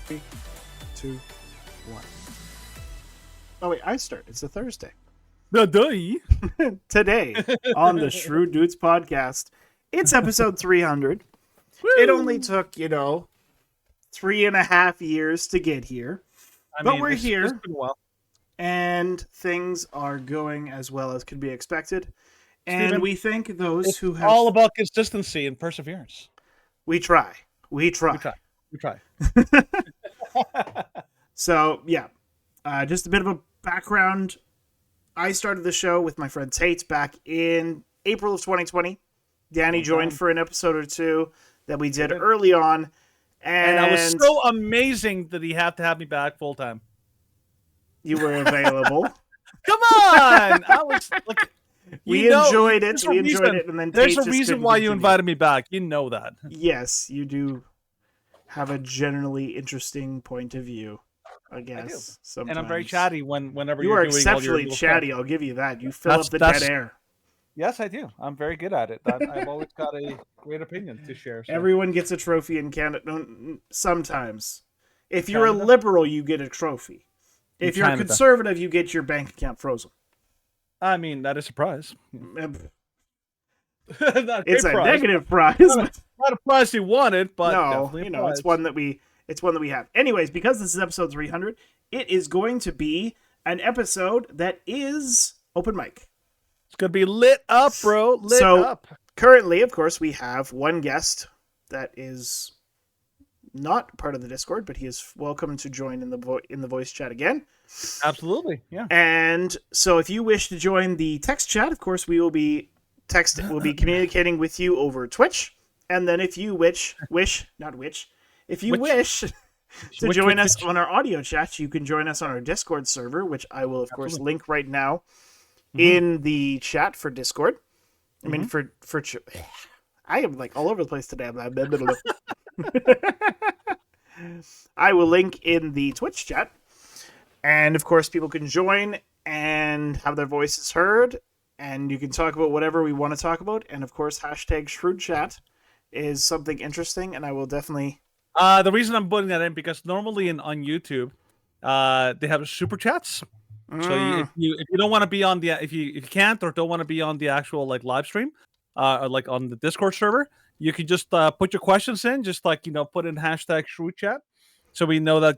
3, 2, 1. Oh wait, I start. It's a Thursday. Today on the Shrewd Dudes podcast, it's episode 300. It only took, 3.5 years to get here. But we're here. It's been a while. And things are going as well as could be expected. And Steven, we thank those who have... all about consistency and perseverance. We try. We try. So, yeah. Just a bit of a background. I started the show with my friend Tate back in April of 2020. Danny joined for an episode or two that we did early on. And I was so amazing that he had to have me back full time. You were available. Come on! I was like, we enjoyed it. We enjoyed it, and then there's Tate a reason why you invited me back. You know that. Yes, you do have a generally interesting point of view. I guess. Sometimes. And I'm very chatty whenever you you're are doing exceptionally all your chatty. stuff. I'll give you that. You fill up the dead air. Yes, I do. I'm very good at it. I've always got a great opinion to share. So. Everyone gets a trophy in Canada. Sometimes, if you're a liberal, you get a trophy. If you're a conservative, you get your bank account frozen. I mean, that is a prize. It's a negative prize. Not a prize you wanted, but no, it's one that we have. Anyways, because this is episode 300, it is going to be an episode that is open mic. It's going to be lit up, bro. Lit up. Currently, of course, we have one guest that is not part of the Discord, but he is welcome to join in the voice chat again. Absolutely, yeah. And so if you wish to join the text chat, of course, we will be communicating with you over Twitch. And then if you wish to join us on our audio chat, you can join us on our Discord server, which I will, of course, link right now in the chat for Discord. I mean, I am like all over the place today. I will link in the Twitch chat. And, of course, people can join and have their voices heard. And you can talk about whatever we want to talk about. And, of course, hashtag ShrewdChat is something interesting. And I will definitely... the reason I'm putting that in, because normally on YouTube, they have super chats. So if you don't want to be on the... If you can't or don't want to be on the actual live stream, or on the Discord server, you can just put your questions in. Just put in hashtag ShrewdChat. So we know that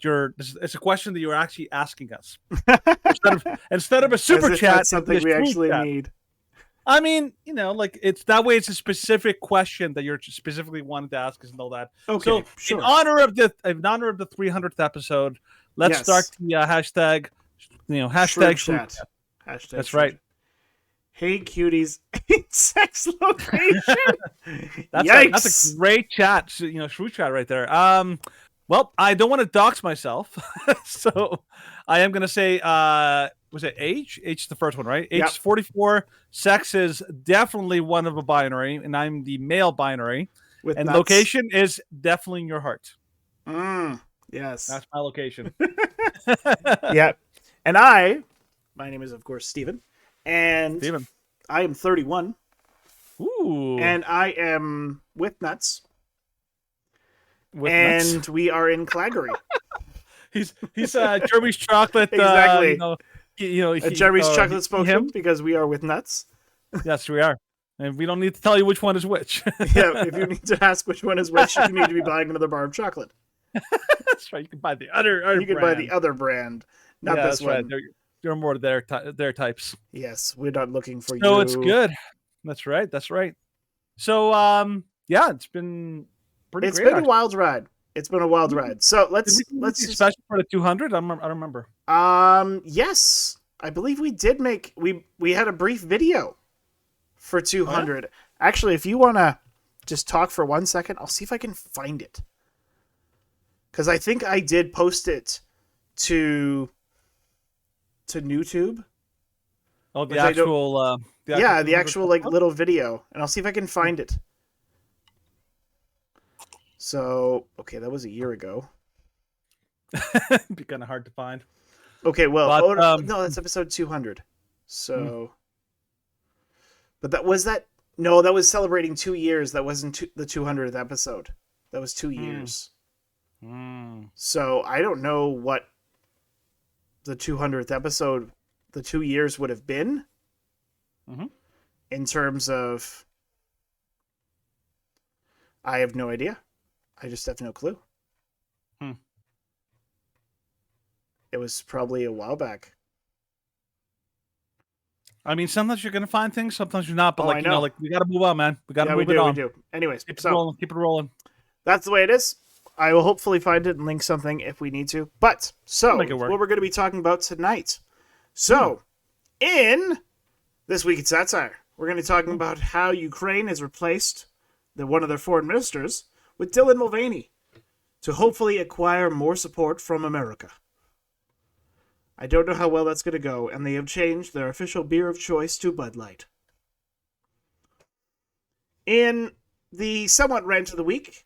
it's a question that you're actually asking us instead of a super chat. That's something we actually need. I mean, it's that way. It's a specific question that you're specifically wanting to ask us and all that. Okay, so sure. in honor of the 300th episode, let's start the hashtag. Hashtag chat. That's right. Hey cuties, sex location. That's a great chat. Shrew chat right there. Well, I don't want to dox myself, so I am going to say, was it age? Age is the first one, right? Age is 44. Sex is definitely one of a binary, and I'm the male binary. Location is definitely in your heart. Yes. That's my location. Yeah. And my name is, of course, Steven. And I am 31. Ooh. And I am with nuts. We are in Calgary. he's Jeremy's chocolate. Exactly. Jeremy's chocolate spokesman because we are with nuts. Yes, we are. And we don't need to tell you which one is which. Yeah, if you need to ask which one is which, you need to be buying another bar of chocolate. That's right. You can buy the other. You can buy the other brand, not this one. Right. You're more their types. Yes, we're not looking for you. So it's good. That's right. So it's been pretty. It's been a wild ride. So let's special for the 200. I don't remember. Yes, I believe we did make we had a brief video for 200. Oh, yeah? Actually, if you want to just talk for 1 second, I'll see if I can find it. Because I think I did post it to YouTube. Oh, the actual little video, and I'll see if I can find it. So, okay, that was a year ago. It'd be kind of hard to find. Okay, well, no, that's episode 200. So, but that was celebrating 2 years. That wasn't the 200th episode. That was 2 years. Mm. So I don't know what the 200th episode, the 2 years would have been Mhm. in terms of. I have no idea. I just have no clue. Hmm. It was probably a while back. I mean, sometimes you're gonna find things, sometimes you're not. But Oh, I know. like we gotta move on, man. We gotta Yeah, we move it do. We on. do. Anyways, Keep it so rolling. Keep it rolling. that's the way it is. I will hopefully find it and link something if we need to. But so Make it work. what we're going to be talking about tonight. So in this week in satire, we're going to be talking about how Ukraine has replaced one of their foreign ministers with Dylan Mulvaney to hopefully acquire more support from America. I don't know how well that's going to go, and they have changed their official beer of choice to Bud Light. In the somewhat rant of the week,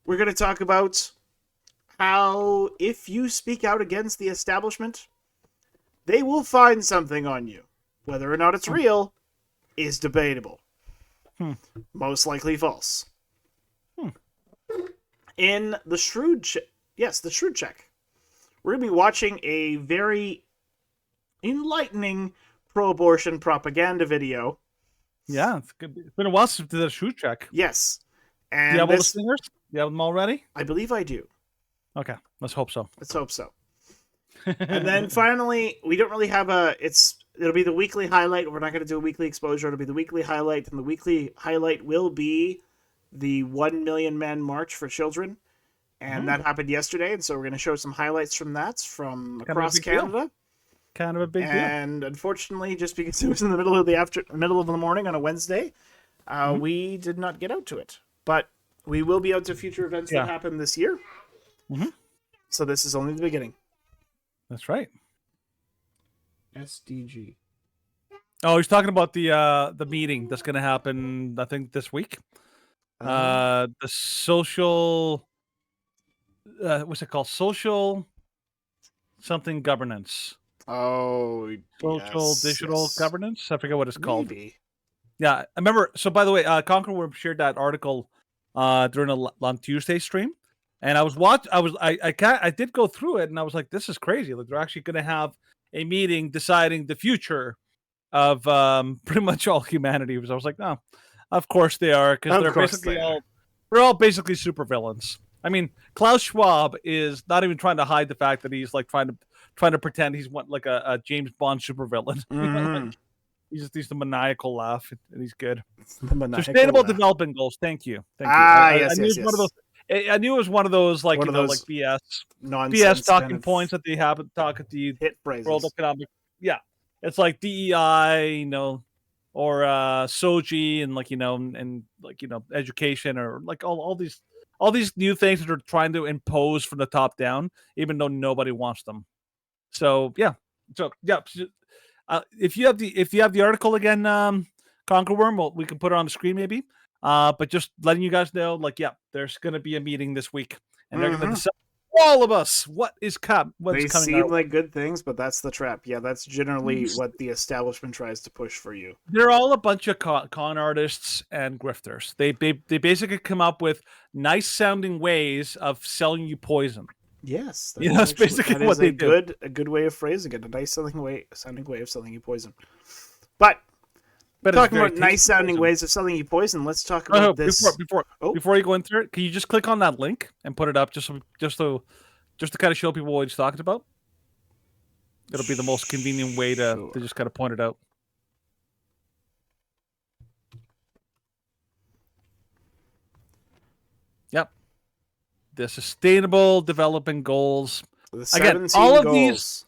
we're going to talk about how if you speak out against the establishment, they will find something on you. Whether or not it's real is debatable. Most likely false. In the Shrewd the Shrewd Check, we're going to be watching a very enlightening pro-abortion propaganda video. Yeah, it's good. It's been a while since we did a shoe check. Yes. Do And you have all the singers? You have them all ready? I believe I do. Okay, let's hope so. Let's hope so. And then finally, we don't really have it'll be the weekly highlight. We're not going to do a weekly exposure. It'll be the weekly highlight, and the weekly highlight will be the 1 Million Men March for Children. And that happened yesterday, and so we're going to show some highlights from that from across Canada. Kind of a big deal. And unfortunately, just because it was in the middle of the morning on a Wednesday, we did not get out to it. But we will be out to future events that happen this year. So this is only the beginning. That's right. SDG. Oh, he's talking about the meeting that's going to happen, I think, this week. The social, what's it called? Social something governance. Oh, Social digital governance. I forget what it's called. Maybe. Yeah, I remember. So, by the way, Conqueror shared that article during on Tuesday stream, and I was I did go through it, and I was like, this is crazy. Like, they're actually going to have a meeting deciding the future of pretty much all humanity. I was like, no, of course they are, because they're basically they're all basically supervillains. I mean, Klaus Schwab is not even trying to hide the fact that he's like trying to pretend he's like a James Bond supervillain. Mm-hmm. He's the maniacal laugh, and he's good. Sustainable development goals. Thank you. Yes, I knew it was one of those. I knew it was one of those like like BS nonsense talking points that they have talk at the hit phrases. World Economic. Yeah, it's like DEI, or SOGI, and education, or like all these new things that are trying to impose from the top down, even though nobody wants them. So yeah. If you have the article again, Conquerworm, we can put it on the screen maybe. But just letting you guys know, there's going to be a meeting this week, and they're going to decide all of us what is coming. They seem like good things, but that's the trap. Yeah, that's generally what the establishment tries to push for you. They're all a bunch of con artists and grifters. They basically come up with nice sounding ways of selling you poison. Yes, that's basically what they do. A good way of phrasing it. A nice sounding way of selling you poison. But talking about nice sounding ways of selling you poison, let's talk about this. Before you go into it, can you just click on that link and put it up just to kind of show people what he's talking about? It'll be the most convenient way to just kind of point it out. Yep. The Sustainable Development Goals. Again, all of these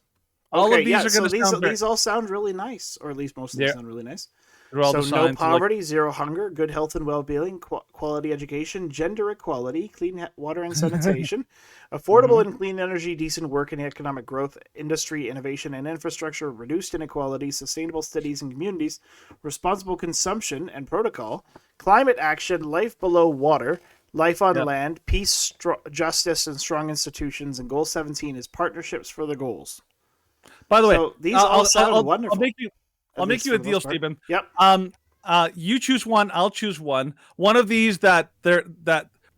are going to sound. These all sound really nice, or at least most of them sound really nice. So no poverty, zero hunger, good health and well-being, quality education, gender equality, clean water and sanitation, affordable and clean energy, decent work and economic growth, industry, innovation and infrastructure, reduced inequality, sustainable cities and communities, responsible consumption and protocol, climate action, life below water, life on land, peace, justice, and strong institutions, and Goal 17 is partnerships for the goals. By the way, these all sound wonderful. I'll make you a deal, Stephen. Yep. You choose one. I'll choose one. One of these that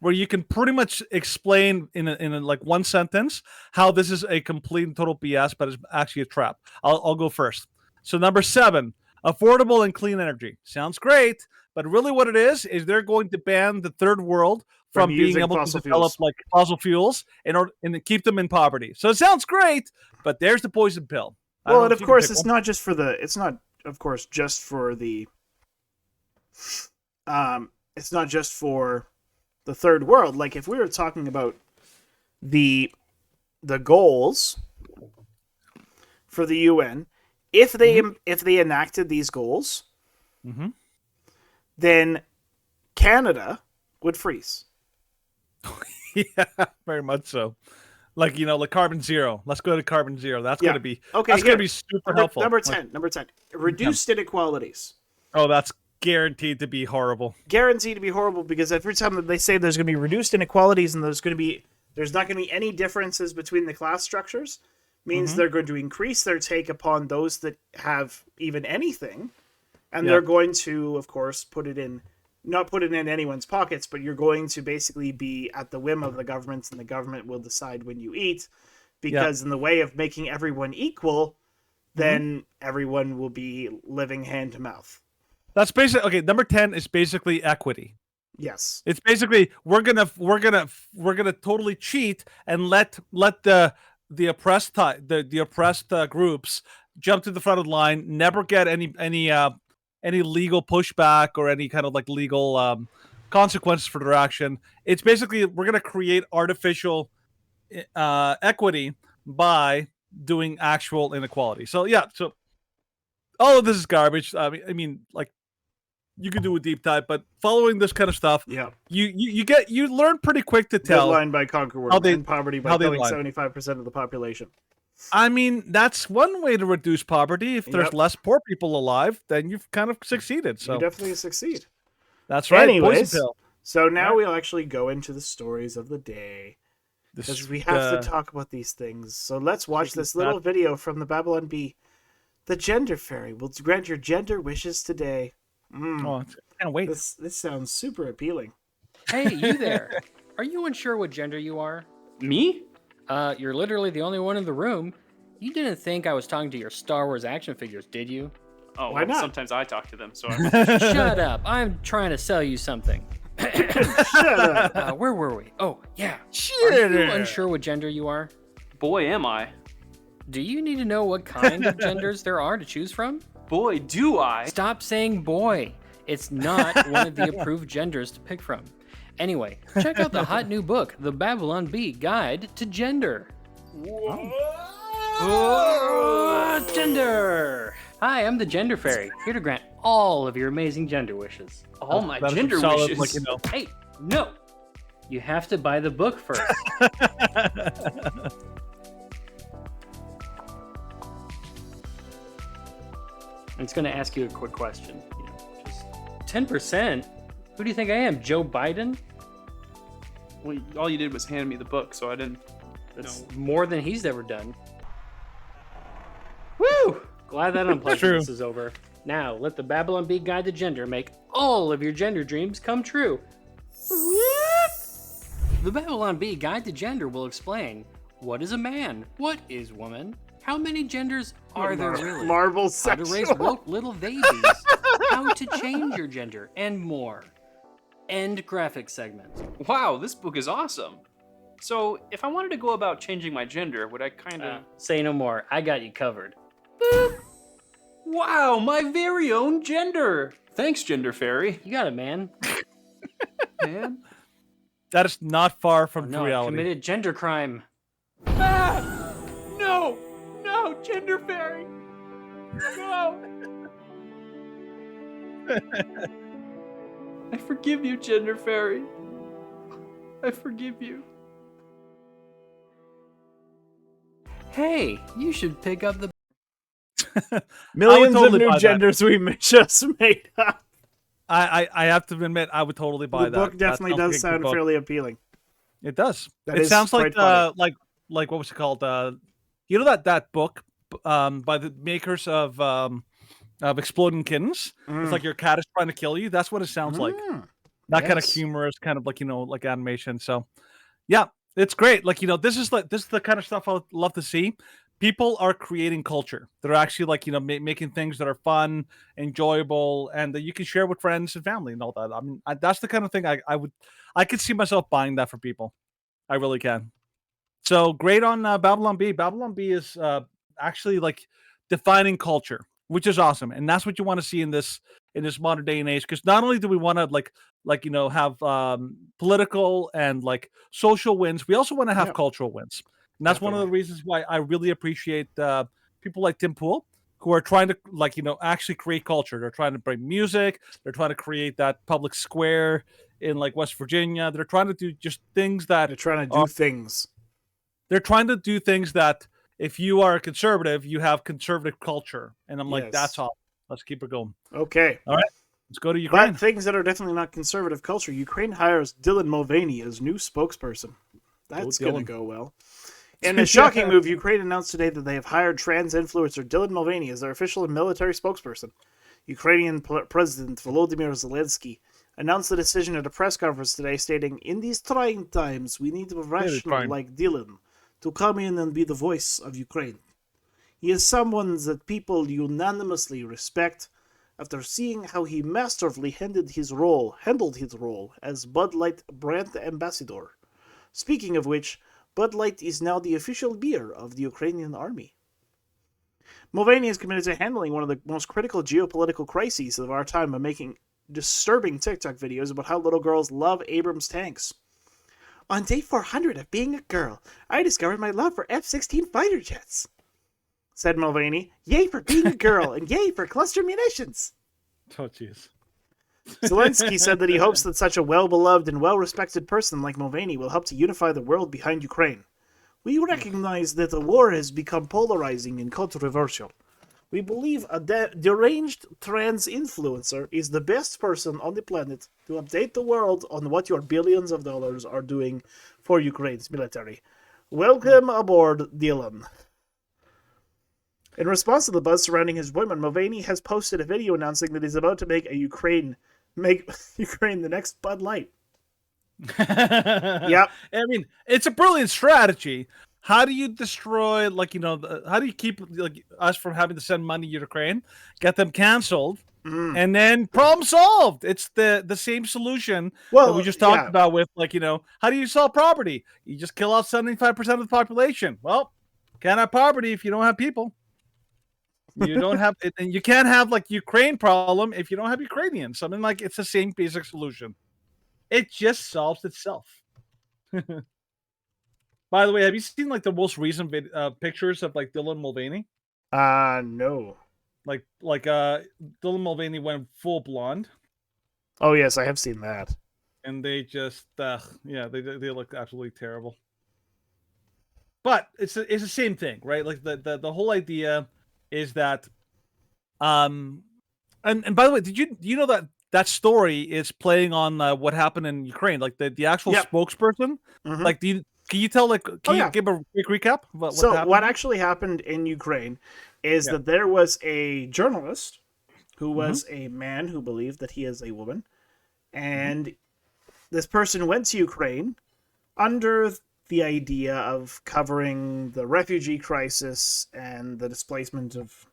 where you can pretty much explain in a like one sentence how this is a complete and total BS, but it's actually a trap. I'll go first. So number 7, affordable and clean energy. Sounds great, but really what it is they're going to ban the third world from being using able to fossil develop fuels. like fossil fuels in order and to keep them in poverty. So it sounds great, but there's the poison pill. I don't Well, know and if of you can course, pick it's one. not just for the. It's not, of course, just for the. It's not just for the third world. Like if we were talking about the goals for the UN, if they enacted these goals, Mm-hmm. then Canada would freeze. Yeah, very much so. Like like carbon zero. Let's go to carbon zero. That's Yeah. gonna be Okay, That's gonna here. be super helpful. Number Like, 10. Number 10. Reduced inequalities. oh, that's guaranteed to be horrible. Guaranteed to be horrible because every time that they say there's going to be reduced inequalities and there's not going to be any differences between the class structures, means they're going to increase their take upon those that have even anything, and they're going to, of course, not put it in anyone's pockets, but you're going to basically be at the whim of the government, and the government will decide when you eat, because in the way of making everyone equal, then everyone will be living hand to mouth. That's basically okay. Number 10 is basically equity. Yes. It's basically we're gonna totally cheat and let the oppressed the oppressed groups jump to the front of the line, never get any legal pushback or any kind of like legal consequences for their action. It's basically we're gonna create artificial equity by doing actual inequality. So yeah, so all of this is garbage. I mean, like you can do a deep dive, but following this kind of stuff, Yeah. you learn pretty quick to tell. Deadline by Conquer how World they- and poverty by how they killing lie. 75% of the population. I mean, that's one way to reduce poverty. If there's Yep. less poor people alive, then you've kind of succeeded. So You definitely succeed. that's right. Anyways, Poison pill. So now we'll actually go into the stories of the day. Because we have to talk about these things. So let's watch this little video from the Babylon Bee. The Gender Fairy will grant your gender wishes today. Oh, I can't wait. This sounds super appealing. Hey, you there. Are you unsure what gender you are? Me? You're literally the only one in the room. You didn't think I was talking to your Star Wars action figures, did you? Oh, Why well, not? sometimes I talk to them, so Shut up. I'm trying to sell you something. Shut up. Where were we? Oh, yeah. Are you unsure what gender you are? boy, am I. Do you need to know what kind of genders there are to choose from? Boy, do I. Stop saying boy. It's not one of the approved genders to pick from. Anyway, check out the hot new book, The Babylon Bee Guide to Gender. Gender! Hi, I'm the Gender Fairy, here to grant all of your amazing gender wishes. All my That is gender solid, wishes. like, you know. Hey, no! You have to buy the book first. It's going to ask you a quick question. You know, just 10%? Who do you think I am, Joe Biden? Well, all you did was hand me the book, so I didn't. That's more than he's ever done. Woo! Glad that unpleasantness is over. Now, let the Babylon Bee Guide to Gender make all of your gender dreams come true. The Babylon Bee Guide to Gender will explain what is a man, what is woman, how many genders are there really, Marvel how to raise sexual. woke little babies, how to change your gender, and more. End graphic segment. Wow, this book is awesome. So, if I wanted to go about changing my gender, would I kind of. Say no more. I got you covered. Wow, my very own gender! Thanks, Gender Fairy. You got it, man. Man. That is not far from No, I reality. committed gender crime. Ah! No! No, Gender Fairy! No! I forgive you, Gender Fairy. I forgive you. Hey, you should pick up the. Millions totally of buy new that. genders we just made up. I have to admit, I would totally buy The that. book That definitely sounds like does a good sound book. fairly appealing. It does. That It is sounds quite funny. like what was it called? You know that book by the makers of Exploding Kittens. It's like your cat is trying to kill you. That's what it sounds like. That kind of Yes. humorous kind of like like animation. So yeah, it's great. Like this is the kind of stuff I would love to see. People are creating culture. They're actually like making things that are fun, enjoyable, and that you can share with friends and family and all that. I mean, that's the kind of thing I could see myself buying that for people. I really can. So great on Babylon B. Babylon B is actually like defining culture, which is awesome, and that's what you want to see in this modern day and age. Because not only do we want to have political and like social wins, we also want to have Yeah. cultural wins, and that's one of the Definitely. reasons why I really appreciate people like Tim Pool who are trying to actually create culture. They're trying to bring music. They're trying to create that public square in like West Virginia. They're trying to do just things that They're trying to are do things. they're trying to do things that if you are a conservative, you have conservative culture. And I'm like, that's Yes. all. Let's keep it going. Okay. All right. Let's go to Ukraine. But things that are definitely not conservative culture. Ukraine hires Dylan Mulvaney as new spokesperson. That's going to Dylan. go well. In a shocking move, Ukraine announced today that they have hired trans influencer Dylan Mulvaney as their official military spokesperson. Ukrainian President Volodymyr Zelensky announced the decision at a press conference today, stating, "In these trying times, we need a professional trying. like Dylan to come in and be the voice of Ukraine. He is someone that people unanimously respect after seeing how he masterfully handled his role as Bud Light brand ambassador. Speaking of which, Bud Light is now the official beer of the Ukrainian army." Mulvaney is committed to handling one of the most critical geopolitical crises of our time by making disturbing TikTok videos about how little girls love Abrams tanks. "On day 400 of being a girl, I discovered my love for F-16 fighter jets," said Mulvaney. "Yay for being a girl, and yay for cluster munitions." Oh, jeez. Zelensky said that he hopes that such a well-beloved and well-respected person like Mulvaney will help to unify the world behind Ukraine. "We recognize that the war has become polarizing and controversial. We believe a deranged trans influencer is the best person on the planet to update the world on what your billions of dollars are doing for Ukraine's military. Welcome aboard, Dylan." In response to the buzz surrounding his appointment, Mulvaney has posted a video announcing that he's about to make Ukraine the next Bud Light. Yep. I mean, it's a brilliant strategy. How do you destroy, how do you keep us from having to send money to Ukraine, get them canceled, and then problem solved? It's the same solution that we just talked about with, how do you solve poverty? You just kill off 75% of the population. Well, can't have poverty if you don't have people. You don't have it, and you can't have Ukraine problem if you don't have Ukrainians. I mean, it's the same basic solution. It just solves itself. By the way, have you seen the most recent pictures of Dylan Mulvaney? No. Dylan Mulvaney went full blonde. Oh yes, I have seen that. And they just they look absolutely terrible. But it's the same thing, right? The whole idea is that and by the way, do you know that story is playing on what happened in Ukraine? The actual spokesperson? Mm-hmm. Can you tell can you give a quick recap of what actually happened in Ukraine is that there was a journalist who was a man who believed that he is a woman, and this person went to Ukraine under the idea of covering the refugee crisis and the displacement of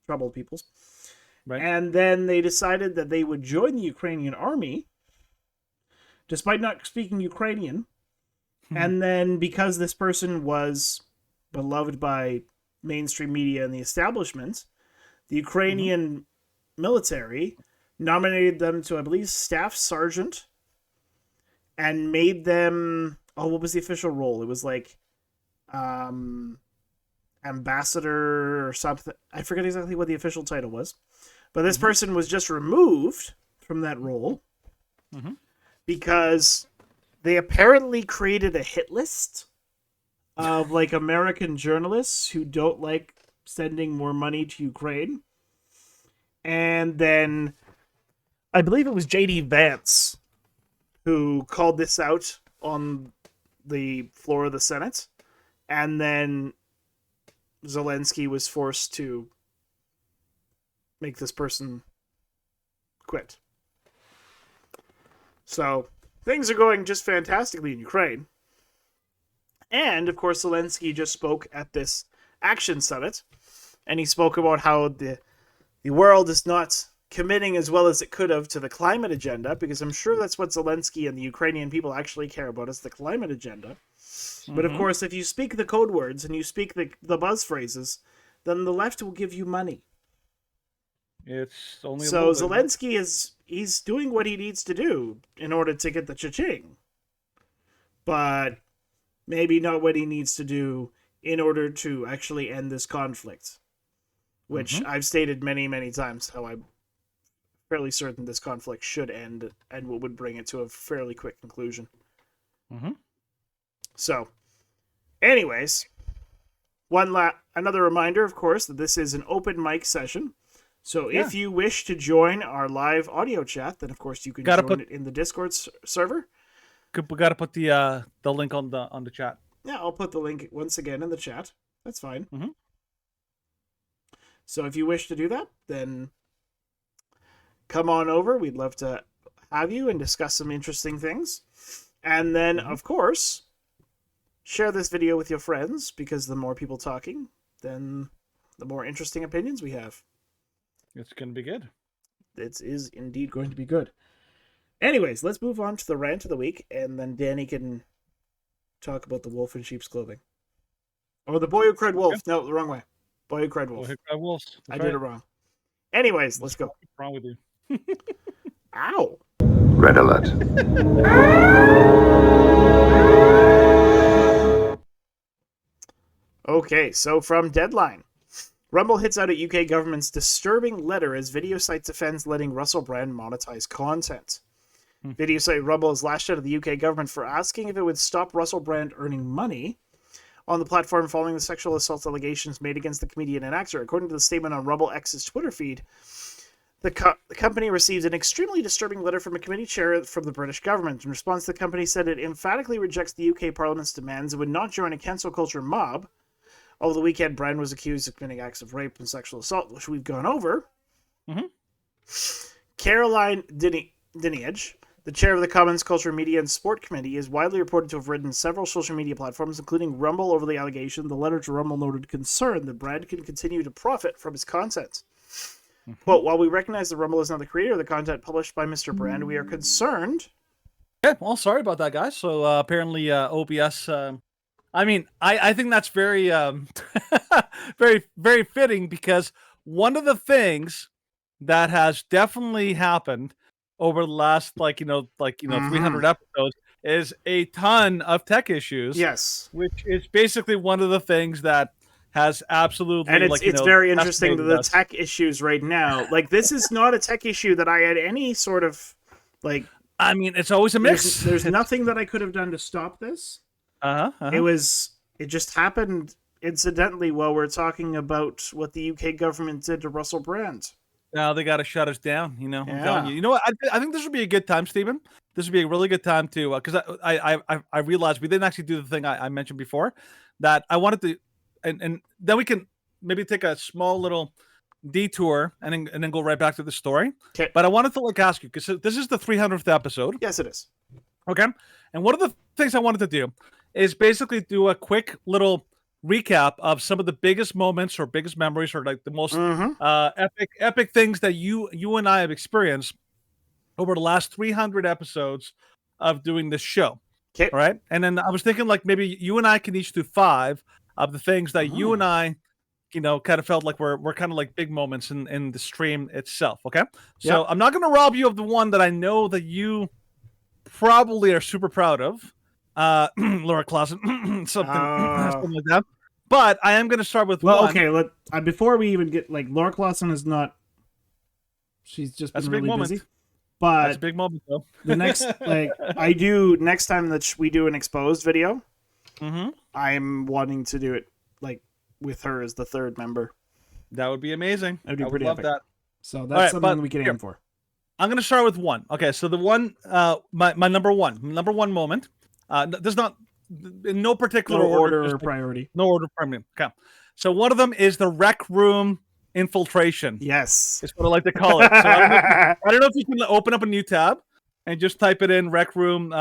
troubled peoples. Right. And then they decided that they would join the Ukrainian army despite not speaking Ukrainian. And then because this person was beloved by mainstream media and the establishment, the Ukrainian military nominated them to, I believe, staff sergeant and made them... Oh, what was the official role? It was ambassador or something. I forget exactly what the official title was. But this person was just removed from that role because they apparently created a hit list of American journalists who don't like sending more money to Ukraine. And then I believe it was J.D. Vance who called this out on the floor of the Senate. And then Zelensky was forced to make this person quit. So things are going just fantastically in Ukraine. And, of course, Zelensky just spoke at this Action Summit, and he spoke about how the world is not committing as well as it could have to the climate agenda, because I'm sure that's what Zelensky and the Ukrainian people actually care about, is the climate agenda. But, of course, if you speak the code words and you speak the buzz phrases, then the left will give you money. It's only So Zelensky he's doing what he needs to do in order to get the cha-ching. But maybe not what he needs to do in order to actually end this conflict. Which I've stated many, many times how I'm fairly certain this conflict should end and what would bring it to a fairly quick conclusion. So, anyways, another reminder, of course, that this is an open mic session. So if you wish to join our live audio chat, then of course you can join it in the Discord server. We gotta put the link on the chat. Yeah, I'll put the link once again in the chat. That's fine. So if you wish to do that, then come on over. We'd love to have you and discuss some interesting things. And then, of course, share this video with your friends, because the more people talking, then the more interesting opinions we have. It's going to be good. It is indeed going to be good. Anyways, let's move on to the rant of the week, and then Danny can talk about the wolf in sheep's clothing. Or the boy who cried wolf. No, the wrong way. Boy who cried wolf. I did it wrong. Anyways, let's go. What's wrong with you? Ow. Red alert. Okay, so from Deadline. Rumble hits out at UK government's disturbing letter as video site defends letting Russell Brand monetize content. Video site Rumble has lashed out at the UK government for asking if it would stop Russell Brand earning money on the platform following the sexual assault allegations made against the comedian and actor. According to the statement on Rumble X's Twitter feed, the company received an extremely disturbing letter from a committee chair from the British government. In response, the company said it emphatically rejects the UK Parliament's demands and would not join a cancel culture mob. Over the weekend, Brand was accused of committing acts of rape and sexual assault, which we've gone over. Caroline Dinenage, the chair of the Commons Culture, Media and Sport Committee, is widely reported to have written several social media platforms, including Rumble, over the allegation. The letter to Rumble noted concern that Brand can continue to profit from his content. Quote, while we recognize that Rumble is not the creator of the content published by Mr. Brand, we are concerned. Yeah, well, sorry about that, guys. So apparently OBS... I think that's very, very, very fitting, because one of the things that has definitely happened over the last, 300 episodes is a ton of tech issues. Yes. Which is basically one of the things that has absolutely... And it's very interesting that the tech issues right now, this is not a tech issue that I had any sort of, it's always a mix. There's nothing that I could have done to stop this. It just happened incidentally while we're talking about what the UK government did to Russell Brand. Now they got to shut us down, I'm Yeah. telling you. You know what? I think this would be a good time, Stephen. This would be a really good time to, because I realized we didn't actually do the thing I mentioned before, that I wanted to, and then we can maybe take a small little detour and then go right back to the story. Okay. But I wanted to ask you, because this is the 300th episode. Yes, it is. Okay. And one of the things I wanted to do is basically do a quick little recap of some of the biggest moments or biggest memories, or the most epic things that you and I have experienced over the last 300 episodes of doing this show. Okay. All right. And then I was thinking maybe you and I can each do 5 of the things that you and I, kind of felt like we're kind of like big moments in the stream itself. Okay. So I'm not going to rob you of the one that I know that you probably are super proud of. Laura Clausen, something like that. But I am going to start with one. Okay. Before we even get Laura Clausen is not. She's just been really busy. But that's a big moment, though. The next, I do next time that we do an exposed video. I'm wanting to do it with her as the third member. That would be amazing. That would be pretty love epic. that. So that's something we can aim for. I'm going to start with one. Okay, so the one, my number one moment. There's not in no particular order or priority. No order of priority. Okay, so one of them is the rec room infiltration. Yes, is what I like to call it. So I don't know if you can open up a new tab, and just type it in Rec Room.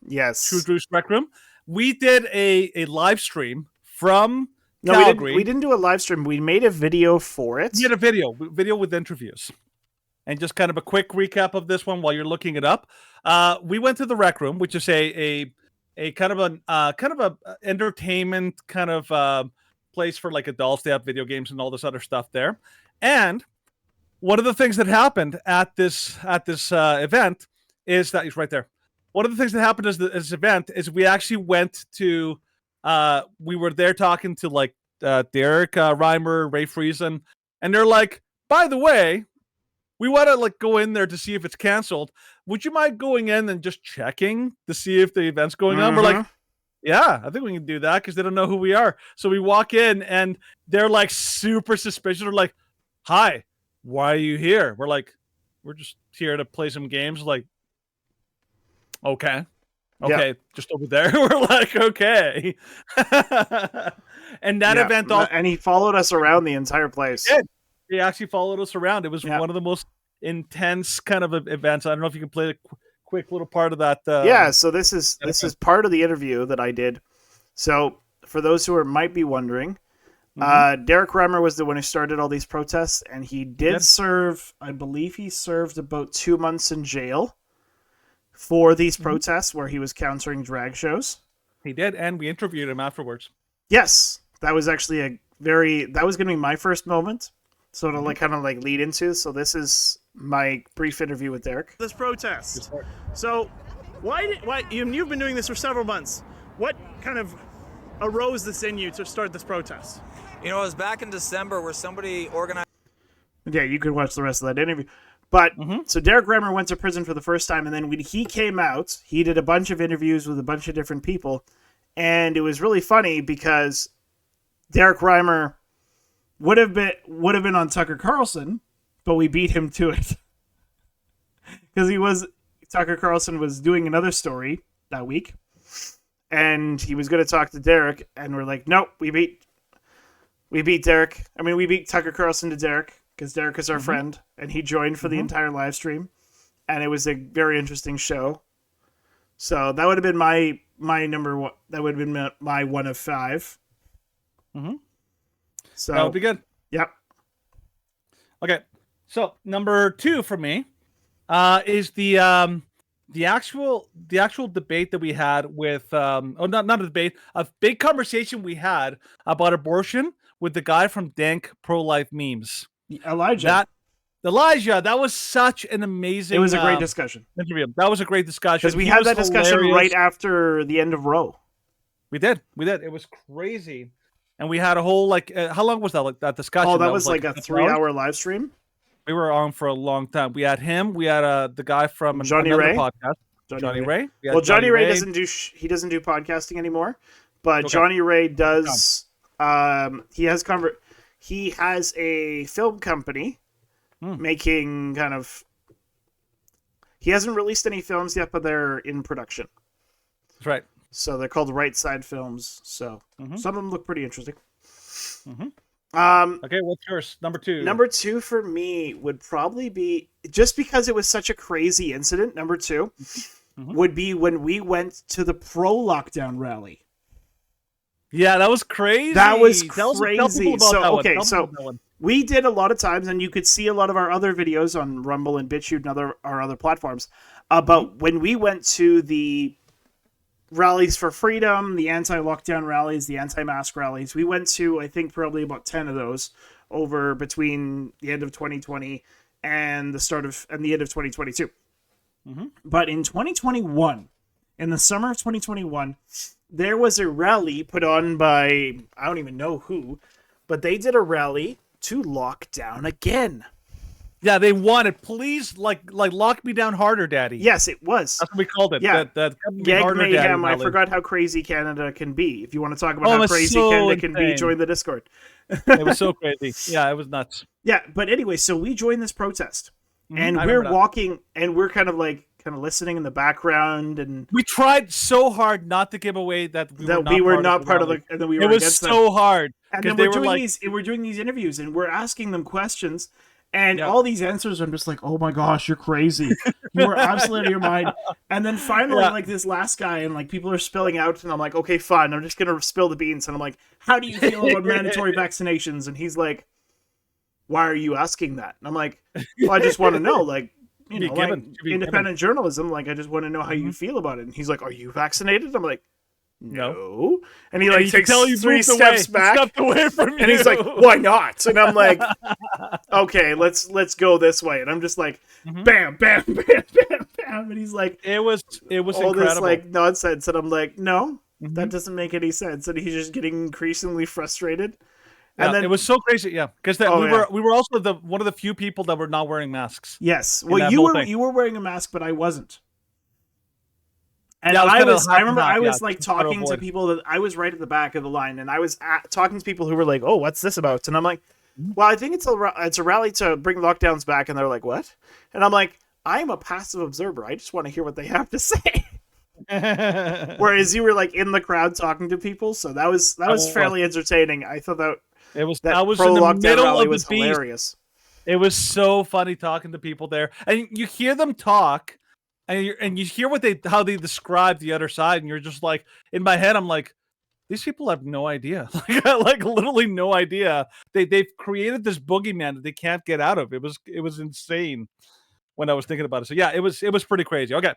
Yes. True Drew's Rec Room. We did a live stream from No, Calgary. we didn't do a live stream. We made a video for it. We did a video with interviews. And just kind of a quick recap of this one while you're looking it up. We went to the Rec Room, which is a kind of a entertainment kind of place for like adults. They have video games and all this other stuff there. And one of the things that happened at this event is that he's right there. One of the things that happened at this event is we actually went to we were there talking to like Derek Reimer, Ray Friesen, and they're like, by the way, we want to like go in there to see if it's canceled. Would you mind going in and just checking to see if the event's going on? We're like, yeah, I think we can do that because they don't know who we are. So we walk in and they're like super suspicious. They're like, hi, why are you here? We're like, we're just here to play some games. Like, okay, just over there. We're like, okay. And that event also, and he followed us around the entire place. He actually followed us around. It was one of the most intense kind of events. I don't know if you can play a quick little part of that. So this is part of the interview that I did. So for those who might be wondering, Derek Reimer was the one who started all these protests, and he did serve, I believe he served about 2 months in jail for these protests where he was countering drag shows. He did, and we interviewed him afterwards. Yes, that was actually that was going to be my first moment. So to like kind of like lead into, so this is my brief interview with Derek. This protest. So, why you've been doing this for several months? What kind of arose this in you to start this protest? You know, it was back in December where somebody organized. Yeah, you could watch the rest of that interview. But so Derek Reimer went to prison for the first time, and then when he came out, he did a bunch of interviews with a bunch of different people, and it was really funny because Derek Reimer would have been on Tucker Carlson, but we beat him to it because Tucker Carlson was doing another story that week, and he was going to talk to Derek, and we're like, nope, we beat Derek. I mean, we beat Tucker Carlson to Derek because Derek is our friend, and he joined for the entire live stream, and it was a very interesting show. So that would have been my number one. That would have been my 1 of 5. So that would be good. Yep. Okay. So number 2 for me is the actual debate that we had with not a debate, a big conversation we had about abortion with the guy from Dank Pro-Life Memes. Elijah, that was such an amazing. It was a great discussion. Interview. That was a great discussion because we had that discussion right after the end of Roe. We did. It was crazy, and we had a whole how long was that? Like that discussion? Oh, that was like a 3-hour live stream. We were on for a long time. We had him. We had the guy from Johnny Ray podcast. Johnny Ray. Well, Johnny Ray doesn't do podcasting anymore, but Johnny Ray does. He has a film company making kind of. He hasn't released any films yet, but they're in production. That's right. So they're called Right Side Films. So some of them look pretty interesting. Okay, what's yours? Number 2. Number 2 for me would probably be, just because it was such a crazy incident, number 2 would be when we went to the pro-lockdown rally. Yeah, that was crazy. That was Tell crazy. about So we did a lot of times, and you could see a lot of our other videos on Rumble and BitChute and our other platforms about when we went to the rallies for freedom, the anti-lockdown rallies, the anti-mask rallies. We went to, I think, probably about 10 of those over between the end of 2020 and the end of 2022. But in 2021, in the summer of 2021, there was a rally put on by, I don't even know who, but they did a rally to lock down again. Yeah, they wanted, please, like lock me down harder, Daddy. Yes, it was. That's what we called it. Yeah, Gag harder, Mayhem. I forgot how crazy Canada can be. If you want to talk about how crazy Canada can be, join the Discord. It was so crazy. Yeah, it was nuts. Yeah, but anyway, so we joined this protest, and we're walking, and we're kind of listening in the background, and we tried so hard not to give away that we were not part of the, and then we were against them. It was so hard. And then we're doing these interviews, and we're asking them questions. And Yep. all these answers, I'm just like, oh my gosh, you're crazy. You were absolutely out of your mind. And then finally, Yeah. like this last guy, and like people are spilling out, and I'm like, okay, fine, I'm just gonna spill the beans. And I'm like, how do you feel about mandatory vaccinations? And he's like, why are you asking that? And I'm like, well, I just want to know, like, you Be know, given. like Should be independent journalism, like I just want to know how you feel about it. And he's like, are you vaccinated? I'm like, no. And he And like you can takes tell you 3 moved steps away. back. Stepped away from you. And he's like, why not? And I'm like, okay, let's go this way. And I'm just like, Mhm. bam, bam, bam, bam, bam. And he's like, It was all incredible. this like nonsense. And I'm like, no, Mhm. that doesn't make any sense. And he's just getting increasingly frustrated. Yeah, And then it was so crazy, yeah, because Oh, yeah. we were also one of the few people that were not wearing masks. yes, in well, that you whole were thing. you were wearing a mask, but I wasn't. And Yeah, it was I kinda was, I half and remember half, I was yeah, like to try to talking to avoid. people that I was right at the back of the line, and I was talking to people who were like, "Oh, what's this about?" And I'm like, Mm-hmm. "Well, I think it's a rally to bring lockdowns back." And they're like, "What?" And I'm like, "I'm a passive observer. I just want to hear what they have to say." Whereas you were like in the crowd talking to people, so that was was. fairly entertaining. I thought that I was pro in the lockdown middle rally of was the beast. hilarious. It was so funny talking to people there, and you hear them talk, and you hear how they describe the other side, and you're just like, in my head, I'm like, these people have no idea, like literally no idea. They've created this boogeyman that they can't get out of. It was insane when I was thinking about it. So yeah, it was pretty crazy. Okay,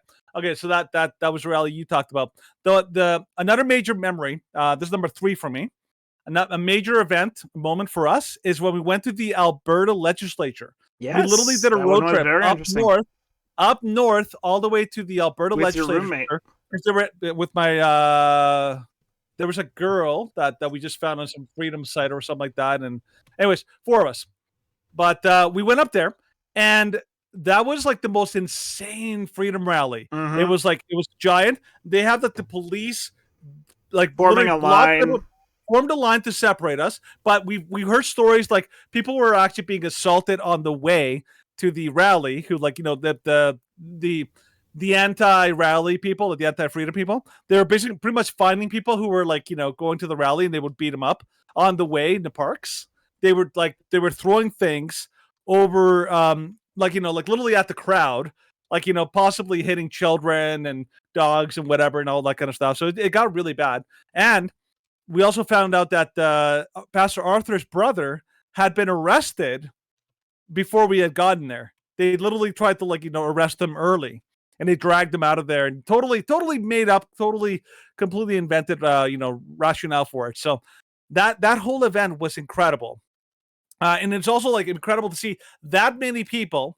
so that was the rally you talked about. The another major memory. This is number 3 for me. A major event moment for us is when we went to the Alberta legislature. Yes, We literally did a that one road was trip very interesting. up north, all the way to the Alberta With your legislature. roommate. 'Cause there were, with my there was a girl that we just found on some Freedom site or something like that. And anyways, 4 of us. But we went up there, and that was like the most insane Freedom rally. Mhm. It was giant. They have the police like Forming literally a blocked line. formed a line to separate us, but we heard stories like people were actually being assaulted on the way to the rally, who like, you know, the anti-rally people, the anti-freedom people, they were basically pretty much finding people who were like, you know, going to the rally, and they would beat them up on the way in the parks. They were throwing things over like, you know, like literally at the crowd, like, you know, possibly hitting children and dogs and whatever and all that kind of stuff. So it got really bad. And we also found out that Pastor Arthur's brother had been arrested before we had gotten there. They literally tried to, like, you know, arrest him early, and they dragged him out of there and totally made up, completely invented, you know, rationale for it. So that whole event was incredible. And it's also like incredible to see that many people.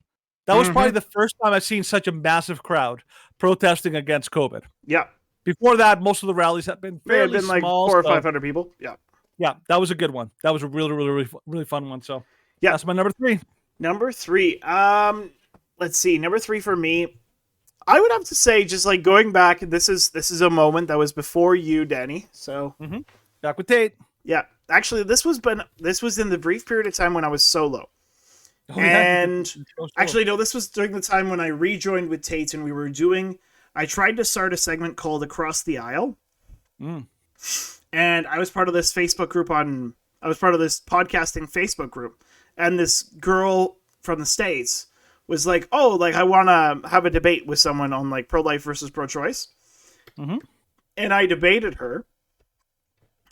That was probably the first time I've seen such a massive crowd protesting against COVID. Yeah. Before that, most of the rallies have been May have fairly been like small. 400 or so- 500 people. Yeah. Yeah, that was a good one. That was a really fun one. So Yeah. that's my number 3. Number 3. Let's see. Number 3 for me, I would have to say, just like going back, this is a moment that was before you, Danny. So Back with Tate. yeah, actually, this was in the brief period of time when I was solo. Oh, yeah. And actually, no, this was during the time when I rejoined with Tate, and I tried to start a segment called Across the Aisle. Mm. And I was part of this Facebook group I was part of this podcasting Facebook group. And this girl from the States was like, oh, like I want to have a debate with someone on like pro-life versus pro-choice. Mhm. And I debated her.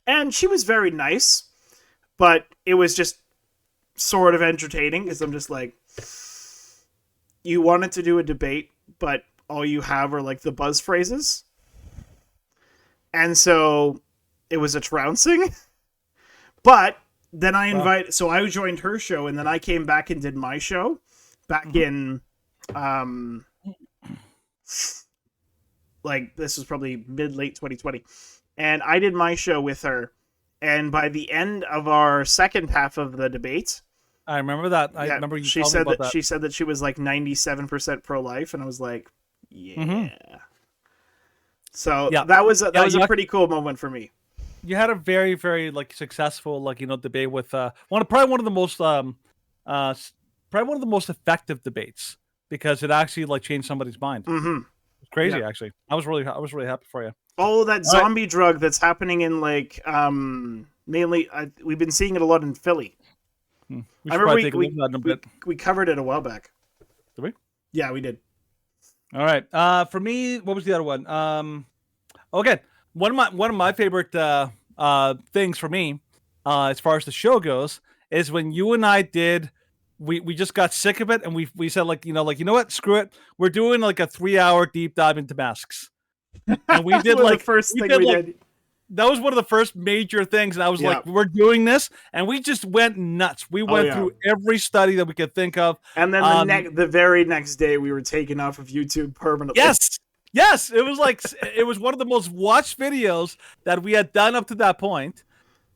And she was very nice, but it was just sort of entertaining because I'm just like, you wanted to do a debate, but all you have are like the buzz phrases. And so it was a trouncing. But then I joined her show, and then I came back and did my show back in like this was probably late 2020. And I did my show with her, and by the end of our second half of the debate, I remember that. I remember you she telling me said about that she said that she was like 97% pro-life, and I was like, yeah. So Yeah. that was a you- pretty cool moment for me. You had a very, very like successful, like, you know, debate with probably one of the most effective debates, because it actually like changed somebody's mind. Mm-hmm. It's crazy, actually. I was really happy for you. Oh, that All right. zombie drug that's happening in like mainly we've been seeing it a lot in Philly. We should I remember probably take a look at that in a bit. we covered it a while back. Did we? Yeah, we did. All right. For me, what was the other one? Okay. One of my favorite things for me, as far as the show goes, is when you and I did. We just got sick of it, and we said you know what, screw it. We're doing like a 3-hour deep dive into masks, and we did the first thing we did. That was one of the first major things, and I was like, we're doing this, and we just went nuts. We went through every study that we could think of. And then the very next day, we were taken off of YouTube permanently. Yes, it was like it was one of the most watched videos that we had done up to that point,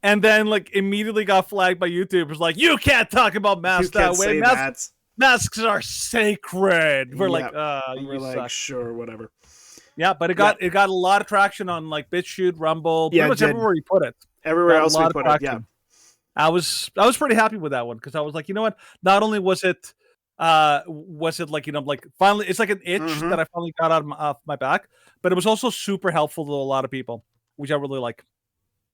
and then like immediately got flagged by YouTube. It was like, you can't talk about masks that way. Masks are sacred. We're like, we're like, sure, whatever. Yeah, but it got a lot of traction on like BitChute, Rumble, pretty much everywhere you put it. Everywhere else we put it, yeah. I was pretty happy with that one because I was like, you know what? Not only was it like, you know, like finally it's like an itch that I finally got off my back, but it was also super helpful to a lot of people, which I really like.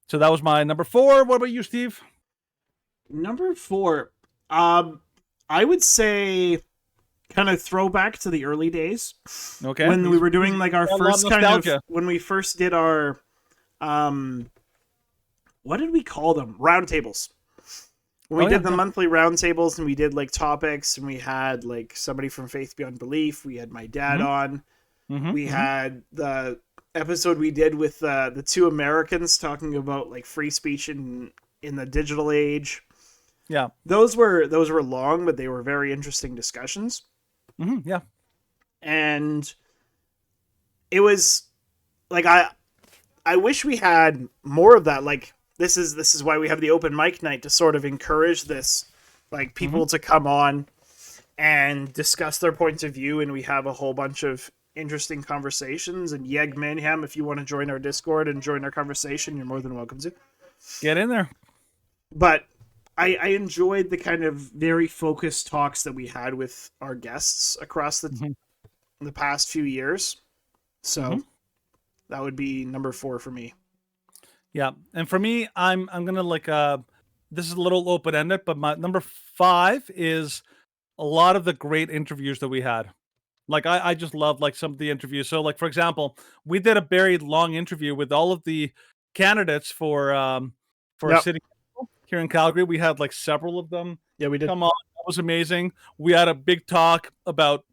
So that was my number 4. What about you, Steve? Number 4, I would say kind of throwback to the early days. Okay. When we were doing like our first kind of, when we first did our, what did we call them? Roundtables. When we did the monthly roundtables and we did like topics and we had like somebody from Faith Beyond Belief. We had my dad on. We had the episode we did with the 2 Americans talking about like free speech in the digital age. Yeah. Those were long, but they were very interesting discussions. Yeah. And it was like I wish we had more of that. Like this is why we have the open mic night to sort of encourage this, like people to come on and discuss their points of view, and we have a whole bunch of interesting conversations. And Yeg Manham, if you want to join our Discord and join our conversation, you're more than welcome to. Get in there. But I enjoyed the kind of very focused talks that we had with our guests across the past few years. So that would be number 4 for me. Yeah, and for me, I'm gonna like this is a little open ended, but my number 5 is a lot of the great interviews that we had. Like I just love like some of the interviews. So like for example, we did a very long interview with all of the candidates for city council here in Calgary. We had like several of them. Yeah, we did. Come on, that was amazing. We had a big talk about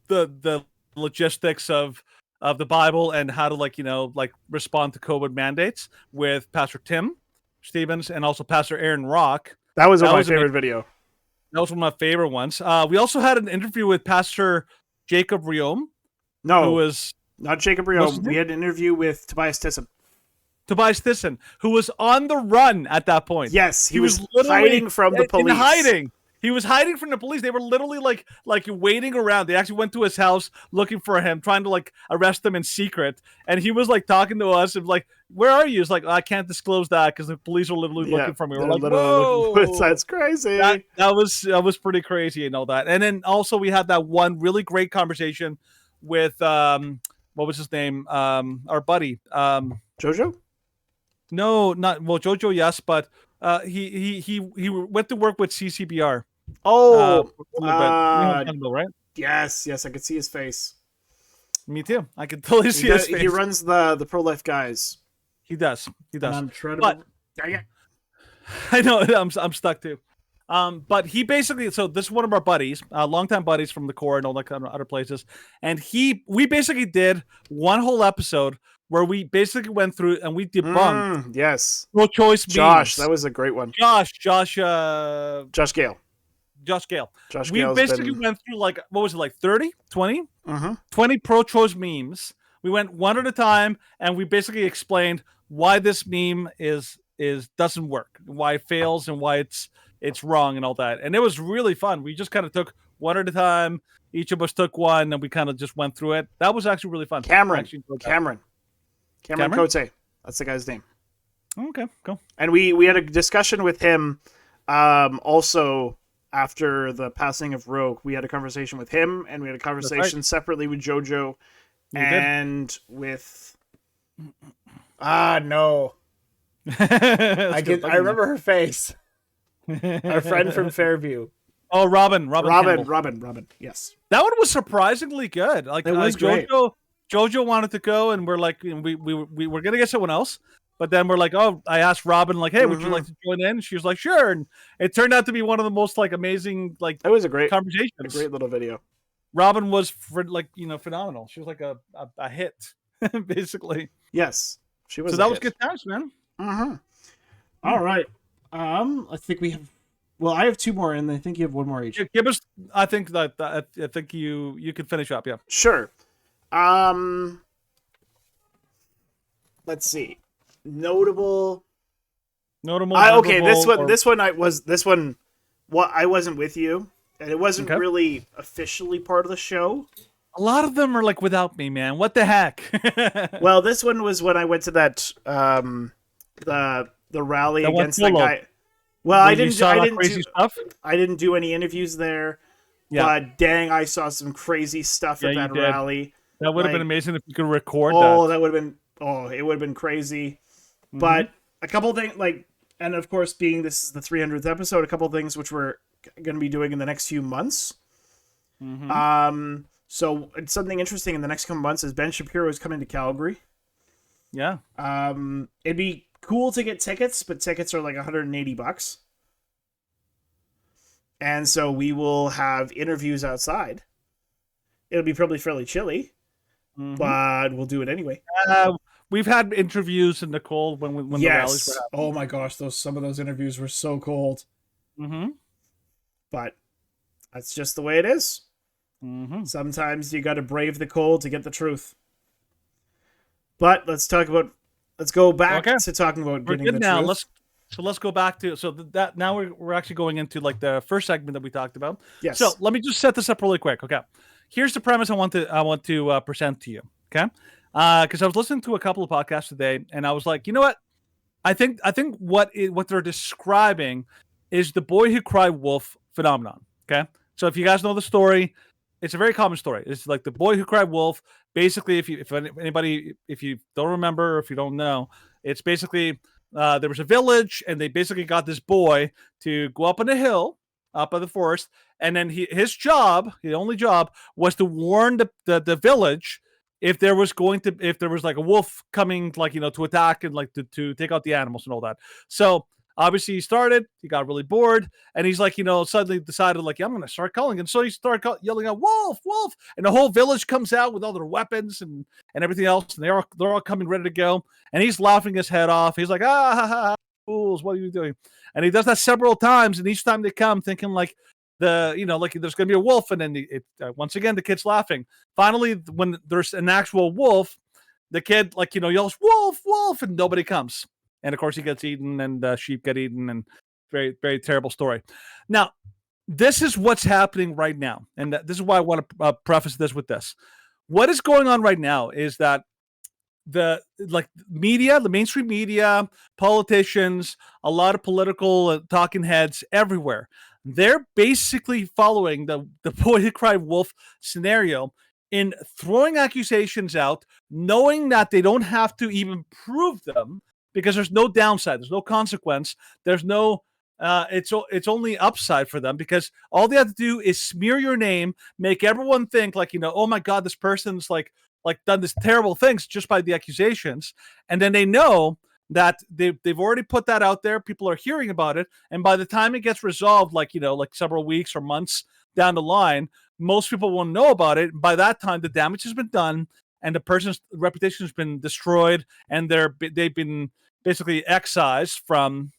the logistics of the Bible and how to like, you know, like respond to COVID mandates with Pastor Tim Stevens and also Pastor Aaron Rock. That was my favorite video. That was one of my favorite ones. We also had an interview with Pastor Jacob Riom. No, who was not Jacob Riom. We had an interview with Tobias Thyssen. Tobias Thyssen, who was on the run at that point. Yes, he was hiding from the police. He was hiding from the police. They were literally like waiting around. They actually went to his house looking for him, trying to like arrest him in secret. And he was like talking to us and like, "Where are you?" It's like, I can't disclose that because the police are literally looking for me. We're like, "Whoa, that's crazy." That was pretty crazy and all that. And then also we had that one really great conversation with what was his name? Our buddy Jojo. No, not Jojo. Yes, but he went to work with CCBR. Oh, right? Yes, I could see his face. Me too. I could totally see his face. He runs the pro-life guys. He does. But I know I'm stuck too. But he basically, so this is one of our buddies, longtime buddies from the Corps and all that kind of other places, and we basically did one whole episode where we basically went through and we debunked pro-choice Josh, memes. that was a great one. Josh Gale. We basically went through like, what was it, like 30, 20? 20 pro-choice memes. We went one at a time and we basically explained why this meme doesn't work, why it fails and why it's wrong and all that. And it was really fun. We just kind of took one at a time. Each of us took one and we kind of just went through it. That was actually really fun. Cameron Cote. That's the guy's name. Okay, cool. And we had a discussion with him also after the passing of Rogue. We had a conversation with him, and we had a conversation separately with Jojo and with... no. I remember her face. Our friend from Fairview. Oh, Robin Campbell. Robin. Yes. That one was surprisingly good. Like It was great. Jojo wanted to go, and we're like, we were gonna get someone else, but then we're like, oh, I asked Robin, like, hey, would you like to join in? She was like, sure, and it turned out to be one of the most like amazing like It was a great conversations. A great little video. Robin was phenomenal. She was like a hit, basically. Yes, she was. So that was good times, man. All right. I think we have. Well, I have two more, and I think you have one more each. Give us. I think I think you can finish up. Yeah. Sure. Let's see. Notable. Okay, this one I wasn't with you, and it wasn't really officially part of the show. A lot of them are like without me, man. What the heck? Well, this one was when I went to that the rally against that guy. Well, I didn't do any interviews there. Yeah. But dang, I saw some crazy stuff at that rally. That would have been amazing if you could record that. Oh, that would have been. Oh, it would have been crazy. But a couple things, and of course, being this is the 300th episode, a couple things which we're going to be doing in the next few months. So it's something interesting in the next couple months is Ben Shapiro is coming to Calgary. Yeah. It'd be cool to get tickets, but tickets are like $180. And so we will have interviews outside. It'll be probably fairly chilly, but we'll do it anyway. We've had interviews in the cold when the rallies were happening. Oh my gosh, some of those interviews were so cold. But that's just the way it is. Sometimes you got to brave the cold to get the truth. But let's go back to talking about getting the truth. Let's go back to that. Now we're actually going into like the first segment that we talked about. Yes. So let me just set this up really quick. Okay. Here's the premise I want to present to you. Okay. Because I was listening to a couple of podcasts today, and I was like, you know what? I think what they're describing is the boy who cried wolf phenomenon. Okay. So if you guys know the story, it's a very common story. It's like the boy who cried wolf. Basically, if you don't remember, or if you don't know, it's basically there was a village, and they basically got this boy to go up on a hill, up in the forest, and then his only job was to warn the village if there was like a wolf coming, like, to attack and like to take out the animals and all that. So obviously he got really bored, and he's like, suddenly decided like, I'm going to start calling. And so he started yelling out, wolf, wolf. And the whole village comes out with all their weapons and everything else. And they're all coming ready to go. And he's laughing his head off. He's like, fools, what are you doing? And he does that several times. And each time they come thinking like like there's going to be a wolf. And then once again, the kid's laughing. Finally, when there's an actual wolf, the kid yells, wolf, wolf, and nobody comes. And of course, he gets eaten, and sheep get eaten, and very, very terrible story. Now, this is what's happening right now, and this is why I want to preface this with this. What is going on right now is that the mainstream media, politicians, a lot of political talking heads everywhere, they're basically following the boy who cried wolf scenario in throwing accusations out, knowing that they don't have to even prove them, because there's no downside, there's no consequence, there's no it's only upside for them, because all they have to do is smear your name, make everyone think like, oh my God, this person's like done this terrible things just by the accusations, and then they know that they've already put that out there, people are hearing about it, and by the time it gets resolved, like several weeks or months down the line, most people won't know about it. By that time, the damage has been done, and the person's reputation has been destroyed, and they've been basically excised from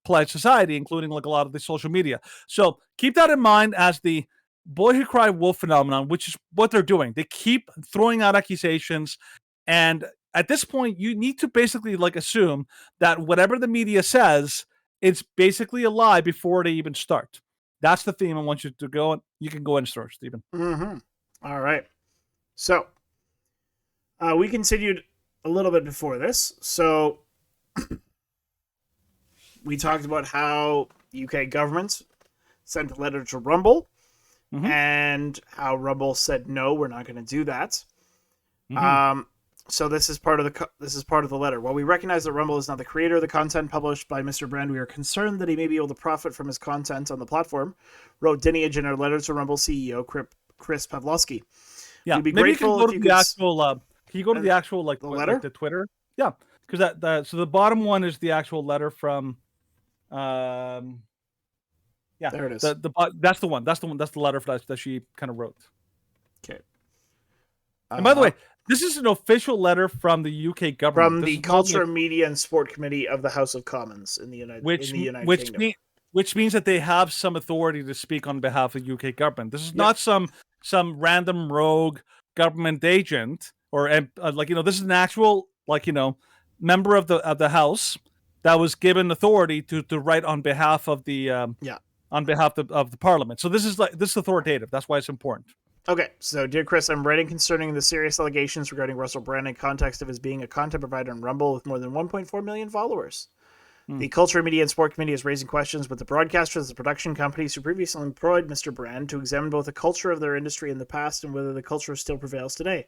polite society, including like a lot of the social media. So keep that in mind as the boy who cried wolf phenomenon, which is what they're doing. They keep throwing out accusations, and at this point, you need to basically like assume that whatever the media says, it's basically a lie before they even start. That's the theme I want you to go. You can go in first, Stephen. All right. So we continued a little bit before this. So we talked about how UK government sent a letter to Rumble, and how Rumble said, no, we're not going to do that. So this is part of the letter. While we recognize that Rumble is not the creator of the content published by Mr. Brand, we are concerned that he may be able to profit from his content on the platform, wrote Diniage in our letter to Rumble CEO Chris Pavlovsky. Yeah, We'd be maybe grateful you can go if to you the could actual. Can you go to the actual the letter? the Twitter? Yeah, because so the bottom one is the actual letter from. Yeah, There it is. That's the one. That's the letter that she kind of wrote. Okay. And by the way, this is an official letter from the UK government. from This the is not Culture, like- Media, and Sport Committee of the House of Commons in the United Kingdom. which means that they have some authority to speak on behalf of the UK government. This is not some random rogue government agent or this is an actual member of the House that was given authority to write on behalf of the on behalf of the Parliament. So this is authoritative. That's why it's important. Okay, so dear Chris, I'm writing concerning the serious allegations regarding Russell Brand in context of his being a content provider on Rumble with more than 1.4 million followers. The Culture, Media, and Sport Committee is raising questions with the broadcasters and production companies who previously employed Mr. Brand to examine both the culture of their industry in the past and whether the culture still prevails today.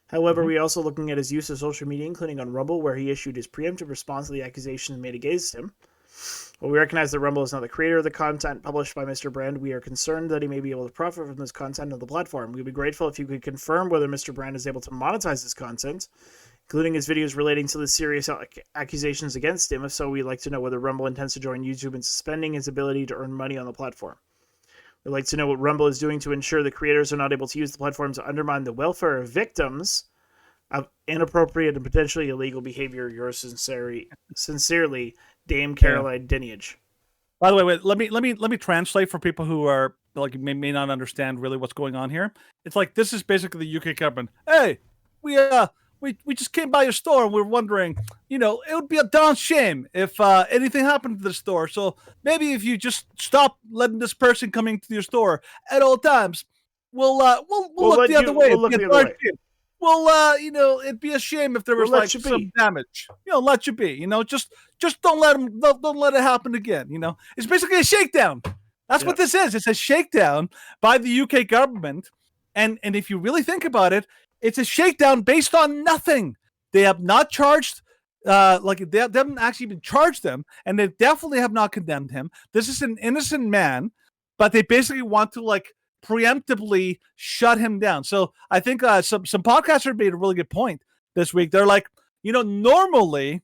However, we are also looking at his use of social media, including on Rumble, where he issued his preemptive response to the accusations made against him. While we recognize that Rumble is not the creator of the content published by Mr. Brand, we are concerned that he may be able to profit from this content on the platform. We'd be grateful if you could confirm whether Mr. Brand is able to monetize his content, including his videos relating to the serious accusations against him. If so, we'd like to know whether Rumble intends to join YouTube in suspending his ability to earn money on the platform. We'd like to know what Rumble is doing to ensure the creators are not able to use the platform to undermine the welfare of victims of inappropriate and potentially illegal behavior. Yours sincerely, Dame Caroline Diniage. By the way, wait, let me translate for people who are may not understand really what's going on here. It's like this is basically the UK government. Hey, we just came by your store and we're wondering, it would be a darn shame if anything happened to the store. So maybe if you just stop letting this person coming to your store at all times, we'll look the other way. We'll look the other way. Well, it'd be a shame if there was some damage. Let you be. Just don't let it happen again. It's basically a shakedown. That's what this is. It's a shakedown by the UK government, and if you really think about it, it's a shakedown based on nothing. They have not charged. They haven't actually even charged them, and they definitely have not condemned him. This is an innocent man, but they basically want to preemptively shut him down. So I think some podcasters made a really good point this week. They're like, normally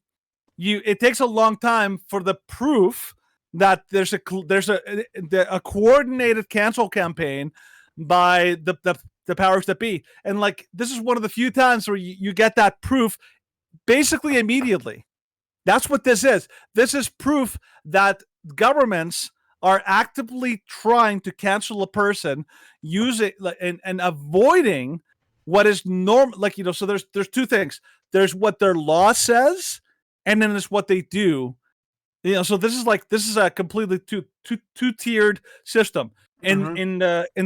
it takes a long time for the proof that there's a coordinated cancel campaign by the powers that be, and this is one of the few times where you get that proof basically immediately. That's what this is. This is proof that governments are actively trying to cancel a person using and avoiding what is normal. So there's two things. There's what their law says, and then there's what they do. So this is a completely two-tiered system. In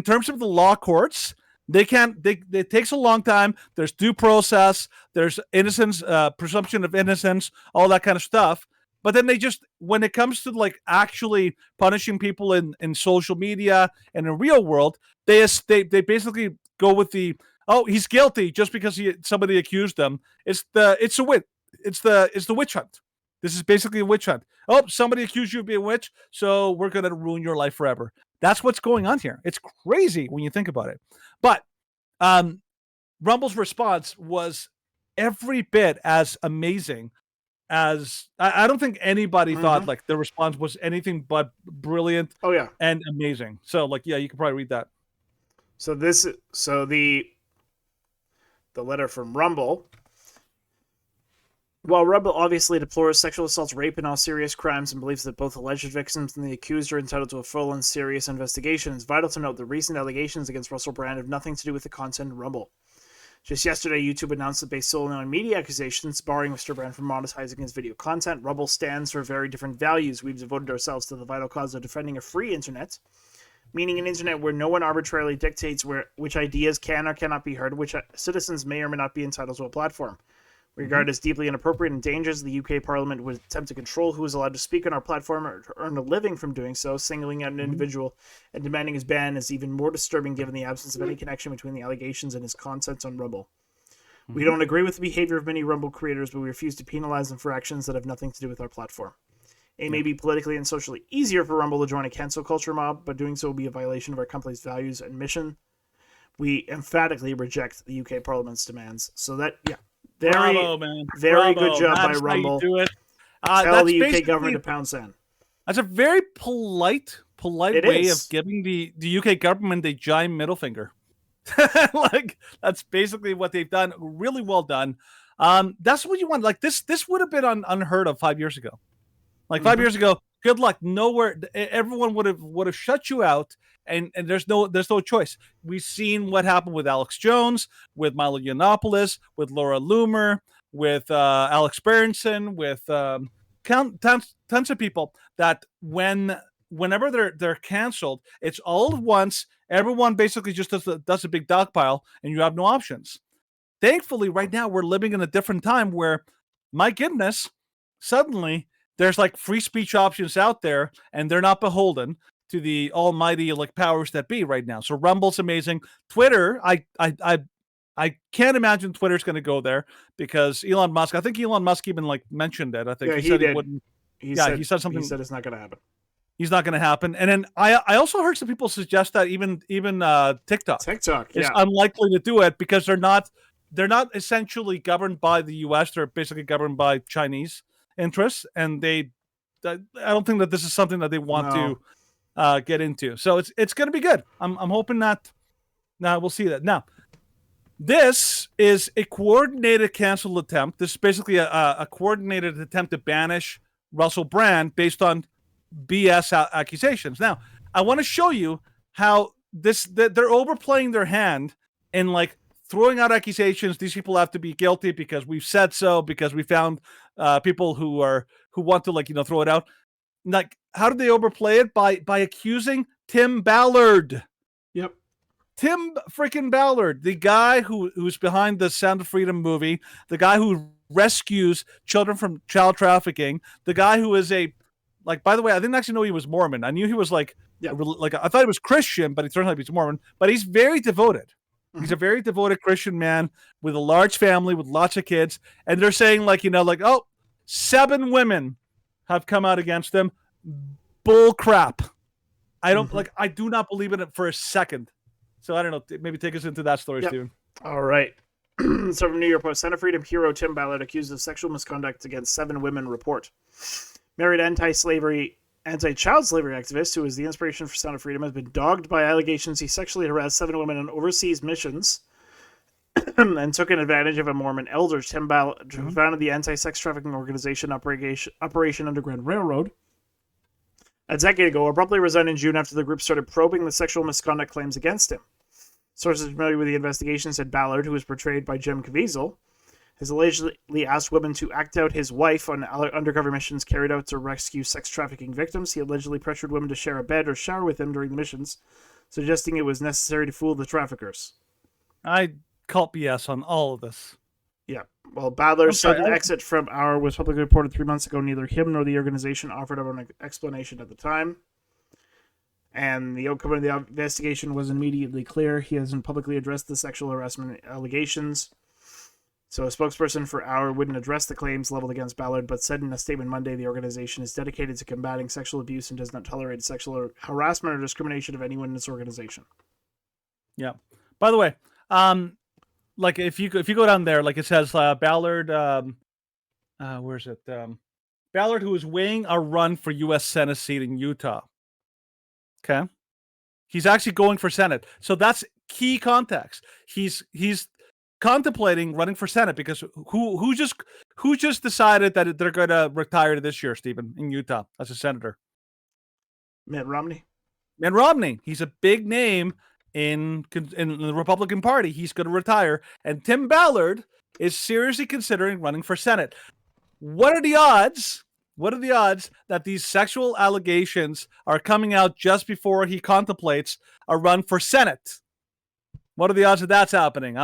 terms of the law courts, it takes a long time. There's due process, there's innocence, presumption of innocence, all that kind of stuff. But then when it comes to actually punishing people in social media and in real world, they basically go with he's guilty just because somebody accused them. It's the witch hunt. This is basically a witch hunt. Oh, somebody accused you of being a witch, so we're gonna ruin your life forever. That's what's going on here. It's crazy when you think about it. But Rumble's response was every bit as amazing as I don't think anybody thought the response was anything but brilliant. Oh yeah, and amazing. So you can probably read that. So the letter from Rumble. While Rumble obviously deplores sexual assaults, rape, and all serious crimes, and believes that both alleged victims and the accused are entitled to a full and serious investigation, it's vital to note the recent allegations against Russell Brand have nothing to do with the content in Rumble. Just yesterday, YouTube announced that based solely on media accusations, barring Mr. Brand from monetizing his video content, Rumble stands for very different values. We've devoted ourselves to the vital cause of defending a free internet, meaning an internet where no one arbitrarily dictates which ideas can or cannot be heard, which citizens may or may not be entitled to a platform. We regard it as deeply inappropriate and dangerous. The UK Parliament would attempt to control who is allowed to speak on our platform or to earn a living from doing so. Singling out an individual and demanding his ban is even more disturbing given the absence of any connection between the allegations and his content on Rumble. We don't agree with the behavior of many Rumble creators, but we refuse to penalize them for actions that have nothing to do with our platform. It may be politically and socially easier for Rumble to join a cancel culture mob, but doing so will be a violation of our company's values and mission. We emphatically reject the UK Parliament's demands. So that, Bravo, man. very Bravo. good job by That's how you Rumble. do it. Tell That's the UK basically- government to pound sand. That's a very polite It way is. of giving the UK government a giant middle finger. Like, that's basically what they've done. Really well done. That's what you want. Like, this would have been unheard of 5 years ago. Like 5 years ago, good luck. Nowhere, everyone would have shut you out, and there's no choice. We've seen what happened with Alex Jones, with Milo Yiannopoulos, with Laura Loomer, with Alex Berenson, with tons of people that whenever they're canceled, it's all at once. Everyone basically just does a big dog pile, and you have no options. Thankfully, right now we're living in a different time where, my goodness, suddenly there's like free speech options out there, and they're not beholden to the almighty like powers that be right now. So Rumble's amazing. Twitter, I can't imagine Twitter's going to go there because Elon Musk. I think Elon Musk even like mentioned it. I think Yeah, he said did. he wouldn't. He He said something. He said it's not going to happen. He's not going to happen. And then I also heard some people suggest that even TikTok TikTok, is yeah. unlikely to do it because they're not essentially governed by the U.S. They're basically governed by Chinese interests, and I don't think that this is something that they want to get into. So it's going to be good. I'm hoping that we'll see that. Now, this is a coordinated cancel attempt. This is basically a coordinated attempt to banish Russell Brand based on BS accusations. Now, I want to show you how they're overplaying their hand and like throwing out accusations. These people have to be guilty because we've said so, because we found people who want to throw it out. Like, how did they overplay it? By accusing Tim Ballard. Yep. Tim freaking Ballard, the guy who's behind the Sound of Freedom movie, the guy who rescues children from child trafficking, the guy who is by the way, I didn't actually know he was Mormon. I knew he was I thought he was Christian, but he turns out he's Mormon. But he's very devoted. Mm-hmm. He's a very devoted Christian man with a large family, with lots of kids. And they're saying 7 women have come out against him. Bull crap. I don't I do not believe in it for a second. So I don't know. Maybe take us into that story, Stephen. All right. So from New York Post, Sound of Freedom hero Tim Ballard accused of sexual misconduct against 7 women report. Married anti-child slavery activist who is the inspiration for Sound of Freedom has been dogged by allegations he sexually harassed 7 women on overseas missions and took advantage of a Mormon elder. Tim Ballard founded the anti-sex trafficking organization Operation Underground Railroad a decade ago, abruptly resigned in June after the group started probing the sexual misconduct claims against him. Sources familiar with the investigation said Ballard, who was portrayed by Jim Caviezel, has allegedly asked women to act out his wife on undercover missions carried out to rescue sex trafficking victims. He allegedly pressured women to share a bed or shower with him during the missions, suggesting it was necessary to fool the traffickers. I call BS on all of this. Yeah. Well, Ballard's sudden exit from Our was publicly reported 3 months ago. Neither him nor the organization offered up an explanation at the time. And the outcome of the investigation was immediately clear. He hasn't publicly addressed the sexual harassment allegations. So a spokesperson for Our wouldn't address the claims leveled against Ballard, but said in a statement Monday the organization is dedicated to combating sexual abuse and does not tolerate sexual harassment or discrimination of anyone in its organization. Yeah. By the way, if you go down there, it says Ballard. Where is it? Ballard, who is weighing a run for U.S. Senate seat in Utah. Okay, he's actually going for Senate, so that's key context. He's contemplating running for Senate because who just decided that they're going to retire this year, Stephen, in Utah as a senator? Mitt Romney. Mitt Romney. He's a big name in the Republican Party. He's going to retire, and Tim Ballard is seriously considering running for Senate. What are the odds? What are the odds that these sexual allegations are coming out just before he contemplates a run for Senate? What are the odds that that's happening?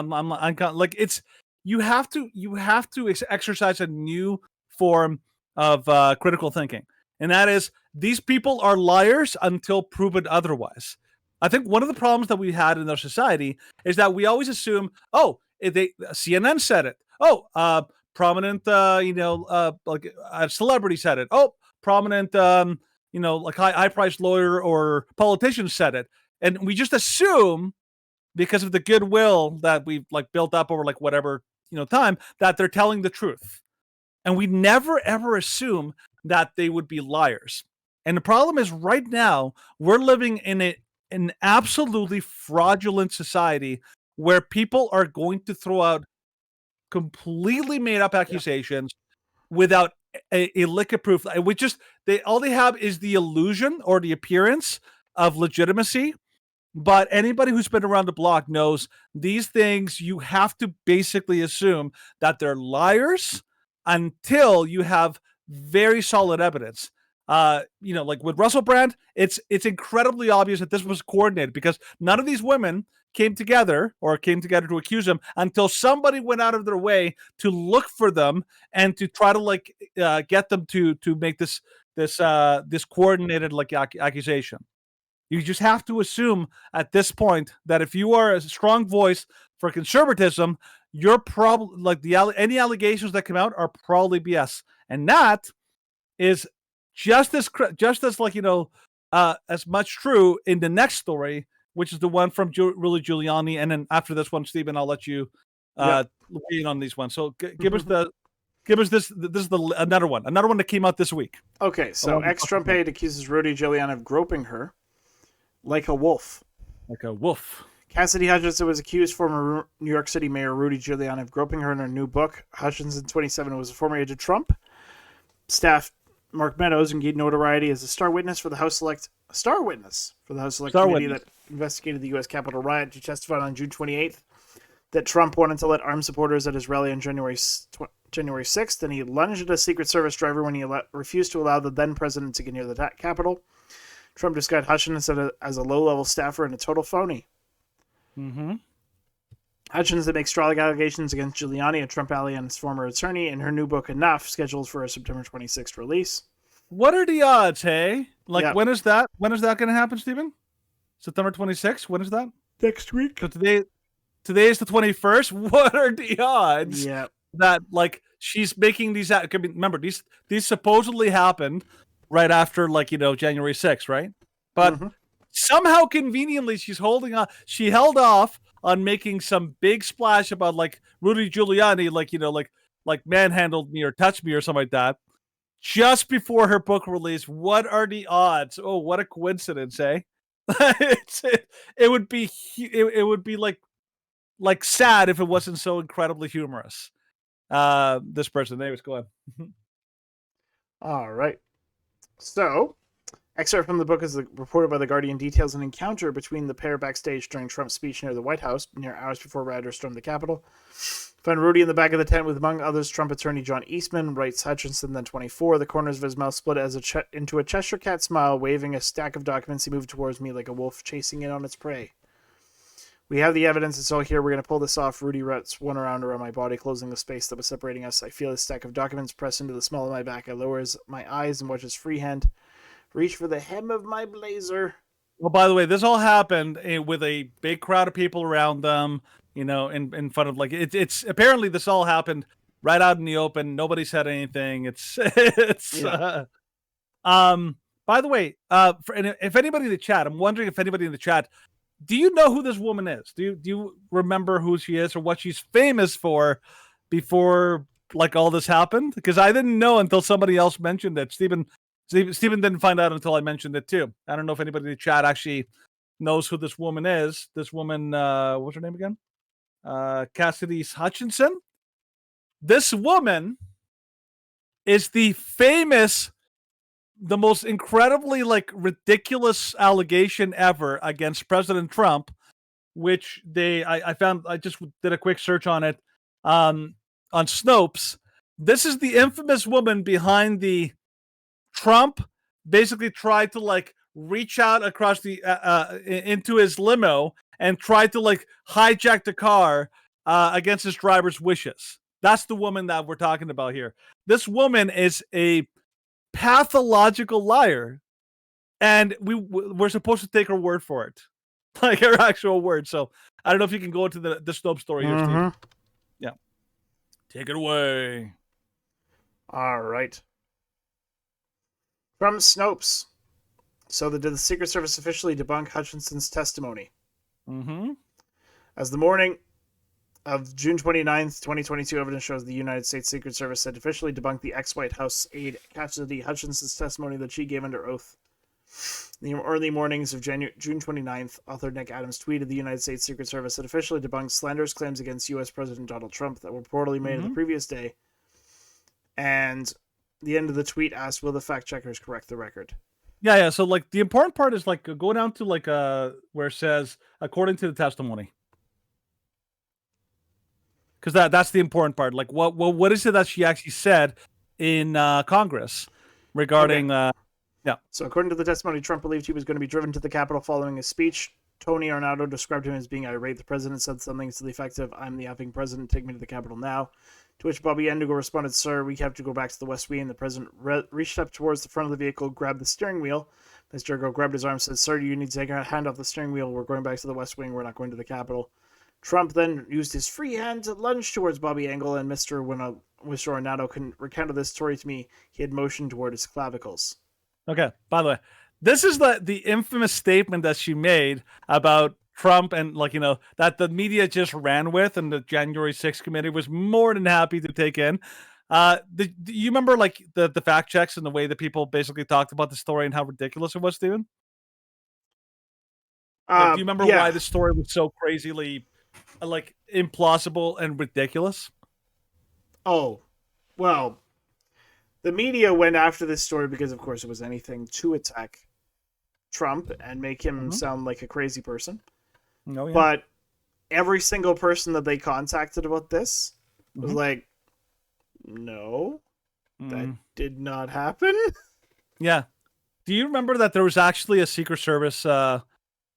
You have to exercise a new form of critical thinking, and that is these people are liars until proven otherwise. I think one of the problems that we had in our society is that we always assume, oh, CNN said it. Oh, prominent, celebrity said it. Oh, prominent, like high priced lawyer or politician said it, and we just assume because of the goodwill that we've like built up over like whatever time that they're telling the truth, and we never ever assume that they would be liars. And the problem is right now we're living in an absolutely fraudulent society where people are going to throw out completely made up accusations without a lick of proof. All they have is the illusion or the appearance of legitimacy. But anybody who's been around the block knows these things. You have to basically assume that they're liars until you have very solid evidence. Like with Russell Brand, it's incredibly obvious that this was coordinated because none of these women came together to accuse him until somebody went out of their way to look for them and to try to get them to make this coordinated accusation. You just have to assume at this point that if you are a strong voice for conservatism, you're probably any allegations that come out are probably BS, and that is just as as much true in the next story, which is the one from Rudy Giuliani, and then after this one, Stephen, I'll let you lean on these ones. So give us this. This is another one that came out this week. Okay, so ex-Trump aide accuses Rudy Giuliani of groping her like a wolf. Like a wolf. Cassidy Hutchinson was accused former New York City Mayor Rudy Giuliani of groping her in her new book. Hutchinson, 27, was a former aide to Trump. Staff Mark Meadows and gained notoriety as a star witness for the House Select committee that investigated the U.S. Capitol riot. She testified on June 28th that Trump wanted to let armed supporters at his rally on January 6th, and he lunged at a Secret Service driver when he refused to allow the then president to get near the Capitol. Trump described Hutchinson as a low-level staffer and a total phony. Mm-hmm. Hutchinson makes strong allegations against Giuliani, a Trump ally, and his former attorney in her new book, Enough, scheduled for a September 26th release. What are the odds, hey? When is that? When is that going to happen, Stephen? September 26th? When is that? Next week. So today is the 21st. What are the odds that she's making these? Remember, these supposedly happened right after January 6th, right? But somehow conveniently she held off on making some big splash about Rudy Giuliani, manhandled me or touched me or something like that, just before her book release. What are the odds? Oh, what a coincidence, eh? It would be sad if it wasn't so incredibly humorous. This person, anyways, go on. All right. So, excerpt from the book is reported by The Guardian details an encounter between the pair backstage during Trump's speech near the White House, hours before rioters stormed the Capitol. Found Rudy in the back of the tent with, among others, Trump attorney John Eastman, writes Hutchinson, then 24. The corners of his mouth split into a Cheshire cat smile, waving a stack of documents. He moved towards me like a wolf chasing in on its prey. We have the evidence. It's all here. We're going to pull this off. Rudy wraps one around my body, closing the space that was separating us. I feel a stack of documents press into the small of my back. I lower my eyes and watch his free hand reach for the hem of my blazer. Well, by the way, this all happened with a big crowd of people around them, in front of it's apparently this all happened right out in the open. Nobody said anything. By the way, if anybody in the chat, I'm wondering if anybody in the chat, do you know who this woman is? Do you remember who she is or what she's famous for before all this happened? Because I didn't know until somebody else mentioned it. Stephen didn't find out until I mentioned it too. I don't know if anybody in the chat actually knows who this woman is. This woman, what's her name again? Cassidy Hutchinson. This woman is the most incredibly ridiculous allegation ever against President Trump, which I found. I just did a quick search on it on Snopes. This is the infamous woman behind the Trump basically tried to reach out across the into his limo and tried to hijack the car against his driver's wishes. That's the woman that we're talking about here. This woman is a pathological liar, and we're supposed to take her word for it. like her actual words. So I don't know if you can go into the Snopes story here, Steve. Mhm. Yeah, take it away. All right. From Snopes. So, did the Secret Service officially debunk Hutchinson's testimony? Mm-hmm. As the morning of June 29th, 2022, evidence shows the United States Secret Service had officially debunked the ex-White House aide Cassidy Hutchinson's testimony that she gave under oath. In the early mornings of June 29th, author Nick Adams tweeted the United States Secret Service had officially debunked slanderous claims against U.S. President Donald Trump that were reportedly made the previous day. And the end of the tweet asked, will the fact checkers correct the record? Yeah. So like the important part is like go down to like where it says according to the testimony, because that's the important part. Like what is it that she actually said in Congress regarding? So according to the testimony, Trump believed he was going to be driven to the Capitol following his speech. Tony Arnaudo described him as being irate. The president said something to the effect of, "I'm the effing president, take me to the Capitol now." To which Bobby Endigo responded, "Sir, we have to go back to the West Wing." The president reached up towards the front of the vehicle, grabbed the steering wheel. Mr. Ergo grabbed his arm and said, "Sir, you need to take a hand off the steering wheel. We're going back to the West Wing. We're not going to the Capitol." Trump then used his free hand to lunge towards Bobby Engel, and Mr. Arnaudo recounted this story to me. He had motioned toward his clavicles. Okay. By the way, this is the infamous statement that she made about Trump and that the media just ran with, and the January 6th committee was more than happy to take in. Do you remember like the fact checks and the way that people basically talked about the story and how ridiculous it was, Steven? Do you remember why the story was so crazily implausible and ridiculous? Oh, well, the media went after this story because, of course, it was anything to attack Trump and make him sound like a crazy person. Oh, yeah. But every single person that they contacted about this was like, no, that did not happen. Yeah. Do you remember that there was actually a Secret Service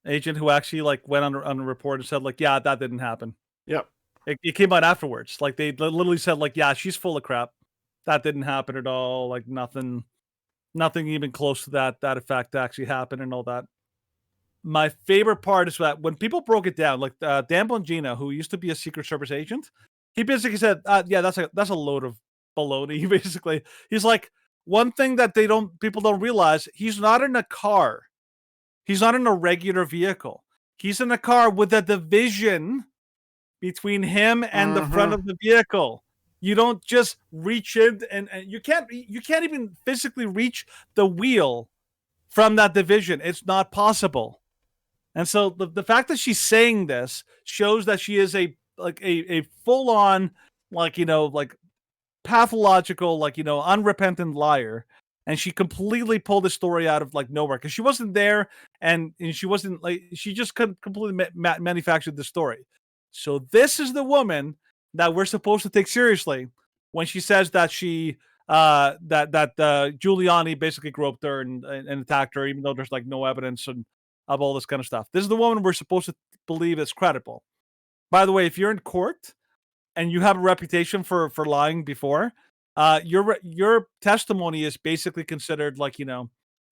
agent who actually went on a report and said yeah, that didn't happen? Yep. It came out afterwards. They literally said yeah, she's full of crap. That didn't happen at all. Nothing even close to that effect actually happened and all that. My favorite part is that when people broke it down, Dan Bongino, who used to be a Secret Service agent, he basically said, yeah, that's a load of baloney. Basically, he's like, one thing that people don't realize, he's not in a car. He's not in a regular vehicle. He's in a car with a division between him and the front of the vehicle. You don't just reach in and you can't even physically reach the wheel from that division. It's not possible. And so the fact that she's saying this shows that she is a full on pathological unrepentant liar, and she completely pulled the story out of nowhere because she wasn't there and she wasn't she just completely manufactured the story. So this is the woman that we're supposed to take seriously when she says that she that Giuliani basically groped her and attacked her, even though there's no evidence of all this kind of stuff. This is the woman we're supposed to believe is credible. By the way, if you're in court and you have a reputation for lying before, your testimony is basically considered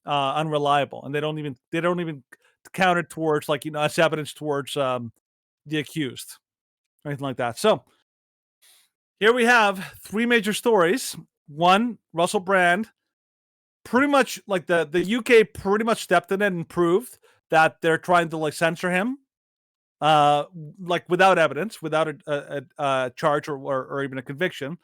unreliable, and they don't even count it towards as evidence towards the accused or anything like that. So here we have three major stories. One, Russell Brand, pretty much the UK pretty much stepped in it and proved that they're trying to censor him, without evidence, without a charge or even a conviction.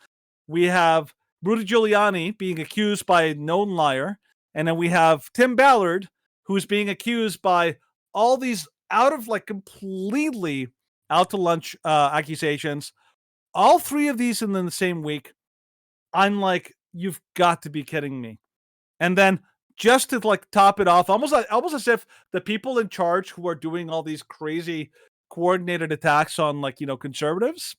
We have Rudy Giuliani being accused by a known liar, and then we have Tim Ballard, who's being accused by all these completely out to lunch accusations. All three of these in the same week. I'm like, you've got to be kidding me. And then just to top it off, almost as if the people in charge who are doing all these crazy coordinated attacks on conservatives,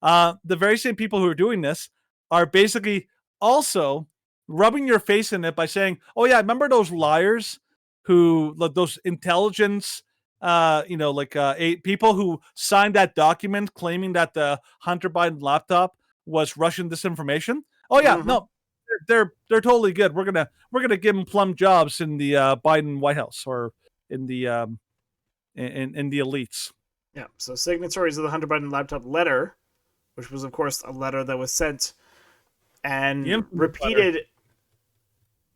the very same people who are doing this are basically also rubbing your face in it by saying, oh yeah, remember those liars who those intelligence people who signed that document claiming that the Hunter Biden laptop was Russian disinformation? Oh yeah, no, they're totally good. We're gonna give them plum jobs in the Biden White House or in the in the elites. Yeah. So signatories of the Hunter Biden laptop letter, which was of course a letter that was sent and The infamous repeated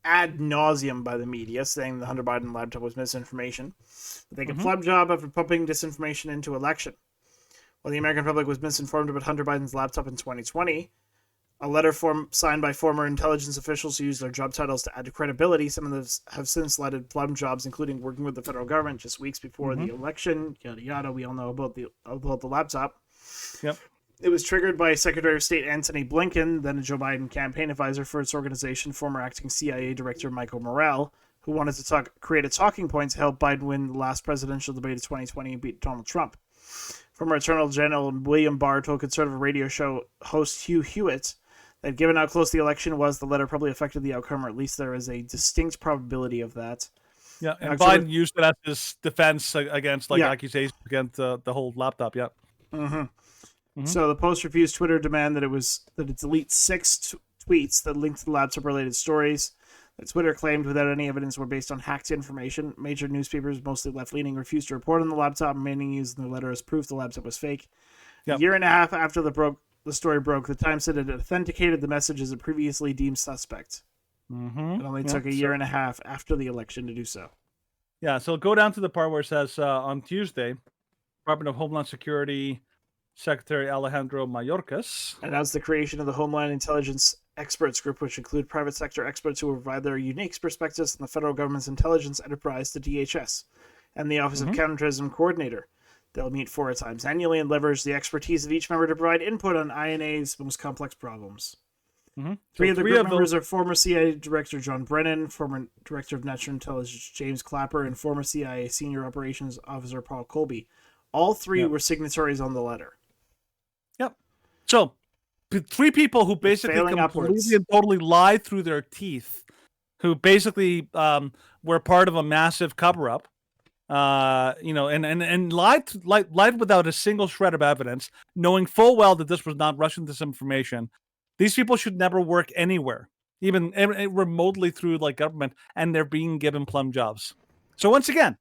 ad nauseum by the media, saying the Hunter Biden laptop was misinformation. They could flub job after pumping disinformation into election. While the American public was misinformed about Hunter Biden's laptop in 2020, a letter signed by former intelligence officials who used their job titles to add to credibility. Some of those have since led plum jobs, including working with the federal government just weeks before the election. Yada yada. We all know about the laptop. Yep. It was triggered by Secretary of State Antony Blinken, then a Joe Biden campaign advisor for its organization, former acting CIA Director Michael Morrell, who wanted to create a talking point to help Biden win the last presidential debate of 2020 and beat Donald Trump. Former Attorney General William Barr told conservative radio show host Hugh Hewitt that given how close the election was, the letter probably affected the outcome, or at least there is a distinct probability of that. Yeah, and Biden used it as his defense against accusations against the whole laptop. Yeah. So the Post refused Twitter demand that it delete 6 tweets that linked to the laptop-related stories that Twitter claimed without any evidence were based on hacked information. Major newspapers, mostly left-leaning, refused to report on the laptop, meaning using the letter as proof the laptop was fake. Yep. A year and a half after the story broke, the Times said it authenticated the message as a previously deemed suspect. It only took a year and a half after the election to do so. Yeah, so go down to the part where it says on Tuesday, Department of Homeland Security Secretary Alejandro Mayorkas announced the creation of the Homeland Intelligence Experts Group, which include private sector experts who will provide their unique perspectives on the federal government's intelligence enterprise to DHS and the Office of Counterterrorism Coordinator. They'll meet 4 times annually and leverage the expertise of each member to provide input on INA's most complex problems. Three of the group members are former CIA Director John Brennan, former Director of National Intelligence James Clapper, and former CIA Senior Operations Officer Paul Colby. All 3 were signatories on the letter. Yep. So, 3 people who basically completely and totally lied through their teeth, who basically were part of a massive cover-up, and lied without a single shred of evidence, knowing full well that this was not Russian disinformation. These people should never work anywhere, even remotely through government, and they're being given plum jobs. So once again,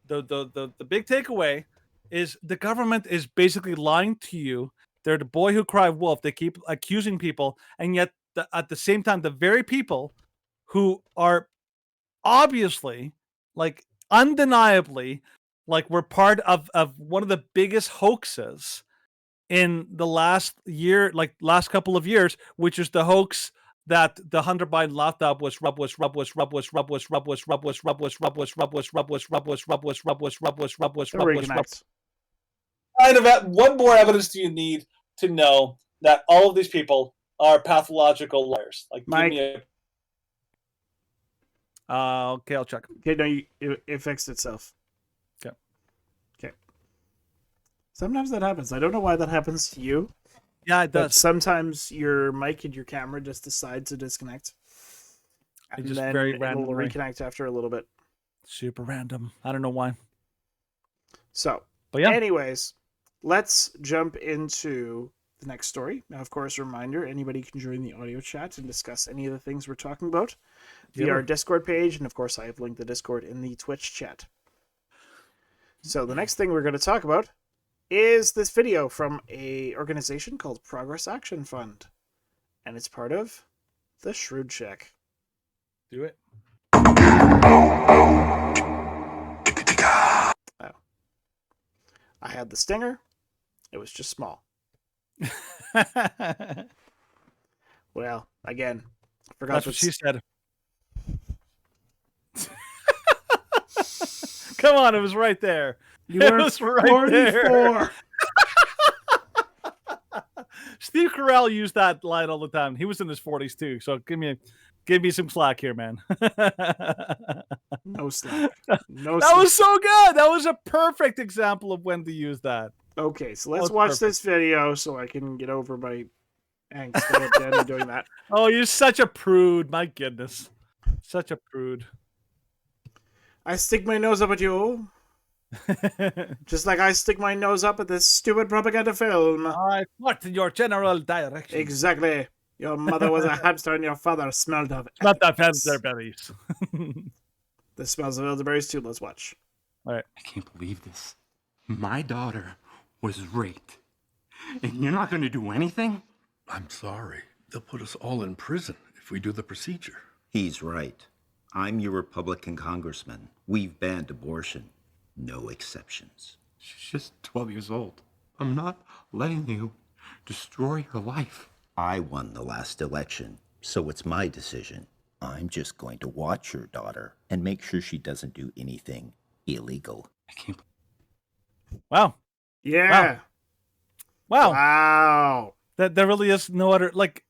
the big takeaway is the government is basically lying to you. They're the boy who cried wolf. They keep accusing people, and yet at the same time, the very people who are obviously, undeniably, were part of one of the biggest hoaxes in the last year, last couple of years, which is the hoax that the Hunter Biden laptop was kind of what more evidence do you need to know that all of these people are pathological liars? Mike. Okay, I'll check. Okay, no, it fixed itself. Okay. Sometimes that happens. I don't know why that happens to you. Yeah, it does. But sometimes your mic and your camera just decide to disconnect. And just very random. It'll reconnect after a little bit. Super random. I don't know why. So, but yeah. Anyways, let's jump into the next story. Now, of course, a reminder, anybody can join the audio chat and discuss any of the things we're talking about via our Discord page. And, of course, I have linked the Discord in the Twitch chat. So the next thing we're going to talk about is this video from a organization called Progress Action Fund. And it's part of the Shrewd Check. Do it. Oh. I had the stinger. It was just small. Well, again, I forgot. That's what she said. Come on, it was right there. It was right 44. There. Steve Carell used that line all the time. He was in his 40s too, so give me some slack here, man. No slack. That was so good. That was a perfect example of when to use that. Okay, so let's watch this video so I can get over my angst about Danny doing that. Oh, you're such a prude. My goodness. Such a prude. I stick my nose up at you. Just like I stick my nose up at this stupid propaganda film. I fought in your general direction. Exactly. Your mother was a hamster and your father smelled of not that elderberries. This smells of elderberries too. Let's watch. right. I can't believe this. My daughter was raped. And you're not going to do anything? I'm sorry. They'll put us all in prison if we do the procedure. He's right. I'm your Republican congressman. We've banned abortion. No exceptions. She's just 12 years old. I'm not letting you destroy her life. I won the last election, so it's my decision. I'm just going to watch your daughter and make sure she doesn't do anything illegal. I can't. Wow. Yeah. Wow. Wow. That there really is no other like.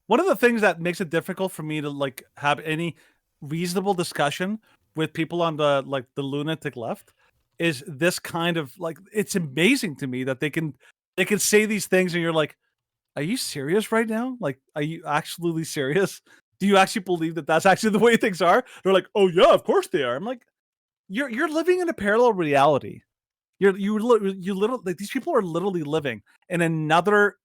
One of the things that makes it difficult for me to like have any reasonable discussion with people on the lunatic left is this kind of like, it's amazing to me that they can say these things and you're like, are you serious right now? Like, are you absolutely serious? Do you actually believe that that's actually the way things are? They're like, oh yeah, of course they are. I'm like, you're living in a parallel reality. You literally, like, these people are literally living in another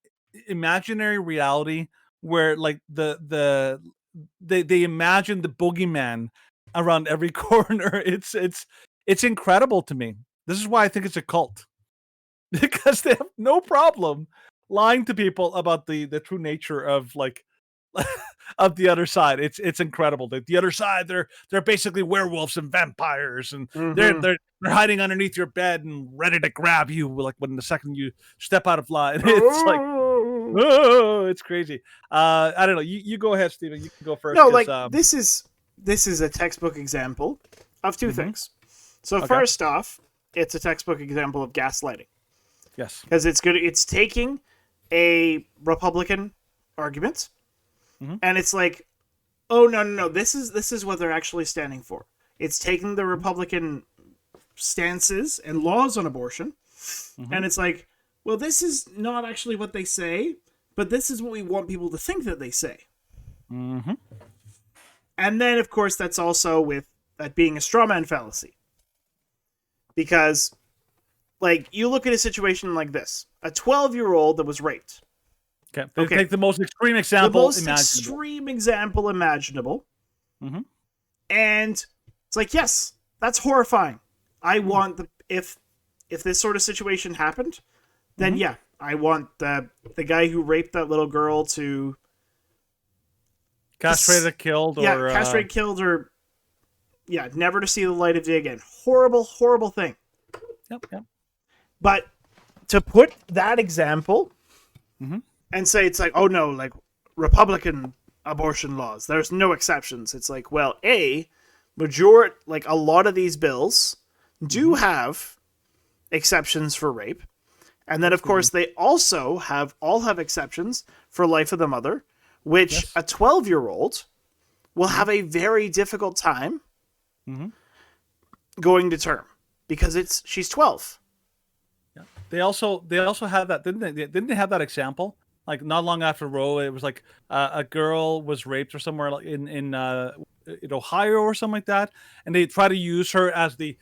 imaginary reality where like they imagine the boogeyman around every corner. It's incredible to me. This is why I think it's a cult. Because they have no problem lying to people about the true nature of like of the other side. It's incredible. The other side, they're basically werewolves and vampires, and they're hiding underneath your bed and ready to grab you like when the second you step out of line. It's like, oh, it's crazy. I don't know. You go ahead, Steven. You can go first. No, like this is a textbook example of two things. So first off, it's a textbook example of gaslighting. Yes. Because it's taking a Republican argument and it's like, oh no, this is what they're actually standing for. It's taking the Republican stances and laws on abortion and it's like, well, this is not actually what they say, but this is what we want people to think that they say. And then of course that's also with that being a straw man fallacy. Because like, you look at a situation like this. A 12-year-old that was raped. Okay. Take the most extreme example imaginable. And it's like, yes, that's horrifying. I want if this sort of situation happened, then yeah, I want the guy who raped that little girl to castrated, killed, or never to see the light of day again. Horrible, horrible thing. Yep. But to put that example and say it's like, oh no, like Republican abortion laws, there's no exceptions. It's like, well, a lot of these bills do have exceptions for rape. And then of course they also have exceptions for life of the mother, which a 12-year-old will have a very difficult time going to term because she's 12. They also had that, didn't they have that example? Like not long after Roe, it was like a girl was raped or somewhere like in Ohio or something like that, and they try to use her as the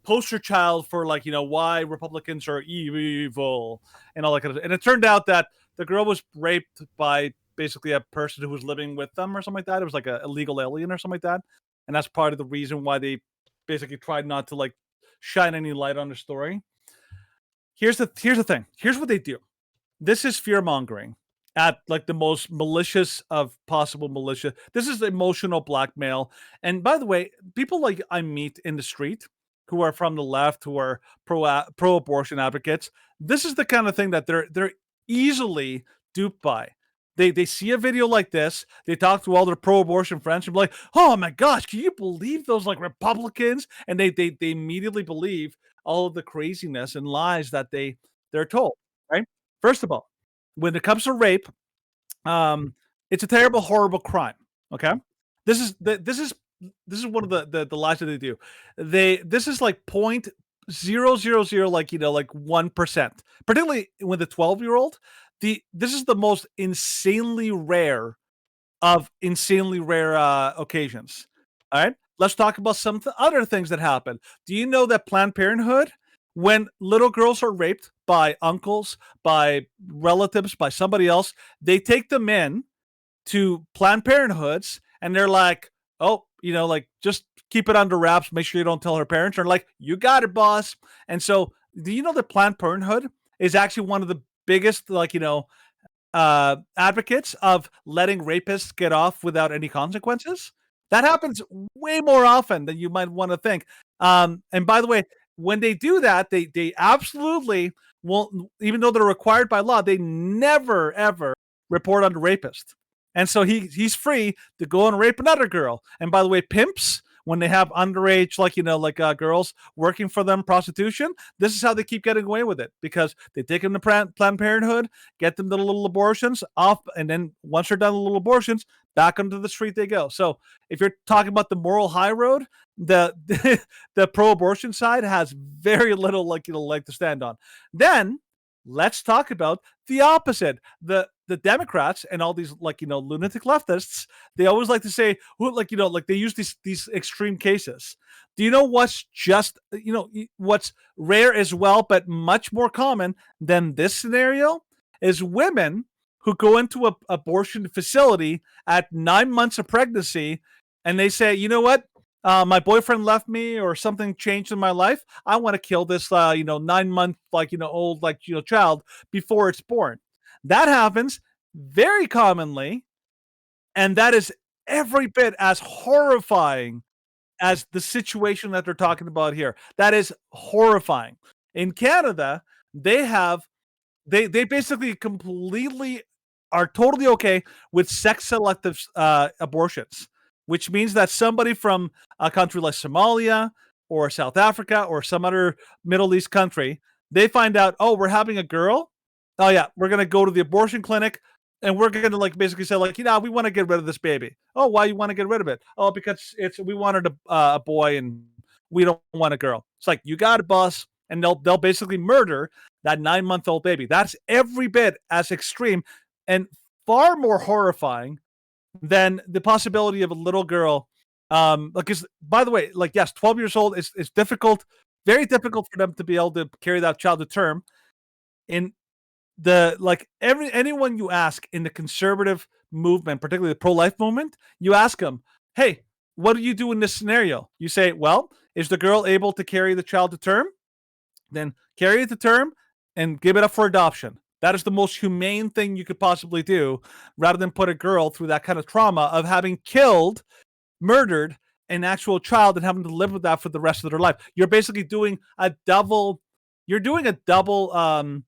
poster child for like, why Republicans are evil and all that kind of. And it turned out that the girl was raped by basically a person who was living with them or something like that. It was like a illegal alien or something like that, and that's part of the reason why they basically tried not to like shine any light on the story. Here's the thing. Here's what they do. This is fear mongering at like the most malicious of possible militia. This is emotional blackmail. And by the way, people like I meet in the street who are from the left, who are pro-abortion advocates, this is the kind of thing that they're easily duped by. They see a video like this, they talk to all their pro-abortion friends and be like, oh my gosh, can you believe those like Republicans? And they immediately believe all of the craziness and lies that they're told, right? First of all, when it comes to rape, it's a terrible, horrible crime. Okay, this is one of the lies that they do. This is like 0.000 like 1%. Particularly with the 12-year-old, this is the most insanely rare occasions. All right, let's talk about some other things that happen. Do you know that Planned Parenthood, when little girls are raped by uncles, by relatives, by somebody else, they take them in to Planned Parenthoods and they're like, oh, like just keep it under wraps. Make sure you don't tell her parents. Or like, you got it, boss. And so, do you know that Planned Parenthood is actually one of the biggest, like, advocates of letting rapists get off without any consequences? That happens way more often than you might want to think. And by the way, when they do that, they absolutely won't, even though they're required by law, they never ever report on the rapist. And so he's free to go and rape another girl. And by the way, pimps, when they have underage, girls working for them, prostitution, this is how they keep getting away with it, because they take them to Planned Parenthood, get them the little abortions off, and then once they're done with the little abortions, back onto the street they go. So if you're talking about the moral high road, the pro-abortion side has very little to stand on. Then let's talk about the opposite. The Democrats and all these lunatic leftists, they always like to say, they use these extreme cases. Do you know what's what's rare as well, but much more common than this scenario is women who go into a abortion facility at 9 months of pregnancy, and they say, you know what? My boyfriend left me, or something changed in my life. I want to kill this, 9 month, old, child before it's born. That happens very commonly, and that is every bit as horrifying as the situation that they're talking about here. That is horrifying. In Canada, they basically completely are totally okay with sex selective abortions, which means that somebody from a country like Somalia or South Africa or some other Middle East country, they find out, oh, we're having a girl. Oh yeah, we're gonna go to the abortion clinic and we're gonna basically say we want to get rid of this baby. Oh, why you want to get rid of it? Oh, because we wanted a boy and we don't want a girl. It's like, you got it, boss, and they'll basically murder that 9-month-old baby. That's every bit as extreme and far more horrifying than the possibility of a little girl. Because by the way, yes, 12 years old is difficult, very difficult for them to be able to carry that child to term. In anyone you ask in the conservative movement, particularly the pro-life movement, you ask them, hey, what do you do in this scenario? You say, well, is the girl able to carry the child to term? Then carry it to term and give it up for adoption. That is the most humane thing you could possibly do, rather than put a girl through that kind of trauma of having murdered an actual child and having to live with that for the rest of their life. You're basically doing a double crime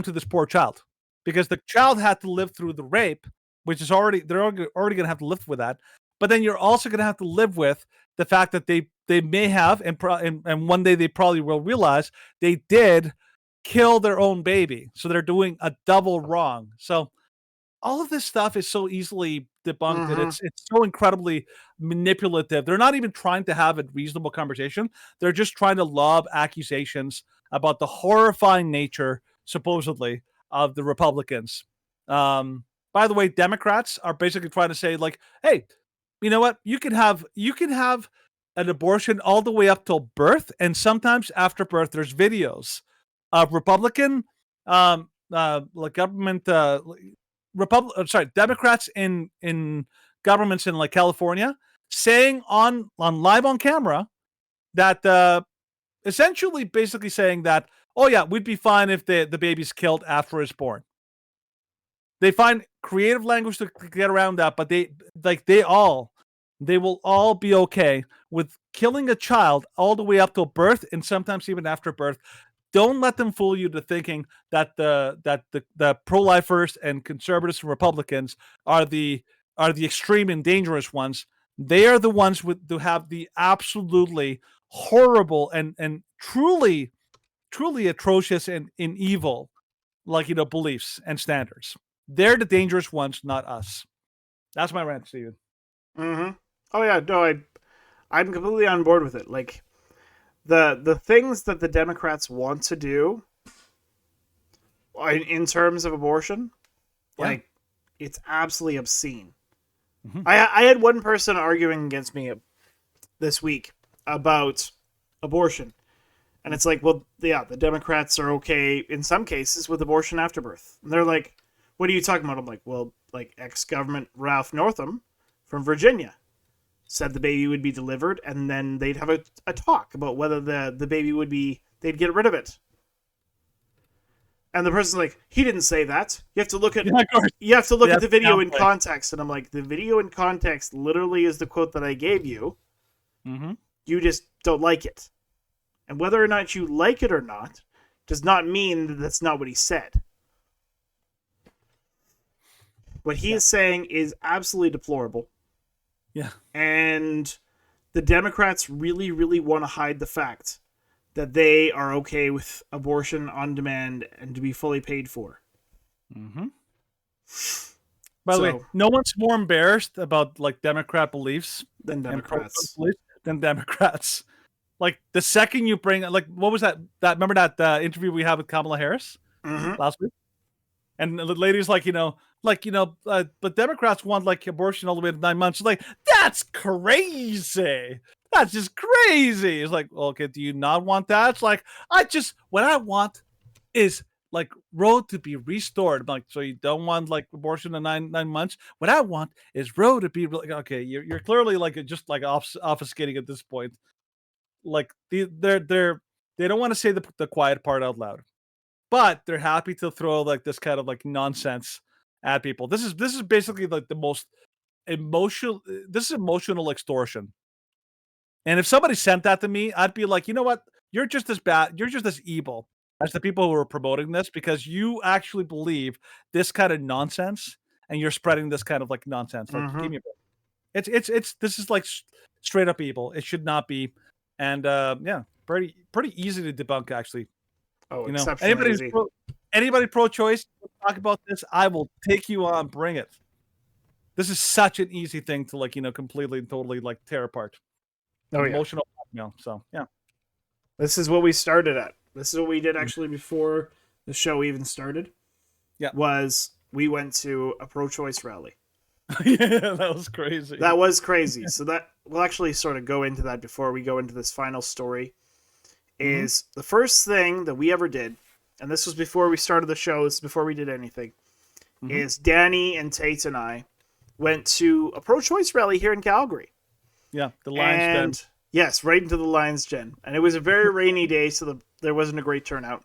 to this poor child, because the child had to live through the rape, which is they're already going to have to live with that. But then you're also going to have to live with the fact that they may have, and one day they probably will realize they did kill their own baby. So they're doing a double wrong. So all of this stuff is so easily debunked, and it's so incredibly manipulative. They're not even trying to have a reasonable conversation. They're just trying to lob accusations about the horrifying nature, supposedly, of the Republicans. By the way, Democrats are basically trying to say, hey, you know what? You can have an abortion all the way up till birth, and sometimes after birth, there's videos of Republican Democrats in governments in California saying on live on camera that essentially basically saying that, oh yeah, we'd be fine if the baby's killed after it's born. They find creative language to get around that, but they will all be okay with killing a child all the way up till birth, and sometimes even after birth. Don't let them fool you to thinking that the pro-lifers and conservatives and Republicans are the extreme and dangerous ones. They are the ones who have the absolutely horrible and truly atrocious and evil beliefs and standards. They're the dangerous ones, not us. That's my rant, Steven. Oh yeah, no, I'm completely on board with it. The things that the Democrats want to do in terms of abortion, it's absolutely obscene. I had one person arguing against me this week about abortion, and it's well, yeah, the Democrats are okay in some cases with abortion after birth. And they're like, what are you talking about? I'm like, well, ex-government Ralph Northam from Virginia. said the baby would be delivered, and then they'd have a talk about whether the baby would be, they'd get rid of it. And the person's like, he didn't say that. You have to look at the video in context. And I'm like, the video in context literally is the quote that I gave you. Mm-hmm. You just don't like it. And whether or not you like it or not does not mean that that's not what he said. What he is saying is absolutely deplorable. Yeah. And the Democrats really, really want to hide the fact that they are okay with abortion on demand and to be fully paid for. Mm-hmm. By the way, no one's more embarrassed about like Democrat beliefs than Democrats. Than Democrats. Like the second you bring, like, what was that? Remember that interview we had with Kamala Harris last week? And the lady's like, but Democrats want like abortion all the way to 9 months. She's like, that's crazy. That's just crazy. It's like, well, okay, do you not want that? It's like, what I want is like Roe to be restored. I'm like, so you don't want like abortion in 9 months? What I want is Roe to be like, okay, you're clearly like just like obfuscating at this point. Like they don't want to say the quiet part out loud, but they're happy to throw like this kind of like nonsense at people. This is basically like the most emotional. This is emotional extortion. And if somebody sent that to me, I'd be like, you know what? You're just as bad. You're just as evil as the people who are promoting this, because you actually believe this kind of nonsense and you're spreading this kind of like nonsense. Like, give me a break. It's this is like straight up evil. It should not be. And pretty easy to debunk, actually. Oh, exceptionally easy. Anybody pro-choice talk about this, I will take you on. Bring it. This is such an easy thing to like, completely and totally like tear apart. Emotional blackmail. So yeah, this is what we started at. This is what we did actually before the show even started. Yeah, was we went to a pro-choice rally. Yeah, that was crazy. That was crazy. So that we'll actually sort of go into that before we go into this final story. Is the first thing that we ever did, and this was before we started the show. This is before we did anything. Is Danny and Tate and I went to a pro-choice rally here in Calgary. Yeah, the Lions Den. Yes, right into the Lions Den. And it was a very rainy day, so there wasn't a great turnout.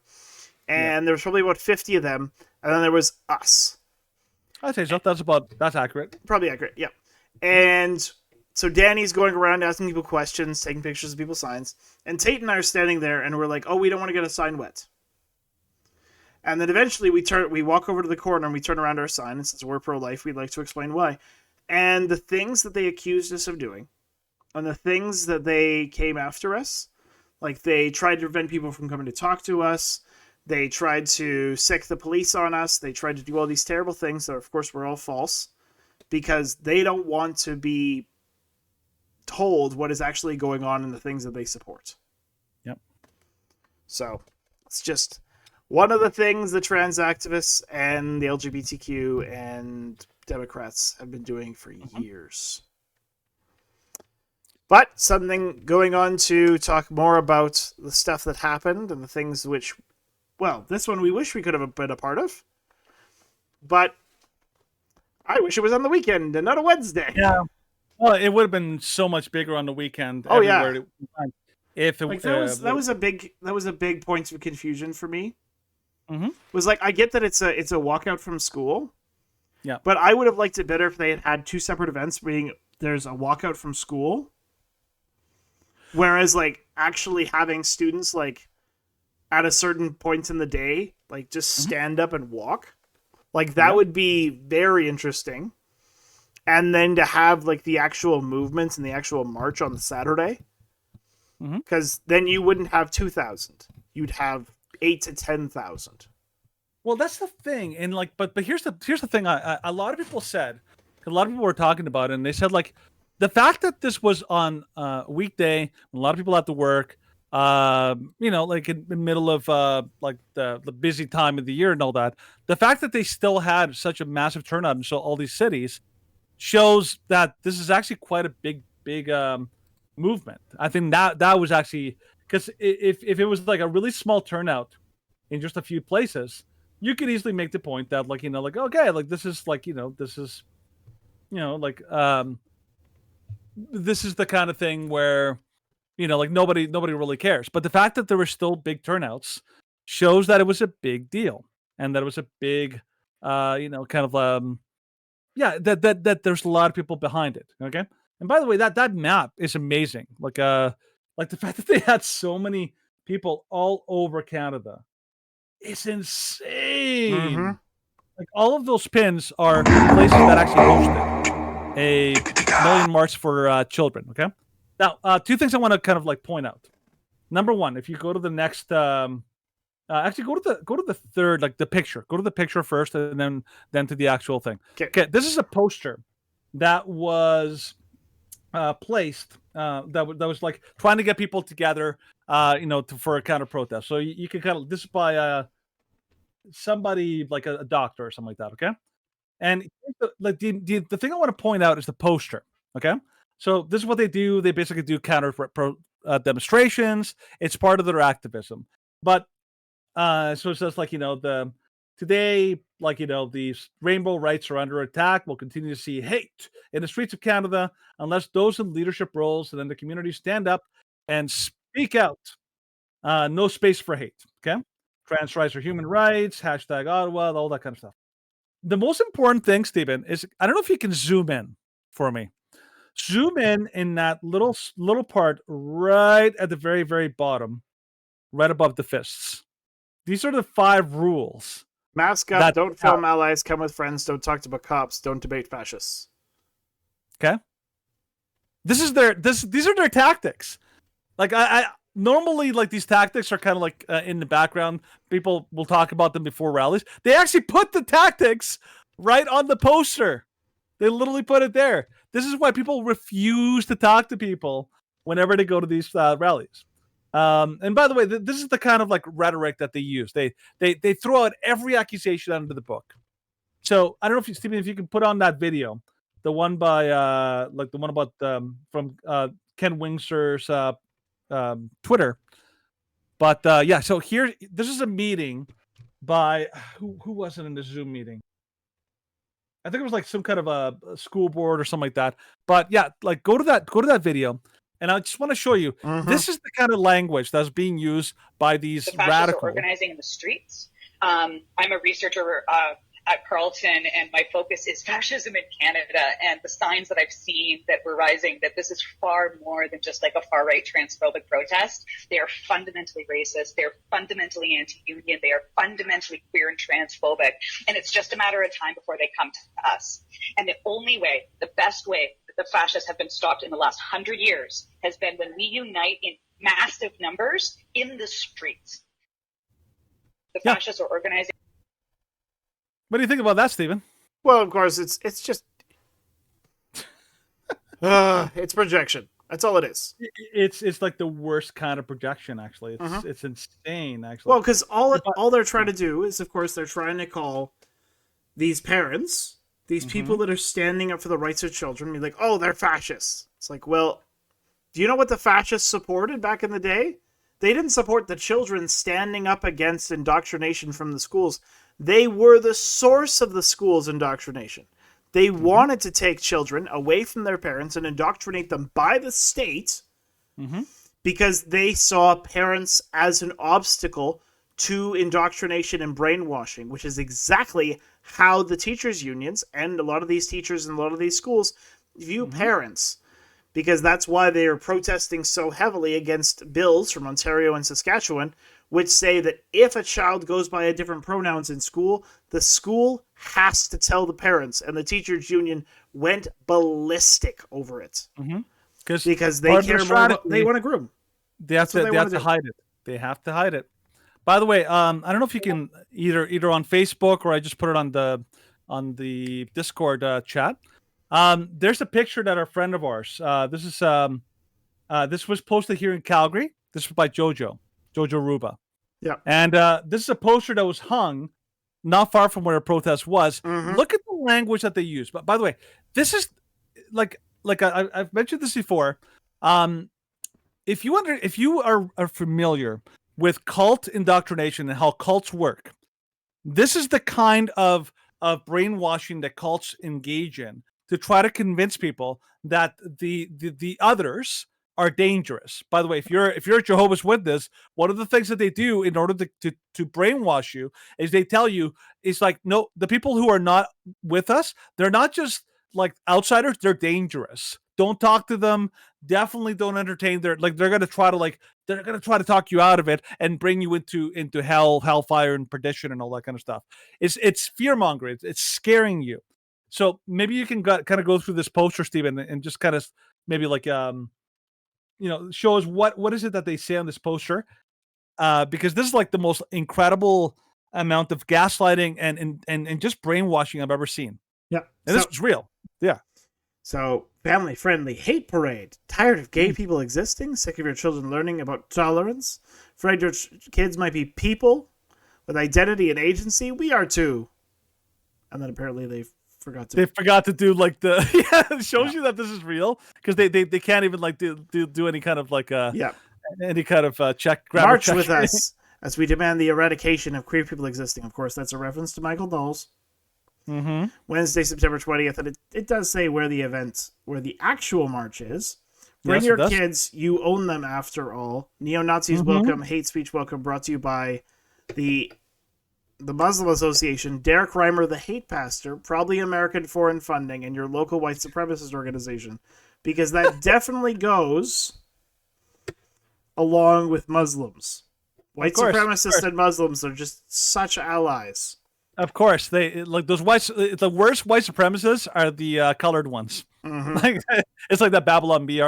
And there was probably about 50 of them, and then there was us. I'd say so. That's accurate. Probably accurate, yeah. And so Danny's going around asking people questions, taking pictures of people's signs. And Tate and I are standing there, and we're like, oh, we don't want to get a sign wet. And then eventually we walk over to the corner, and we turn around our sign, and since we're pro-life, we'd like to explain why. And the things that they accused us of doing, and the things that they came after us, like they tried to prevent people from coming to talk to us, they tried to sick the police on us, they tried to do all these terrible things that, of course, were all false, because they don't want to be told what is actually going on in the things that they support. Yep. So, it's just one of the things the trans activists and the LGBTQ and Democrats have been doing for years. But something going on to talk more about the stuff that happened and the things which, well, this one we wish we could have been a part of. But I wish it was on the weekend and not a Wednesday. Yeah. Well, it would have been so much bigger on the weekend. Oh yeah. If it, like that was a big point of confusion for me. Mm-hmm. Was like, I get that it's a walkout from school. Yeah. But I would have liked it better if they had two separate events, being there's a walkout from school. Whereas, like, actually having students, like, at a certain point in the day, like, just stand up and walk. Like, that would be very interesting. And then to have, like, the actual movements and the actual march on the Saturday. Because then you wouldn't have 2,000. You'd have 8,000 to 10,000. Well, that's the thing. And, like, but here's the thing. A lot of people said, a lot of people were talking about it, and they said, like, the fact that this was on a weekday, a lot of people have to work, like in the middle of like the busy time of the year and all that, the fact that they still had such a massive turnout in all these cities shows that this is actually quite a big movement. I think that was actually, because if it was like a really small turnout in just a few places, you could easily make the point that okay, like this is like, this is, like, this is the kind of thing where, like nobody really cares. But the fact that there were still big turnouts shows that it was a big deal, and that it was a big, kind of that there's a lot of people behind it. Okay, and by the way, that map is amazing. Like the fact that they had so many people all over Canada, it's insane. Mhm. Like all of those pins are places that actually hosted a Million March for Children. Okay, now two things I want to kind of like point out. Number one, if you go to the next, actually go to the third, like the picture. Go to the picture first, and then to the actual thing. Okay, this is a poster that was placed that was like trying to get people together, for a counter protest. So you can kind of, this is by somebody like a doctor or something like that. Okay, and the thing I want to point out is the poster. Okay, so this is what they do. They basically do counter demonstrations. It's part of their activism. But so it says like today, like these rainbow rights are under attack. We'll continue to see hate in the streets of Canada unless those in leadership roles and in the community stand up and speak out. No space for hate. Okay, trans rights are human rights. Hashtag Ottawa. All that kind of stuff. The most important thing, Stephen, is I don't know if you can zoom in for me. Zoom in that little part right at the very, very bottom, right above the fists. These are the 5 rules. Mascot, don't film allies, come with friends, don't talk about cops, don't debate fascists. Okay. These are their tactics. Like I normally, like, these tactics are kind of like in the background. People will talk about them before rallies. They actually put the tactics right on the poster. They literally put it there. This is why people refuse to talk to people whenever they go to these rallies. And by the way, this is the kind of like rhetoric that they use. They throw out every accusation under the book. So I don't know if Stephen, if you can put on that video, the one by like the one about from Ken Wingser's Twitter. But yeah, so here, this is a meeting by who was it in the Zoom meeting? I think it was like some kind of a school board or something like that. But yeah, like go to that video. And I just want to show you, this is the kind of language that's being used by these the fascists radical. Are organizing in the streets. I'm a researcher at Carleton, and my focus is fascism in Canada and the signs that I've seen that were rising, that this is far more than just like a far-right transphobic protest. They are fundamentally racist. They're fundamentally anti-union. They are fundamentally queer and transphobic. And it's just a matter of time before they come to us. And the only way, the best way that the fascists have been stopped in the last 100 years has been when we unite in massive numbers in the streets. The fascists are organizing. What do you think about that, Stephen? Well, of course, it's just it's projection. That's all it is. It's like the worst kind of projection. Actually, it's insane. Actually, well, because all they're trying to do is, of course, they're trying to call these parents, these people that are standing up for the rights of children, be like, oh, they're fascists. It's like, well, do you know what the fascists supported back in the day? They didn't support the children standing up against indoctrination from the schools. They were the source of the school's indoctrination. They wanted to take children away from their parents and indoctrinate them by the state because they saw parents as an obstacle to indoctrination and brainwashing, which is exactly how the teachers' unions and a lot of these teachers and a lot of these schools view parents. Because that's why they are protesting so heavily against bills from Ontario and Saskatchewan, which say that if a child goes by a different pronouns in school, the school has to tell the parents. And the teachers' union went ballistic over it. Because they care more about, they want to groom. They have to hide it. They have to hide it. By the way, I don't know if you can either on Facebook or I just put it on the Discord chat. There's a picture that a friend of ours. This was posted here in Calgary. This was by Jojo Ruba. Yeah. And this is a poster that was hung not far from where a protest was. Look at the language that they use. But by the way, this is like I've mentioned this before. If you are familiar with cult indoctrination and how cults work, this is the kind of brainwashing that cults engage in to try to convince people that the others are dangerous. By the way, if you're a Jehovah's Witness, one of the things that they do in order to brainwash you is they tell you, it's like, no, the people who are not with us, they're not just like outsiders, they're dangerous. Don't talk to them. Definitely don't entertain their, like, they're gonna try to talk you out of it and bring you into hellfire and perdition and all that kind of stuff. It's fear mongering. It's scaring you. So maybe you can kind of go through this poster, Stephen, and just kind of maybe like show us what is it that they say on this poster, because this is like the most incredible amount of gaslighting and just brainwashing I've ever seen. Yeah, and this was real. Yeah. So, family-friendly hate parade. Tired of gay people existing? Sick of your children learning about tolerance? Afraid your kids might be people with identity and agency? We are too. And then apparently they forgot to do like the it shows you that this is real, because they can't even like do any kind of like any kind of check. March with us as we demand the eradication of queer people existing. Of course, that's a reference to Michael Knowles. Mm-hmm. Wednesday, September 20th, and it does say where the actual march is. Bring your kids, you own them after all. Neo-Nazis welcome, hate speech welcome, brought to you by the Muslim Association, Derek Reimer, the hate pastor, probably American foreign funding, and your local white supremacist organization, because that definitely goes along with Muslims. White supremacists and Muslims are just such allies. Of course, they like those the worst white supremacists are the colored ones. Mm-hmm. Like, it's like that Babylon Bee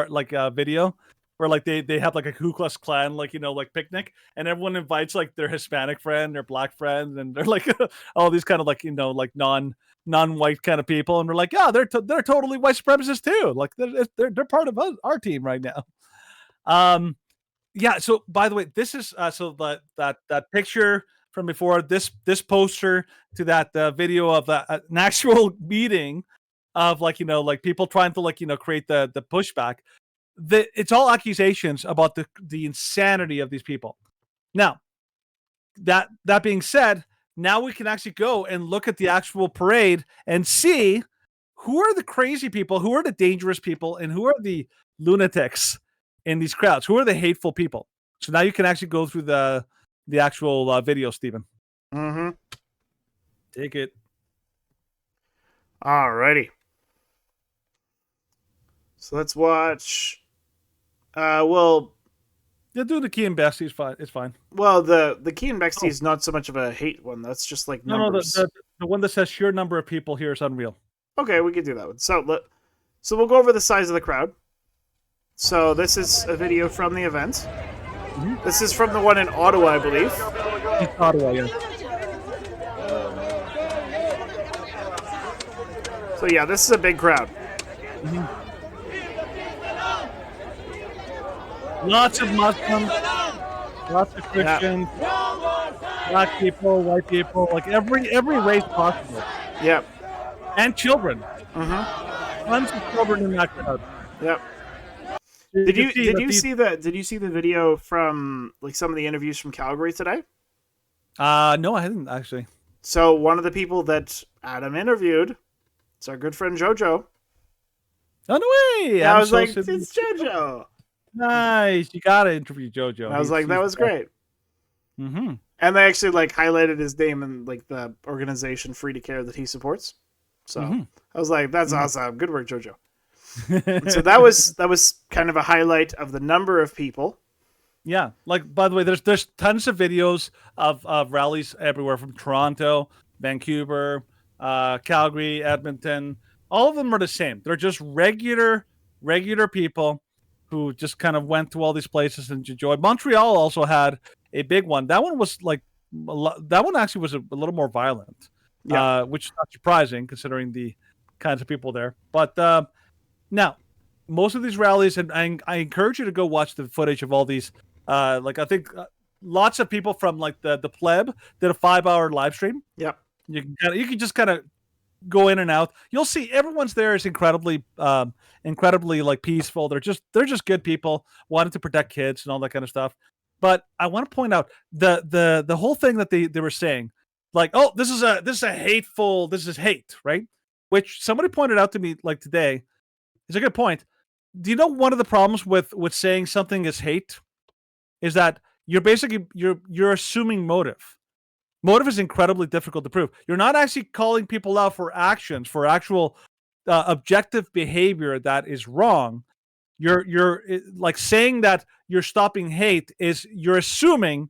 video where like they have like a Ku Klux Klan like picnic, and everyone invites like their Hispanic friend, their black friend, and they're like all these kind of like like non-white kind of people, and they're like, yeah, they're totally white supremacists too. Like they're part of our team right now. Yeah. So by the way, this is so that picture from before, this poster to that video of an actual meeting of like people trying to create the pushback. It's all accusations about the insanity of these people. Now, that being said, now we can actually go and look at the actual parade and see who are the crazy people, who are the dangerous people, and who are the lunatics in these crowds, who are the hateful people. So now you can actually go through the actual video, Stephen. Mm-hmm. Take it. Alrighty. So let's watch. Yeah, do the Key and Bestie. It's fine. Well, the Key and Bestie is not so much of a hate one. That's just like numbers. No, the one that says sheer number of people here is unreal. Okay, we can do that one. So we'll go over the size of the crowd. So this is a video from the event. Mm-hmm. This is from the one in Ottawa, I believe. It's Ottawa, yeah. So yeah, this is a big crowd. Mm-hmm. Lots of Muslims, lots of Christians, black people, white people, like every race possible. Yep. And children. Mm-hmm. Tons of children in that crowd. Yep. Did you see the video from like some of the interviews from Calgary today? No, I didn't actually. So one of the people that Adam interviewed, it's our good friend JoJo. Oh no way! I was like, it's JoJo. Nice, you gotta interview JoJo. I was like, that was great. Mm-hmm. And they actually like highlighted his name and like the organization Free to Care that he supports. So I was like, that's awesome. Good work, JoJo. So that was kind of a highlight of the number of people. Yeah, like by the way, there's tons of videos of rallies everywhere from Toronto, Vancouver, Calgary, Edmonton. All of them are the same. They're just regular people who just kind of went to all these places and enjoyed. Montreal also had a big one. That one was like that one actually was a little more violent, which is not surprising considering the kinds of people there. But now, most of these rallies, and I encourage you to go watch the footage of all these. Like I think lots of people from like the pleb did a 5-hour live stream. Yep. You can just kind of go in and out. You'll see everyone's there is incredibly like peaceful. They're just good people wanting to protect kids and all that kind of stuff. But I want to point out the whole thing that they were saying, like, oh, this is hate, right? which somebody pointed out to me like today. It's a good point. Do you know one of the problems with saying something is hate is that you're basically you're assuming motive. Motive is incredibly difficult to prove. You're not actually calling people out for actions, for actual objective behavior that is wrong. You're like saying that you're stopping hate is you're assuming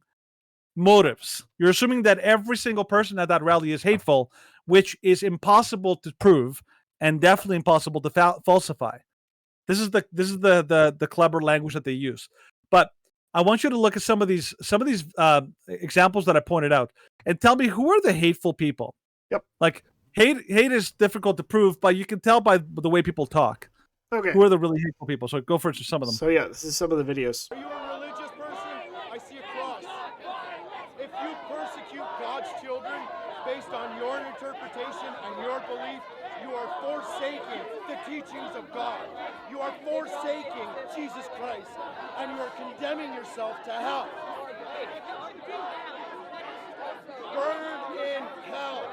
motives. You're assuming that every single person at that rally is hateful, which is impossible to prove and definitely impossible to falsify. This is the clever language that they use. But I want you to look at some of these examples that I pointed out and tell me who are the hateful people. Yep. Like hate is difficult to prove, but you can tell by the way people talk. Okay. Who are the really hateful people? So go for some of them. So yeah, this is some of the videos. Are you a religious person? I see a cross. If you persecute God's children based on your interpretation and your belief, you are forsaking the teachings of God. You are forsaking Jesus Christ, and you are condemning yourself to hell. Burn in hell.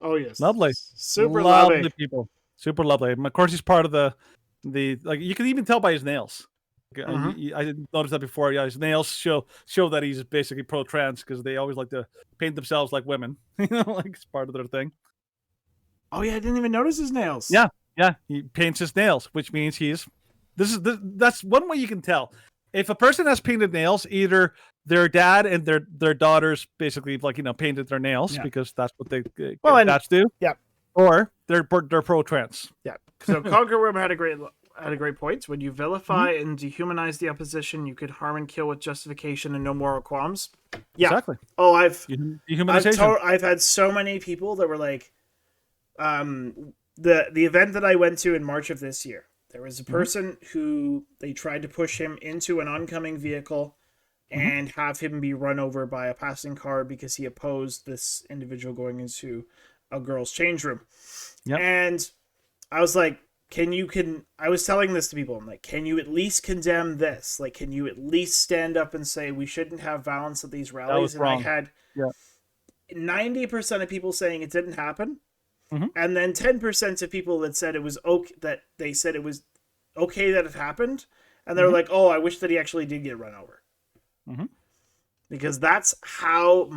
Oh yes. Lovely. Super lovely people. Super lovely. And of course, he's part of the like. You can even tell by his nails. I didn't notice that before. Yeah, his nails show that he's basically pro-trans because they always like to paint themselves like women. Like it's part of their thing. Oh yeah, I didn't even notice his nails. Yeah, he paints his nails, which means that's one way you can tell. If a person has painted nails, either their dad and their daughters basically painted their nails because that's what they dads do. Yeah. Or they're pro-trans. Yeah. So Conquer Worm had a great point. When you vilify and dehumanize the opposition, you could harm and kill with justification and no moral qualms. Yeah. Exactly. Oh, Dehumanization. I've had so many people that were like, the event that I went to in March of this year, there was a person who they tried to push him into an oncoming vehicle and have him be run over by a passing car because he opposed this individual going into a girl's change room. Yep. And I was like, I was telling this to people. I'm like, can you at least condemn this? Like, can you at least stand up and say we shouldn't have violence at these rallies? That was wrong. I had 90% of people saying it didn't happen. And then 10% of people that said it was okay, that they said it was okay that it happened. And they were like, oh, I wish that he actually did get run over. Because that's how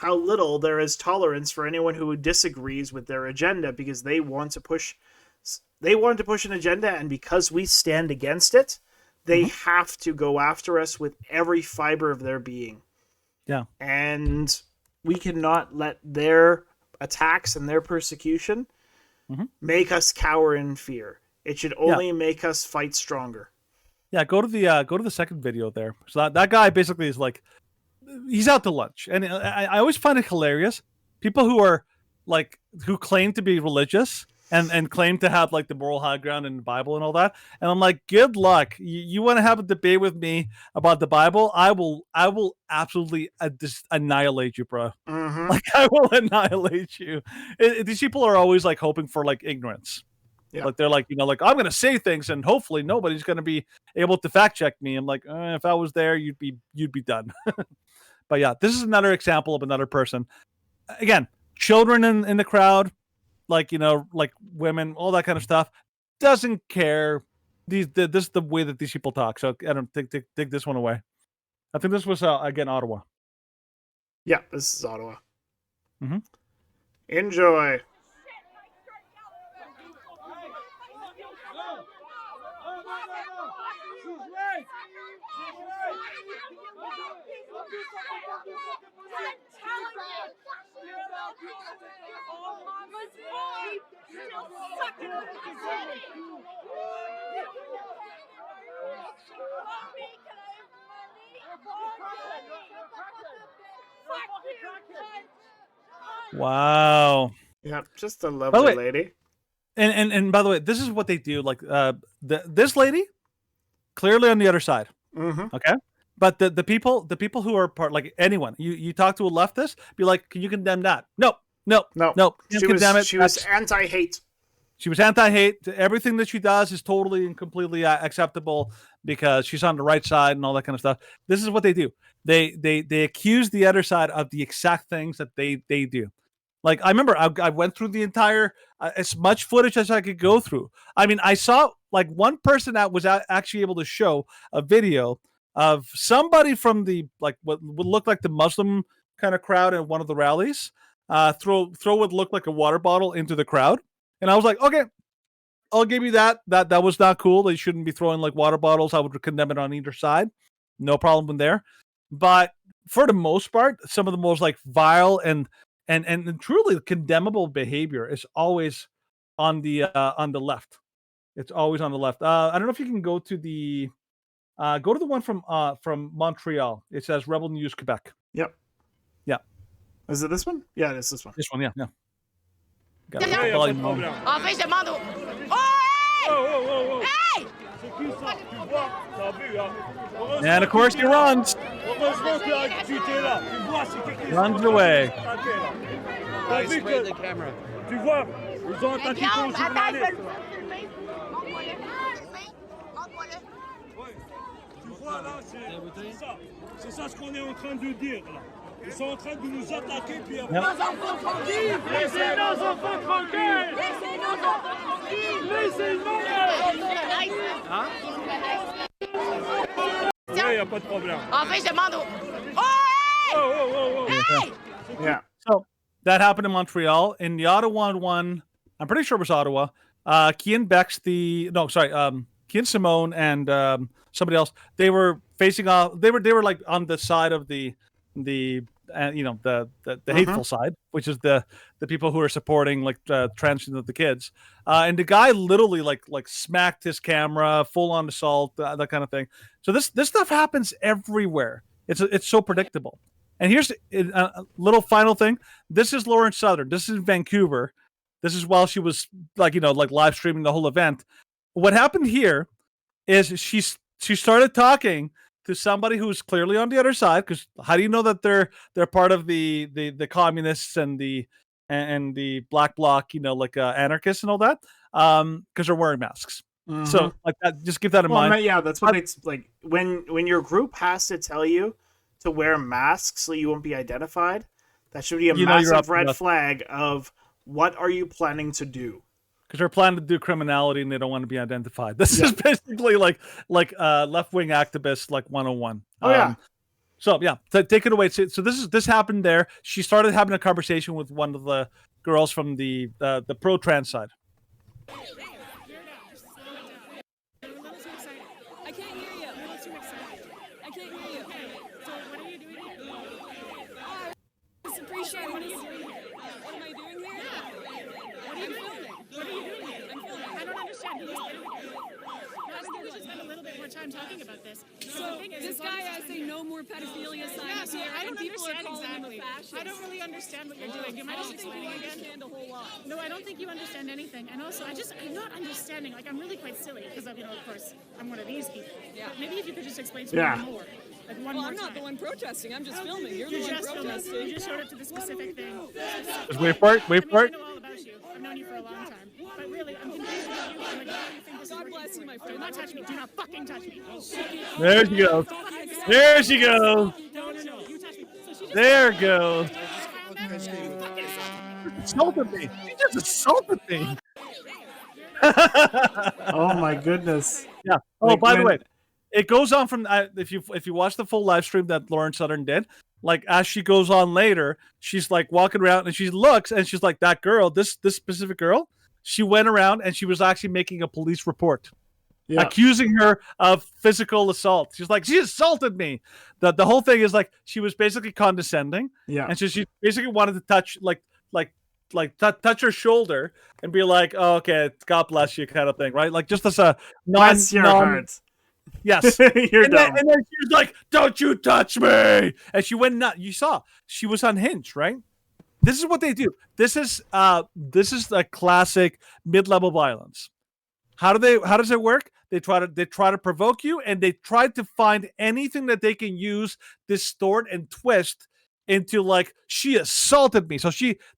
little there is tolerance for anyone who disagrees with their agenda, because they want to push an agenda, and because we stand against it, they have to go after us with every fiber of their being. Yeah. And we cannot let their attacks and their persecution make us cower in fear. It should only make us fight stronger. Yeah, go to the second video there. So that guy basically is like, he's out to lunch, and I always find it hilarious. People who claim to be religious and claim to have like the moral high ground in the Bible and all that, and I'm like, good luck. You want to have a debate with me about the Bible? I will absolutely just annihilate you, bro. Like I will annihilate you. These people are always like hoping for like ignorance. Yeah. Like they're like, I'm going to say things and hopefully nobody's going to be able to fact check me. I'm like, if I was there, you'd be done. But yeah, this is another example of another person. Again, children in the crowd, like women, all that kind of stuff, doesn't care. This is the way that these people talk. So I don't take this one away. I think this was again Ottawa. Yeah, this is Ottawa. Enjoy. Wow. Yeah, just a lovely lady. And by the way, this is what they do. Like this lady, clearly on the other side. Okay. But the people who are part, like anyone, you talk to a leftist, be like, can you condemn that? No. She was anti-hate. She was anti-hate. Everything that she does is totally and completely acceptable because she's on the right side and all that kind of stuff. This is what they do. They accuse the other side of the exact things that they do. Like I remember, I went through the entire as much footage as I could go through. I mean, I saw like one person that was actually able to show a video of somebody from the like what would look like the Muslim kind of crowd at one of the rallies. Throw what looked like a water bottle into the crowd, and I was like, okay, I'll give you that. That was not cool. They shouldn't be throwing like water bottles. I would condemn it on either side. No problem there. But for the most part, some of the most like vile and truly condemnable behavior is always on the left. It's always on the left. I don't know if you can go to the one from Montreal. It says Rebel News Quebec. Yep. Yeah. Is it this one? Yeah, it is this one. This one, yeah. Got Yeah, the volume on. En fait, je demande. Oh, hey! Hey! And of course he runs. Runs away. The camera. Tu vois, ils ont attaqué ton journaliste. Tu vois là, c'est ça ce qu'on est en train de dire là. Ils sont en train de nous attaquer puis Yep. nos enfants tranquilles. Laissez nos enfants tranquilles. Laissez nos enfants tranquilles. Laissez-nous. Hein? Il n'y a pas de problème. En fait, je demande. Oh, hey! Hey! Yeah. So that happened in Montreal. In the Ottawa one, I'm pretty sure it was Ottawa. Kian Bex, Kian Simone and somebody else. They were facing off. They were like on the side of the hateful side, which is the people who are supporting like transgender of the kids. And the guy literally like smacked his camera, full on assault, that kind of thing. So this stuff happens everywhere. It's so predictable. And here's a little final thing. This is Lauren Southern. This is in Vancouver. This is while she was like live streaming the whole event. What happened here is she started talking to somebody who's clearly on the other side, because how do you know that they're part of the communists and the black bloc, anarchists and all that? Because they're wearing masks. Mm-hmm. So like that, just keep that in mind. Yeah, that's what it's like when your group has to tell you to wear masks so you won't be identified. That should be a massive red flag of what are you planning to do? Because they're planning to do criminality and they don't want to be identified. This is basically like left-wing activists like 101. Oh yeah. So yeah, take it away. So this happened there. She started having a conversation with one of the girls from the pro-trans side. I can't hear you. A little too excited. I can't hear you. So what are you doing here? Just appreciate what are you doing here? What am I doing here? What are you filming? What are you doing here? I'm filming. I don't understand. No, I think we should spend a little bit more time talking about this. So this guy has a no more pedophilia sign. Yeah, so I don't understand exactly. I don't really understand what you're doing. You might just explain it again. A whole lot. No, I don't think you understand anything. And also, I'm not understanding. Like, I'm really quite silly because of course, I'm one of these people. Yeah. But maybe if you could just explain to me more. Like one more I'm not the one protesting. I'm just filming. You're the one protesting. You just showed up to the specific thing. Just wait for it. Wait for it. I know all about you. I've known you for a long time. But really, I'm confused about you. I'm like, why do you think this God bless you, my friend. Do not touch me. Do not fucking touch me. There she goes. There she goes. No. You touch me. So she just There goes. fucking Insulted me. She just assaulted me. Oh my goodness. Yeah. Oh, Like by the when- way, it goes on from if you watch the full live stream that Lauren Southern did, like as she goes on later, she's like walking around and she looks and she's like, that girl, this specific girl, she went around and she was actually making a police report. Yeah. Accusing her of physical assault. She's like, she assaulted me. The whole thing is like she was basically condescending. Yeah. And so she basically wanted to touch touch her shoulder and be like, oh, okay, God bless you kind of thing, right? Like just as a Bless your heart. Yes. You're and dumb. then she was like, don't you touch me. And she went nuts. You saw she was unhinged, right? This is what they do. This is the classic mid-level violence. How does it work? They try to provoke you, and they try to find anything that they can use, distort, and twist into like she assaulted me. So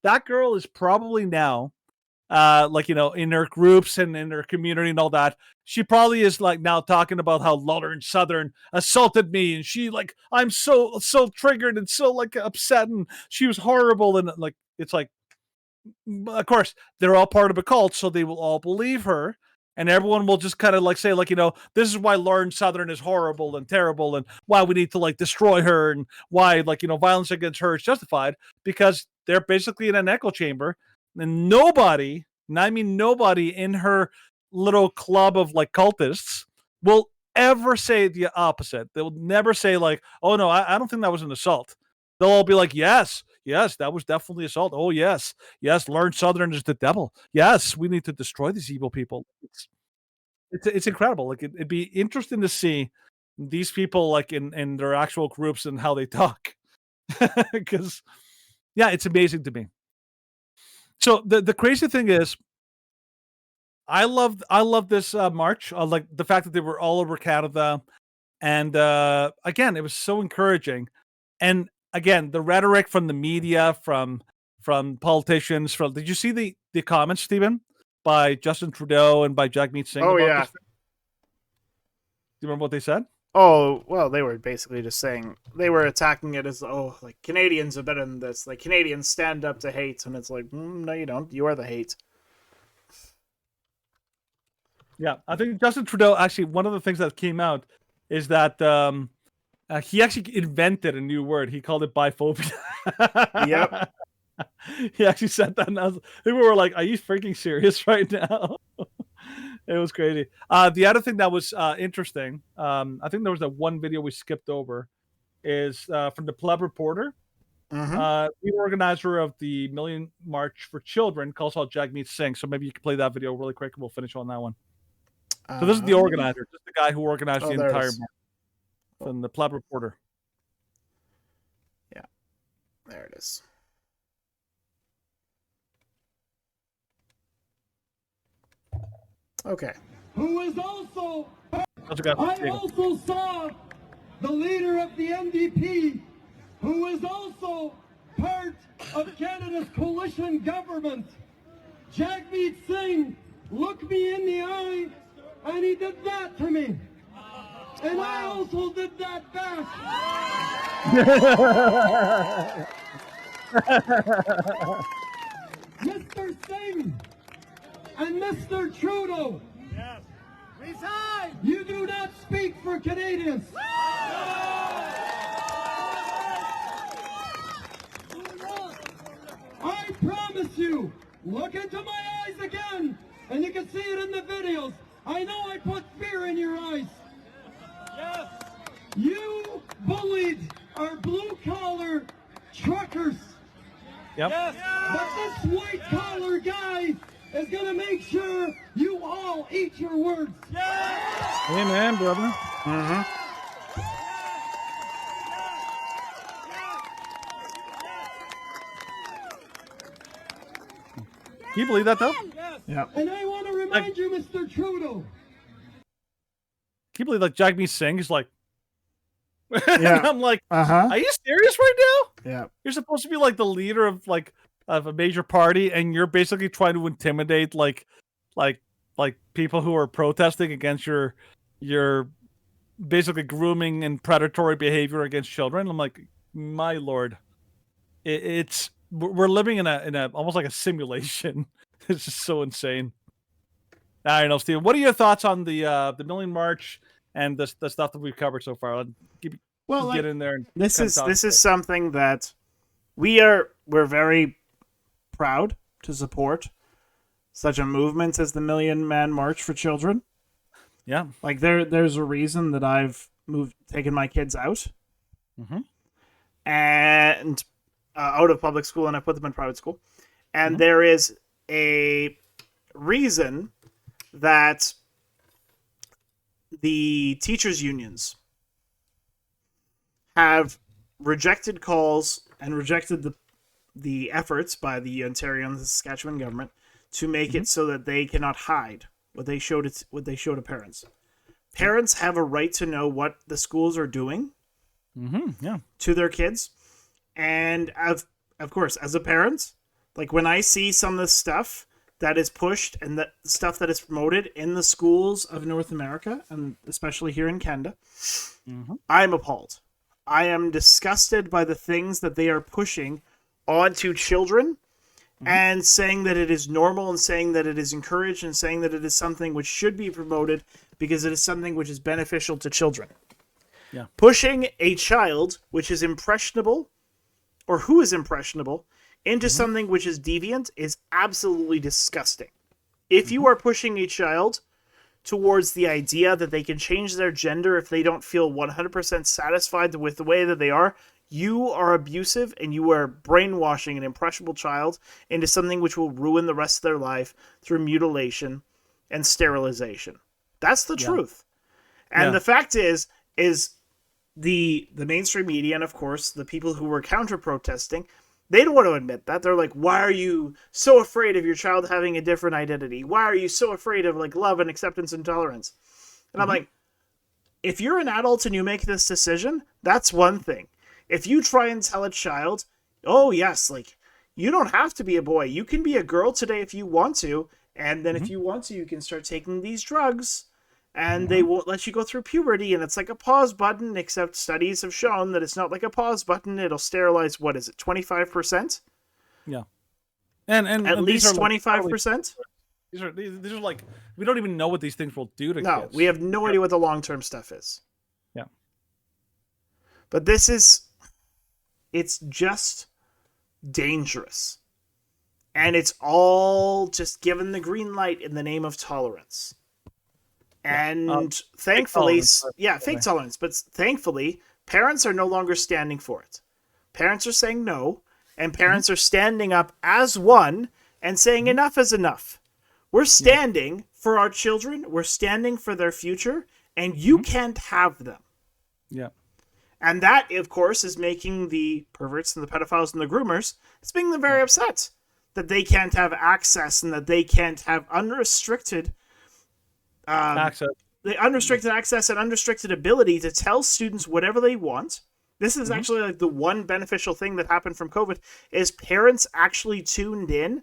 that girl is probably now, in her groups and in her community and all that. She probably is like now talking about how Lauren Southern assaulted me, and she like I'm so triggered and so like upset, and she was horrible, and like it's like of course, they're all part of a cult, so they will all believe her. And everyone will just kind of like say, like, this is why Lauren Southern is horrible and terrible, and why we need to like destroy her, and why violence against her is justified, because they're basically in an echo chamber, and nobody, and I mean nobody, in her little club of like cultists will ever say the opposite. They will never say like, oh no, I don't think that was an assault. They'll all be like, yes, that was definitely assault. Oh yes, Lauren Southern is the devil. Yes, we need to destroy these evil people. It's incredible. Like it'd be interesting to see these people like in their actual groups and how they talk, because it's amazing to me. So the crazy thing is, I love this march. Like the fact that they were all over Canada, and again, it was so encouraging. And again, the rhetoric from the media, from politicians. Did you see the comments, Stephen, by Justin Trudeau and by Jagmeet Singh? Oh about yeah. this? Do you remember what they said? Oh well, they were basically just saying, they were attacking it as, oh, like Canadians are better than this. Like Canadians stand up to hate, and it's like, no, you don't. You are the hate. Yeah, I think Justin Trudeau, actually, one of the things that came out is that he actually invented a new word. He called it biphobia. Yep. He actually said that, and people were like, are you freaking serious right now? It was crazy. The other thing that was interesting, I think there was one video we skipped over, is from the Pleb Reporter. The organizer of the Million March for Children calls out Jagmeet Singh. So maybe you can play that video really quick and we'll finish on that one. So this is the organizer, just the guy who organized the entire march, from the Pleb Reporter. Yeah, there it is. Okay. Who is also... I Stephen. also saw the leader of the NDP, who is also part of Canada's coalition government. Jagmeet Singh looked me in the eye, and he did that to me. And I also did that back. Mr. Singh and Mr. Trudeau, yes. Resign! You do not speak for Canadians. I promise you, look into my eyes again, and you can see it in the videos. I know I put fear in your eyes. Yes. You bullied our blue-collar truckers. Yep. Yes. But this white-collar guy is going to make sure you all eat your words. Yes. Amen, brother. Can you believe that, though? Yeah. And I want to remind you, Mr. Trudeau. Can you believe, like, Jagmeet Singh is like, Yeah. I'm like, Uh-huh. are you serious right now? Yeah. You're supposed to be like the leader of of a major party, and you're basically trying to intimidate like people who are protesting against your basically grooming and predatory behavior against children. I'm like, my lord, we're living in a almost like a simulation. It's just so insane. I don't know, Steve. What are your thoughts on the Million March and the stuff that we've covered so far? Get in there. And This kinda is talk this about is something that we're very proud to support, such a movement as the Million Man March for Children. Yeah. Like there's a reason that I've taken my kids out, and out of public school, and I put them in private school, and there is a reason that the teachers unions have rejected calls and rejected the efforts by the Ontario and the Saskatchewan government to make it so that they cannot hide what they show to parents. Parents have a right to know what the schools are doing to their kids. And of course, as a parent, like when I see some of the stuff that is pushed and the stuff that is promoted in the schools of North America, and especially here in Canada, I'm appalled. I am disgusted by the things that they are pushing onto children, and saying that it is normal and saying that it is encouraged and saying that it is something which should be promoted because it is something which is beneficial to children. Yeah. Pushing a child which is impressionable or who is impressionable into something which is deviant is absolutely disgusting. If you are pushing a child towards the idea that they can change their gender if they don't feel 100% satisfied with the way that they are, you are abusive and you are brainwashing an impressionable child into something which will ruin the rest of their life through mutilation and sterilization. That's the truth. And the fact is the mainstream media and, of course, the people who were counter-protesting, they don't want to admit that. They're like, why are you so afraid of your child having a different identity? Why are you so afraid of like love and acceptance and tolerance? And I'm like, if you're an adult and you make this decision, that's one thing. If you try and tell a child, oh yes, like you don't have to be a boy. You can be a girl today if you want to. And then if you want to, you can start taking these drugs and they won't let you go through puberty. And it's like a pause button, except studies have shown that it's not like a pause button. It'll sterilize, what is it, 25%? Yeah. And at least 25%? These are like, we don't even know what these things will do to No, kids. we have no idea what the long-term stuff is. Yeah. But it's just dangerous. And it's all just given the green light in the name of tolerance. And thankfully, fake tolerance. But thankfully, parents are no longer standing for it. Parents are saying no, and parents are standing up as one and saying enough is enough. We're standing for our children. We're standing for their future, and you can't have them. Yeah. And that, of course, is making the perverts and the pedophiles and the groomers, it's making them very upset that they can't have access and that they can't have unrestricted access. The unrestricted access and unrestricted ability to tell students whatever they want. This is actually like the one beneficial thing that happened from COVID is parents actually tuned in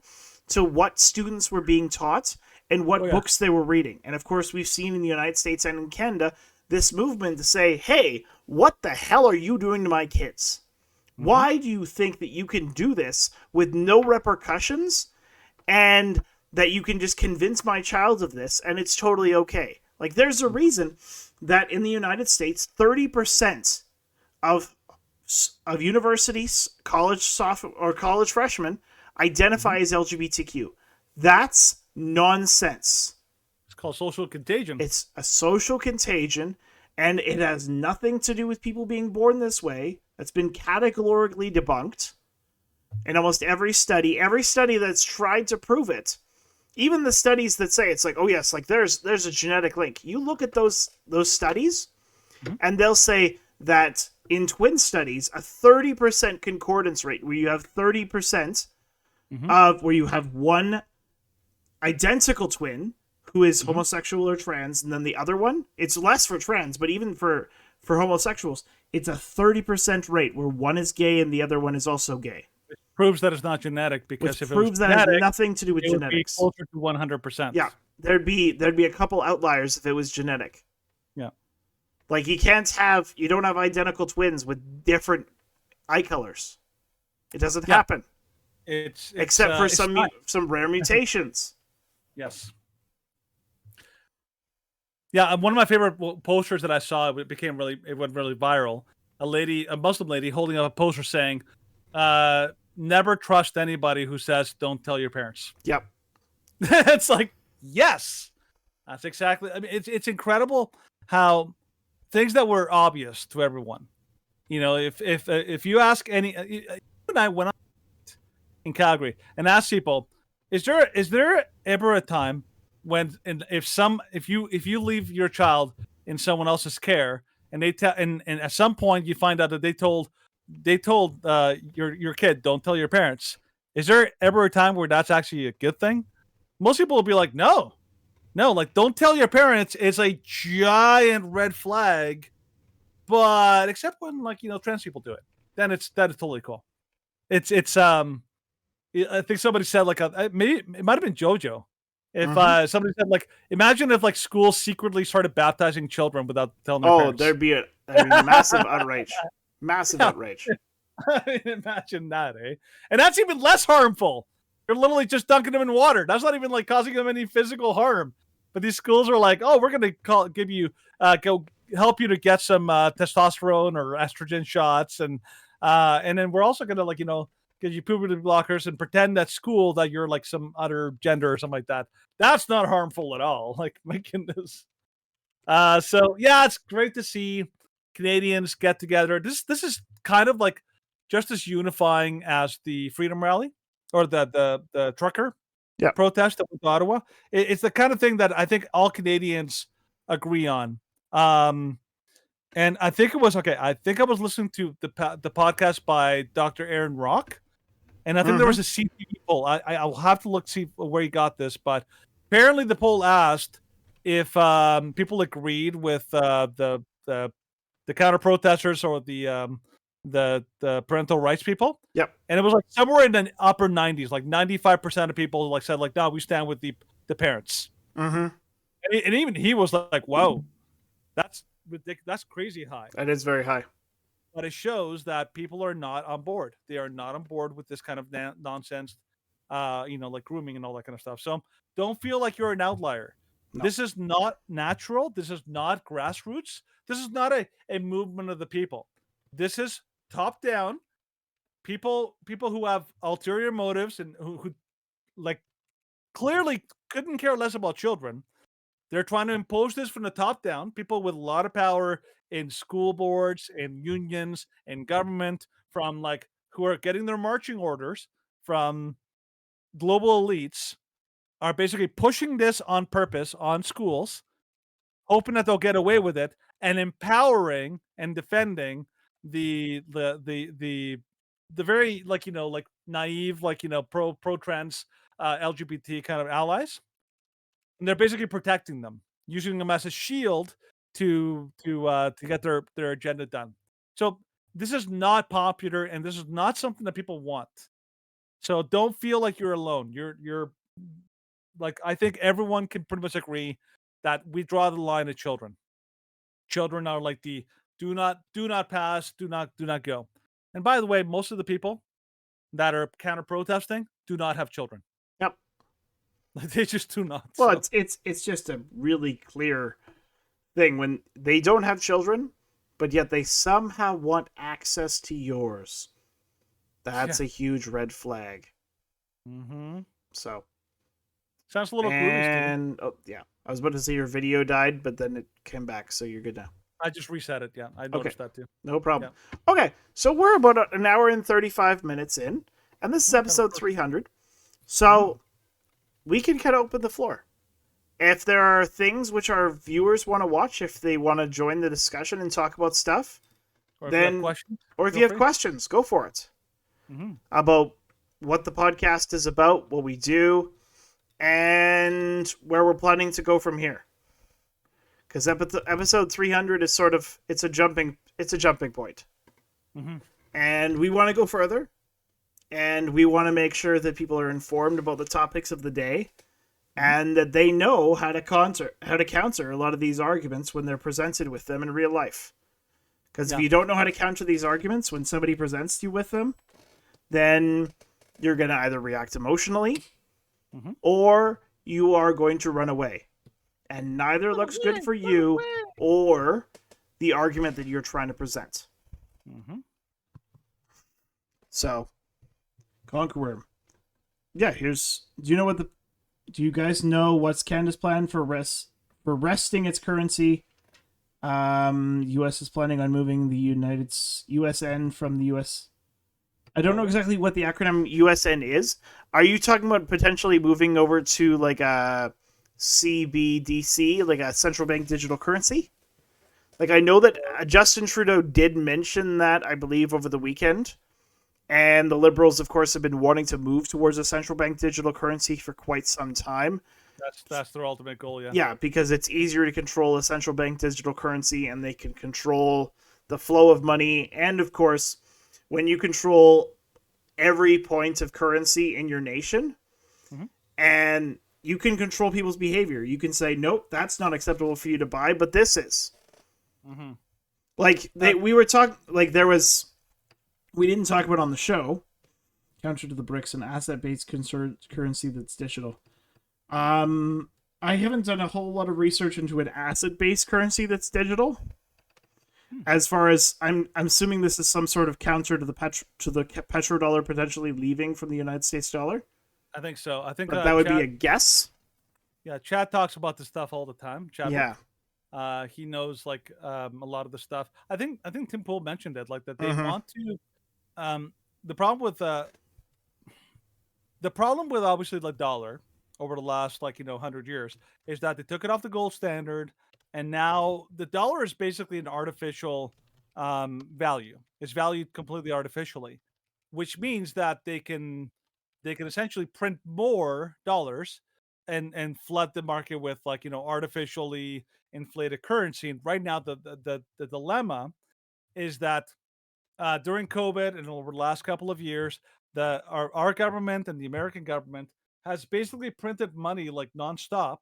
to what students were being taught and what books they were reading. And of course, we've seen in the United States and in Canada this movement to say, hey, what the hell are you doing to my kids? Why do you think that you can do this with no repercussions and that you can just convince my child of this and it's totally okay? Like, there's a reason that in the United States, 30% of universities, college freshmen identify as LGBTQ. That's nonsense. It's called social contagion. It's a social contagion, and it has nothing to do with people being born this way. That's been categorically debunked in almost every study that's tried to prove it. Even the studies that say it's like, oh yes, like there's a genetic link. You look at those studies, and they'll say that in twin studies, a 30% concordance rate, where you have 30% of where you have one identical twin who is homosexual or trans, and then the other one, it's less for trans, but even for homosexuals, it's a 30% rate where one is gay and the other one is also gay. It proves that it's not genetic because Which if proves it was that it has genetic, nothing to do with it genetics. would be closer to 100%. Yeah, there'd be a couple outliers if it was genetic. Yeah. Like you don't have identical twins with different eye colors. It doesn't happen. Except for some rare mutations. Yes. Yeah, one of my favorite posters that I saw, it went really viral. A Muslim lady holding up a poster saying, never trust anybody who says don't tell your parents. Yep. It's like, yes. That's exactly, I mean, it's incredible how things that were obvious to everyone, if you ask any, and I went in Calgary and asked people, is there ever a time when if you leave your child in someone else's care and and at some point you find out that they told your kid don't tell your parents, is there ever a time where that's actually a good thing? Most people will be like, no, like don't tell your parents is a giant red flag, but except when trans people do it, then that is totally cool. It's I think somebody said maybe it might have been JoJo. If somebody said imagine if schools secretly started baptizing children without telling their parents. There'd be a massive outrage. Massive outrage. I mean, imagine that, eh? And that's even less harmful. You're literally just dunking them in water. That's not even like causing them any physical harm. But these schools are like, oh, we're gonna go help you to get some testosterone or estrogen shots, and then we're also gonna give you puberty blockers and pretend at school that you're like some other gender or something like that. That's not harmful at all. Like, my goodness. So yeah, it's great to see Canadians get together. This is kind of like just as unifying as the Freedom Rally or the trucker protest that went to Ottawa. It's the kind of thing that I think all Canadians agree on. And I think it was okay. I think I was listening to the podcast by Dr. Aaron Rock, and I think there was a CTV poll. I'll have to see where he got this, but apparently the poll asked if people agreed with the counter protesters or the parental rights people. Yep. And it was like somewhere in the upper 90s, like 95% of people like said like, no, we stand with the parents. Mm-hmm. And even he was like, whoa, that's ridiculous. That's crazy high. That is very high. But it shows that people are not on board. They are not on board with this kind of nonsense, like grooming and all that kind of stuff. So don't feel like you're an outlier. No. This is not natural. This is not grassroots. This is not a movement of the people. This is top down. People who have ulterior motives and who like clearly couldn't care less about children. They're trying to impose this from the top down. People with a lot of power in school boards and unions and government from like who are getting their marching orders from global elites are basically pushing this on purpose on schools, hoping that they'll get away with it, and empowering and defending the very like naive pro trans LGBT kind of allies. And they're basically protecting them, using them as a shield to get their agenda done. So this is not popular, and this is not something that people want. So don't feel like you're alone. You're like, I think everyone can pretty much agree that we draw the line at children. Children are like the do not pass, do not go. And by the way, most of the people that are counter protesting do not have children. Yep. They just do not. Well, so. It's just a really clear thing when they don't have children, but yet they somehow want access to yours. That's a huge red flag. Mm-hmm. So sounds a little and oh yeah, I was about to say your video died, but then it came back, so you're good now. I just reset it. Yeah, I noticed that too. No problem. Yeah. Okay, so we're about an hour and 35 minutes in, and this is episode 300. So we can kind of open the floor. If there are things which our viewers want to watch, if they want to join the discussion and talk about stuff, or then, if you have questions, go for it. Mm-hmm. About what the podcast is about, what we do, and where we're planning to go from here. Because episode 300 is sort of it's a jumping point, mm-hmm. and we want to go further, and we want to make sure that people are informed about the topics of the day, and that they know how to counter a lot of these arguments when they're presented with them in real life. Because if you don't know how to counter these arguments when somebody presents you with them, then you're going to either react emotionally, mm-hmm. or you are going to run away. And neither looks good for you or the argument that you're trying to present. Mm-hmm. So, Conqueror. Yeah, do you guys know what's Canada's plan for resting its currency? U.S. is planning on moving the USN from the U.S. I don't know exactly what the acronym USN is. Are you talking about potentially moving over to like a CBDC, like a central bank digital currency? Like, I know that Justin Trudeau did mention that, I believe, over the weekend. And the Liberals, of course, have been wanting to move towards a central bank digital currency for quite some time. That's their ultimate goal, yeah. Yeah, because it's easier to control a central bank digital currency, and they can control the flow of money. And, of course, when you control every point of currency in your nation, mm-hmm. and you can control people's behavior. You can say, nope, that's not acceptable for you to buy, but this is. Mm-hmm. Like, we were talking, like, we didn't talk about on the show, counter to the BRICS, an asset-based currency that's digital. I haven't done a whole lot of research into an asset-based currency that's digital. As far as I'm assuming this is some sort of counter to the petrodollar potentially leaving from the United States dollar. I think so. I think But that would Chad, be a guess. Yeah, Chad talks about this stuff all the time. Chad, Yeah. he knows like a lot of the stuff. I think Tim Pool mentioned it, like that they Mhm. want to. The problem with obviously the dollar over the last 100 years is that they took it off the gold standard, and now the dollar is basically an artificial value. It's valued completely artificially, which means that they can essentially print more dollars and flood the market with artificially inflated currency. And right now the dilemma is that during COVID and over the last couple of years, our government and the American government has basically printed money like nonstop.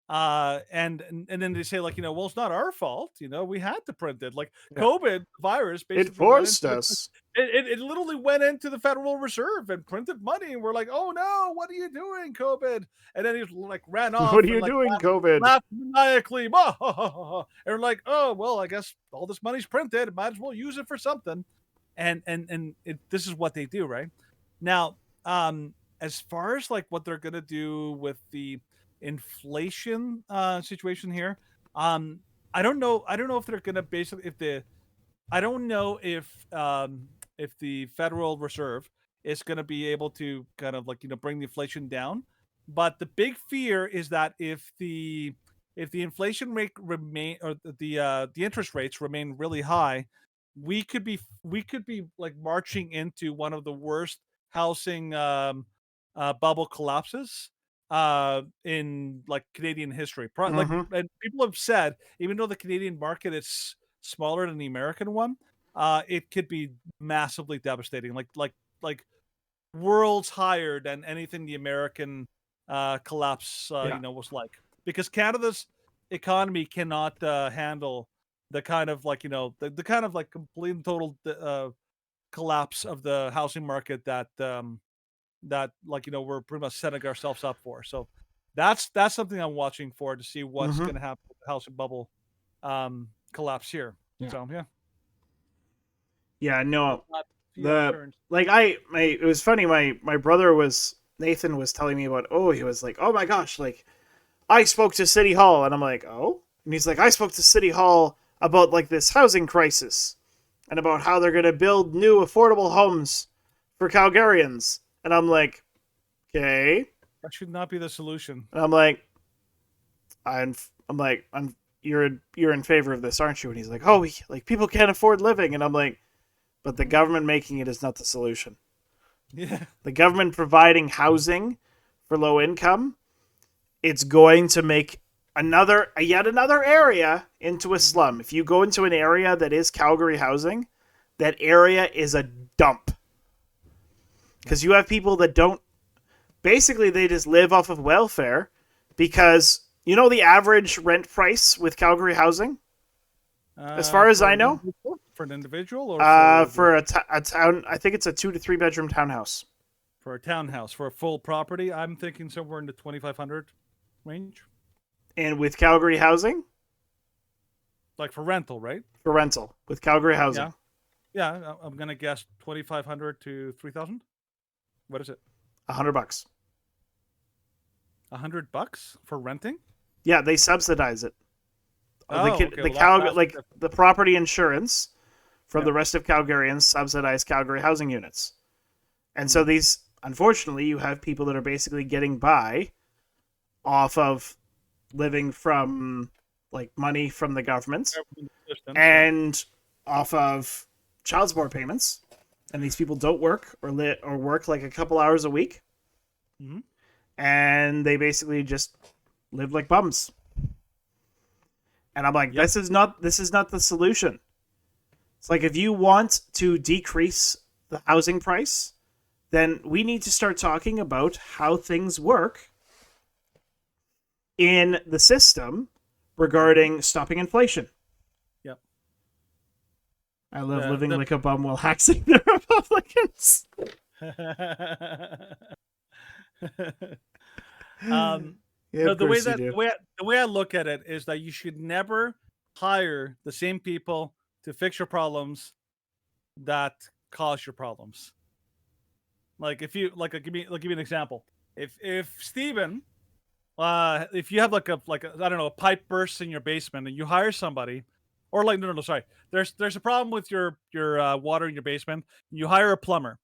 And then they say well, it's not our fault. We had to print it. Like COVID virus basically It forced us. It literally went into the Federal Reserve and printed money, and we're like, oh no, what are you doing, COVID? And then he ran off. What are you and, doing, COVID? Laughed maniacally. And we're like, oh well, I guess all this money's printed. Might as well use it for something. And this is what they do, right? Now, as far as what they're gonna do with the inflation situation here, I don't know if they're gonna basically I don't know if the Federal Reserve is going to be able to kind of bring the inflation down. But the big fear is that if the inflation rate remain, or the interest rates remain really high, we could be marching into one of the worst housing bubble collapses in Canadian history. And people have said, even though the Canadian market is smaller than the American one, it could be massively devastating, like worlds higher than anything the American collapse was like, because Canada's economy cannot handle the kind of the kind of complete and total collapse of the housing market that we're pretty much setting ourselves up for. So that's something I'm watching for, to see what's going to happen with the housing bubble collapse here. So yeah, no, it was funny. My brother Nathan was telling me about, he was like, oh my gosh, I spoke to City Hall, and I'm like, oh, and he's like, I spoke to City Hall about this housing crisis and about how they're going to build new affordable homes for Calgarians. And I'm like, okay, that should not be the solution. And I'm like, you're in favor of this, aren't you? And he's like, oh, people can't afford living. And I'm like, but the government making it is not the solution. Yeah. The government providing housing for low income, it's going to make yet another area into a slum. If you go into an area that is Calgary housing, that area is a dump. Because you have people that basically they just live off of welfare, because the average rent price with Calgary housing, as far as I know, for an individual, or for a town, I think it's a 2 to 3 bedroom townhouse. For a townhouse, for a full property, I'm thinking somewhere in the 2,500 range. And with Calgary housing, for rental, right? For rental with Calgary housing, yeah, I'm gonna guess 2,500 to 3,000. What is it? $100. $100 for renting? Yeah, they subsidize it. Okay. The property insurance from the rest of Calgarians subsidize Calgary housing units. And so unfortunately, you have people that are basically getting by off of living from money from the government and off of child support payments. And these people don't work or work a couple hours a week. Mm-hmm. And they basically just live like bums. And I'm like, this is not the solution. It's if you want to decrease the housing price, then we need to start talking about how things work in the system regarding stopping inflation. Yep. I love living like a bum while hacking the Republicans. Yeah, of the way course you that do. the way I look at it is that you should never hire the same people to fix your problems that cause your problems. Like if you like, I'll give you an example. If Steven, if you have like a I don't know, a pipe bursts in your basement and you hire somebody, or like no, sorry, there's a problem with your water in your basement. You hire a plumber.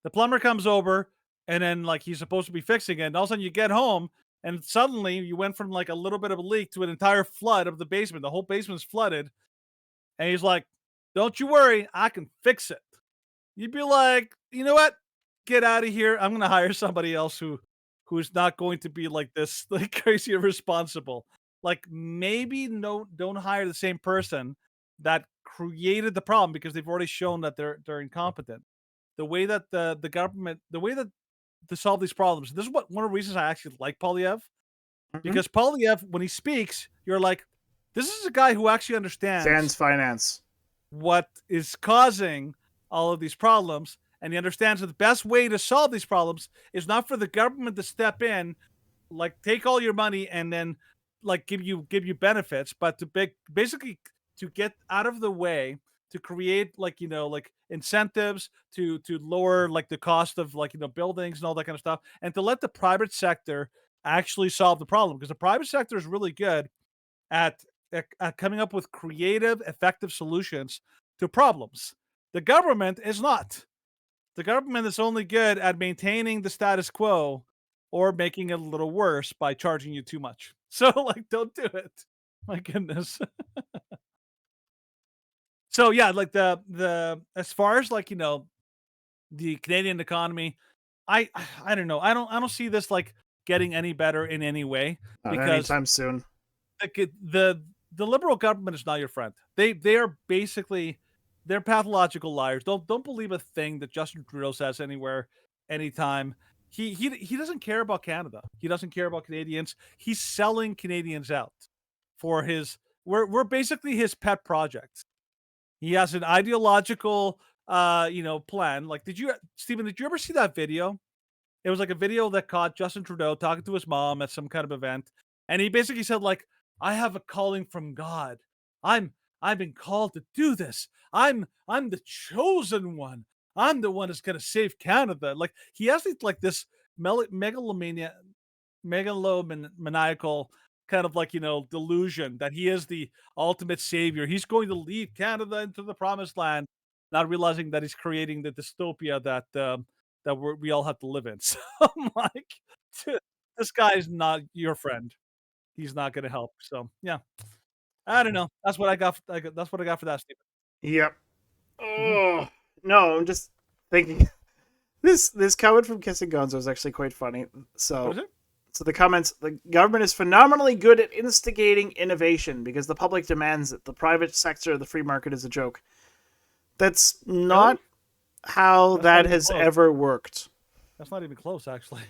The plumber comes over, and then like he's supposed to be fixing it, and all of a sudden you get home, and suddenly you went from like a little bit of a leak to an entire flood of the basement. The whole basement's flooded, and he's like, "Don't you worry, I can fix it." You'd be like, "You know what? Get out of here. I'm gonna hire somebody else who's not going to be like this, like crazy irresponsible." Like maybe no, don't hire the same person that created the problem because they've already shown that they're incompetent. The way that the government, the way that to solve these problems. This is what one of the reasons I actually like Polyev, because Polyev, when he speaks, you're like, this is a guy who actually understands Sans finance. what is causing all of these problems, and he understands that the best way to solve these problems is not for the government to step in, like take all your money and then like give you benefits, but to basically to get out of the way, to create like like incentives to lower like the cost of like buildings and all that kind of stuff, and to let the private sector actually solve the problem, because the private sector is really good at coming up with creative, effective solutions to problems. The government is not. The government is only good at maintaining the status quo or making it a little worse by charging you too much. So, like, don't do it. My goodness. So yeah, like the as far as like the Canadian economy, I don't know. I don't see this like getting any better in any way, Not because anytime soon. the liberal government is not your friend. They are basically, they're pathological liars. Don't believe a thing that Justin Trudeau says anywhere, anytime. He doesn't care about Canada. He doesn't care about Canadians. He's selling Canadians out for his. We're basically his pet project. He has an ideological plan. Like, Stephen, did you ever see that video? It was like a video that caught Justin Trudeau talking to his mom at some kind of event, and he basically said like, "I have a calling from God. I've been called to do this. I'm the chosen one. I'm the one that's gonna save Canada." Like, he has this megalomaniacal kind of like delusion that he is the ultimate savior. He's going to lead Canada into the promised land, not realizing that he's creating the dystopia that we all have to live in. So I'm like, this guy is not your friend. He's not going to help. So yeah, I don't know. That's what I got. That's what I got for that, Stephen. Yep. Oh no, I'm just thinking. This comment from Kissing Gonzo is actually quite funny. So, What is it? So the comments: the government is phenomenally good at instigating innovation because the public demands it. The private sector, the free market, is a joke. That's not how that has ever worked. That's not even close, actually.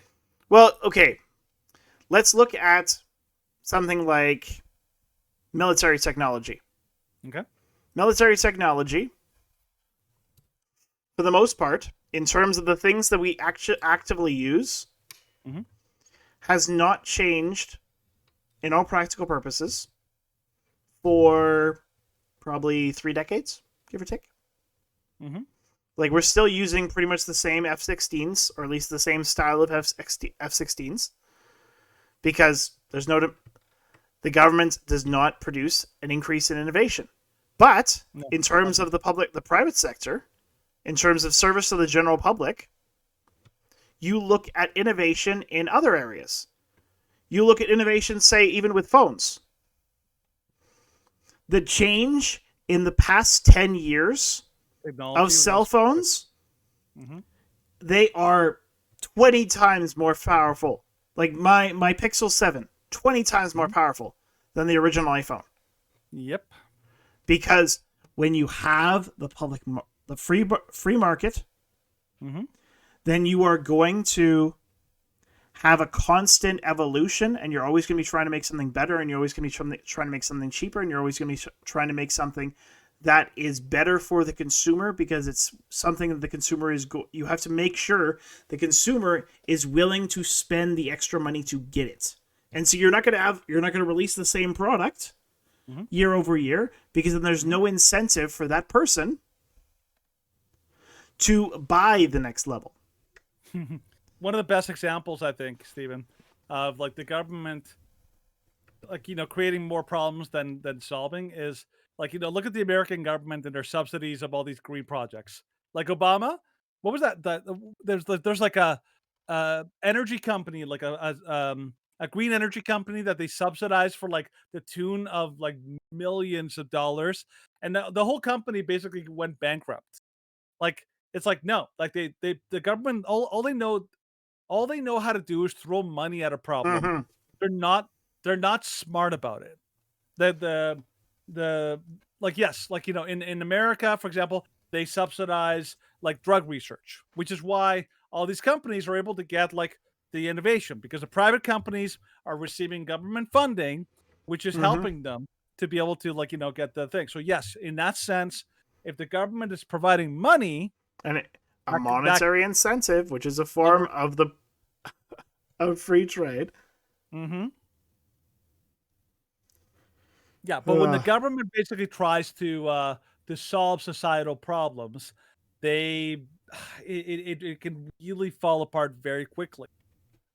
Well, okay. Let's look at something like military technology. Okay. Military technology, for the most part, in terms of the things that we actively use, has not changed in all practical purposes for probably 3 decades, give or take. Like, we're still using pretty much the same F-16s, or at least the same style of F-16s, because the government does not produce an increase in innovation. But in terms of the private sector, in terms of service to the general public, you look at innovation in other areas. You look at innovation, say, even with phones. The change in the past 10 years of cell phones, they are 20 times more powerful. Like my Pixel 7, 20 times more powerful than the original iPhone. Yep. Because when you have the free market, then you are going to have a constant evolution, and you're always going to be trying to make something better, and you're always going to be trying to make something cheaper, and you're always going to be trying to make something that is better for the consumer because it's something that the consumer is you have to make sure the consumer is willing to spend the extra money to get it. And so you're not going to release the same product year over year, because then there's no incentive for that person to buy the next level. One of the best examples, I think, Stephen, of like the government, like, creating more problems than solving is, like, look at the American government and their subsidies of all these green projects. Like Obama, what was that? There's like a energy company, like a green energy company that they subsidize for like the tune of like millions of dollars, and the whole company basically went bankrupt. Like, it's like, no, like the government, all they know how to do is throw money at a problem. They're not smart about it. The like, yes, like, in America, for example, they subsidize like drug research, which is why all these companies are able to get like the innovation, because the private companies are receiving government funding, which is helping them to be able to, like, get the thing. So yes, in that sense, if the government is providing money and a monetary incentive, which is a form of free trade. Yeah, but when the government basically tries to solve societal problems, it can really fall apart very quickly.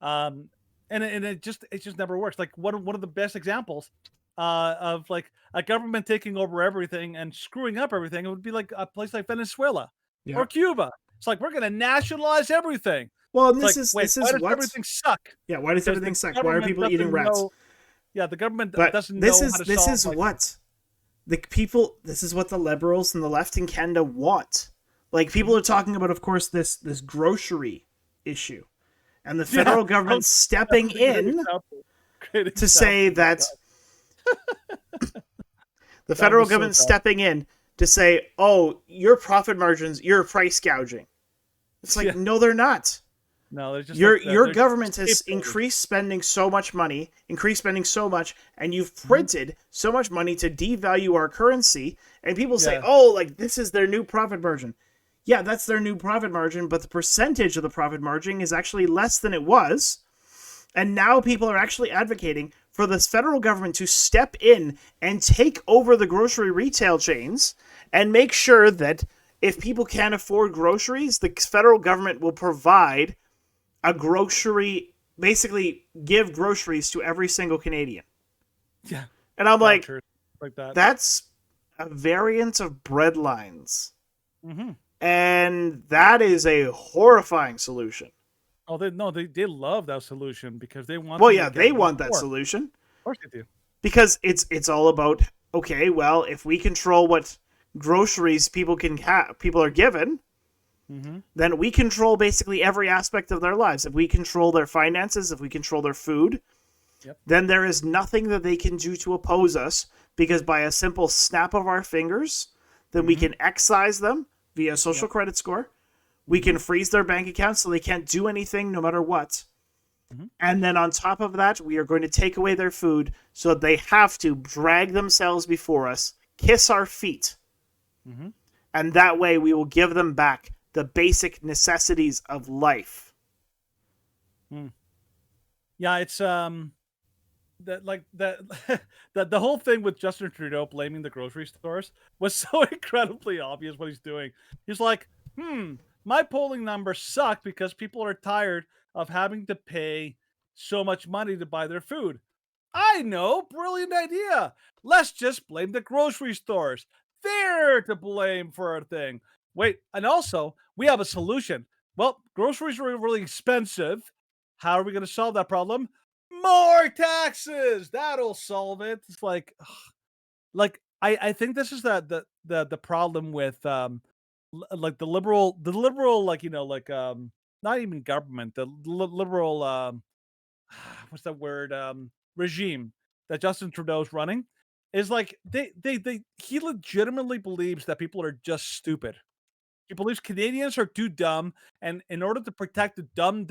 And it just never works. Like, one of the best examples of like a government taking over everything and screwing up everything, it would be like a place like Venezuela or Cuba. It's like, we're going to nationalize everything. Well, and why does everything suck? Yeah, why does everything suck? Why are people eating rats? The government but doesn't this know is how to this solve, is like, what the people. This is what the liberals and the left in Canada want. Like, people are talking about, of course, this grocery issue, and the federal government stepping in to say that the federal government stepping in to say, "Oh, your profit margins, you're price gouging." It's like, no, they're not. No, they're just your government has increased spending so much, and you've printed so much money to devalue our currency, and people say, "Oh, like, this is their new profit margin." Yeah, that's their new profit margin, but the percentage of the profit margin is actually less than it was. And now people are actually advocating for this federal government to step in and take over the grocery retail chains and make sure that if people can't afford groceries, the federal government will provide a grocery, basically give groceries to every single Canadian. Yeah. And I'm like that. That's a variant of breadlines. And that is a horrifying solution. Oh, they love that solution because they want. Well, yeah, they want that solution. Of course they do. Because it's all about, okay, well, if we control what groceries people are given, then we control basically every aspect of their lives. If we control their finances, if we control their food, then there is nothing that they can do to oppose us, because by a simple snap of our fingers, then we can excise them via social credit score. We can freeze their bank accounts so they can't do anything no matter what. And then on top of that, we are going to take away their food so that they have to drag themselves before us, kiss our feet. And that way we will give them back the basic necessities of life. Yeah, it's the whole thing with Justin Trudeau blaming the grocery stores was so incredibly obvious what he's doing. He's like, my polling numbers suck because people are tired of having to pay so much money to buy their food. I know, brilliant idea. Let's just blame the grocery stores. They're to blame for a thing. Wait, and also, we have a solution. Well, groceries are really expensive. How are we going to solve that problem? More taxes. That'll solve it. It's like I think this is the problem with like the liberal like, not even government, the liberal what's that word, regime that Justin Trudeau's running, is like he legitimately believes that people are just stupid. He believes Canadians are too dumb, and in order to protect the dumb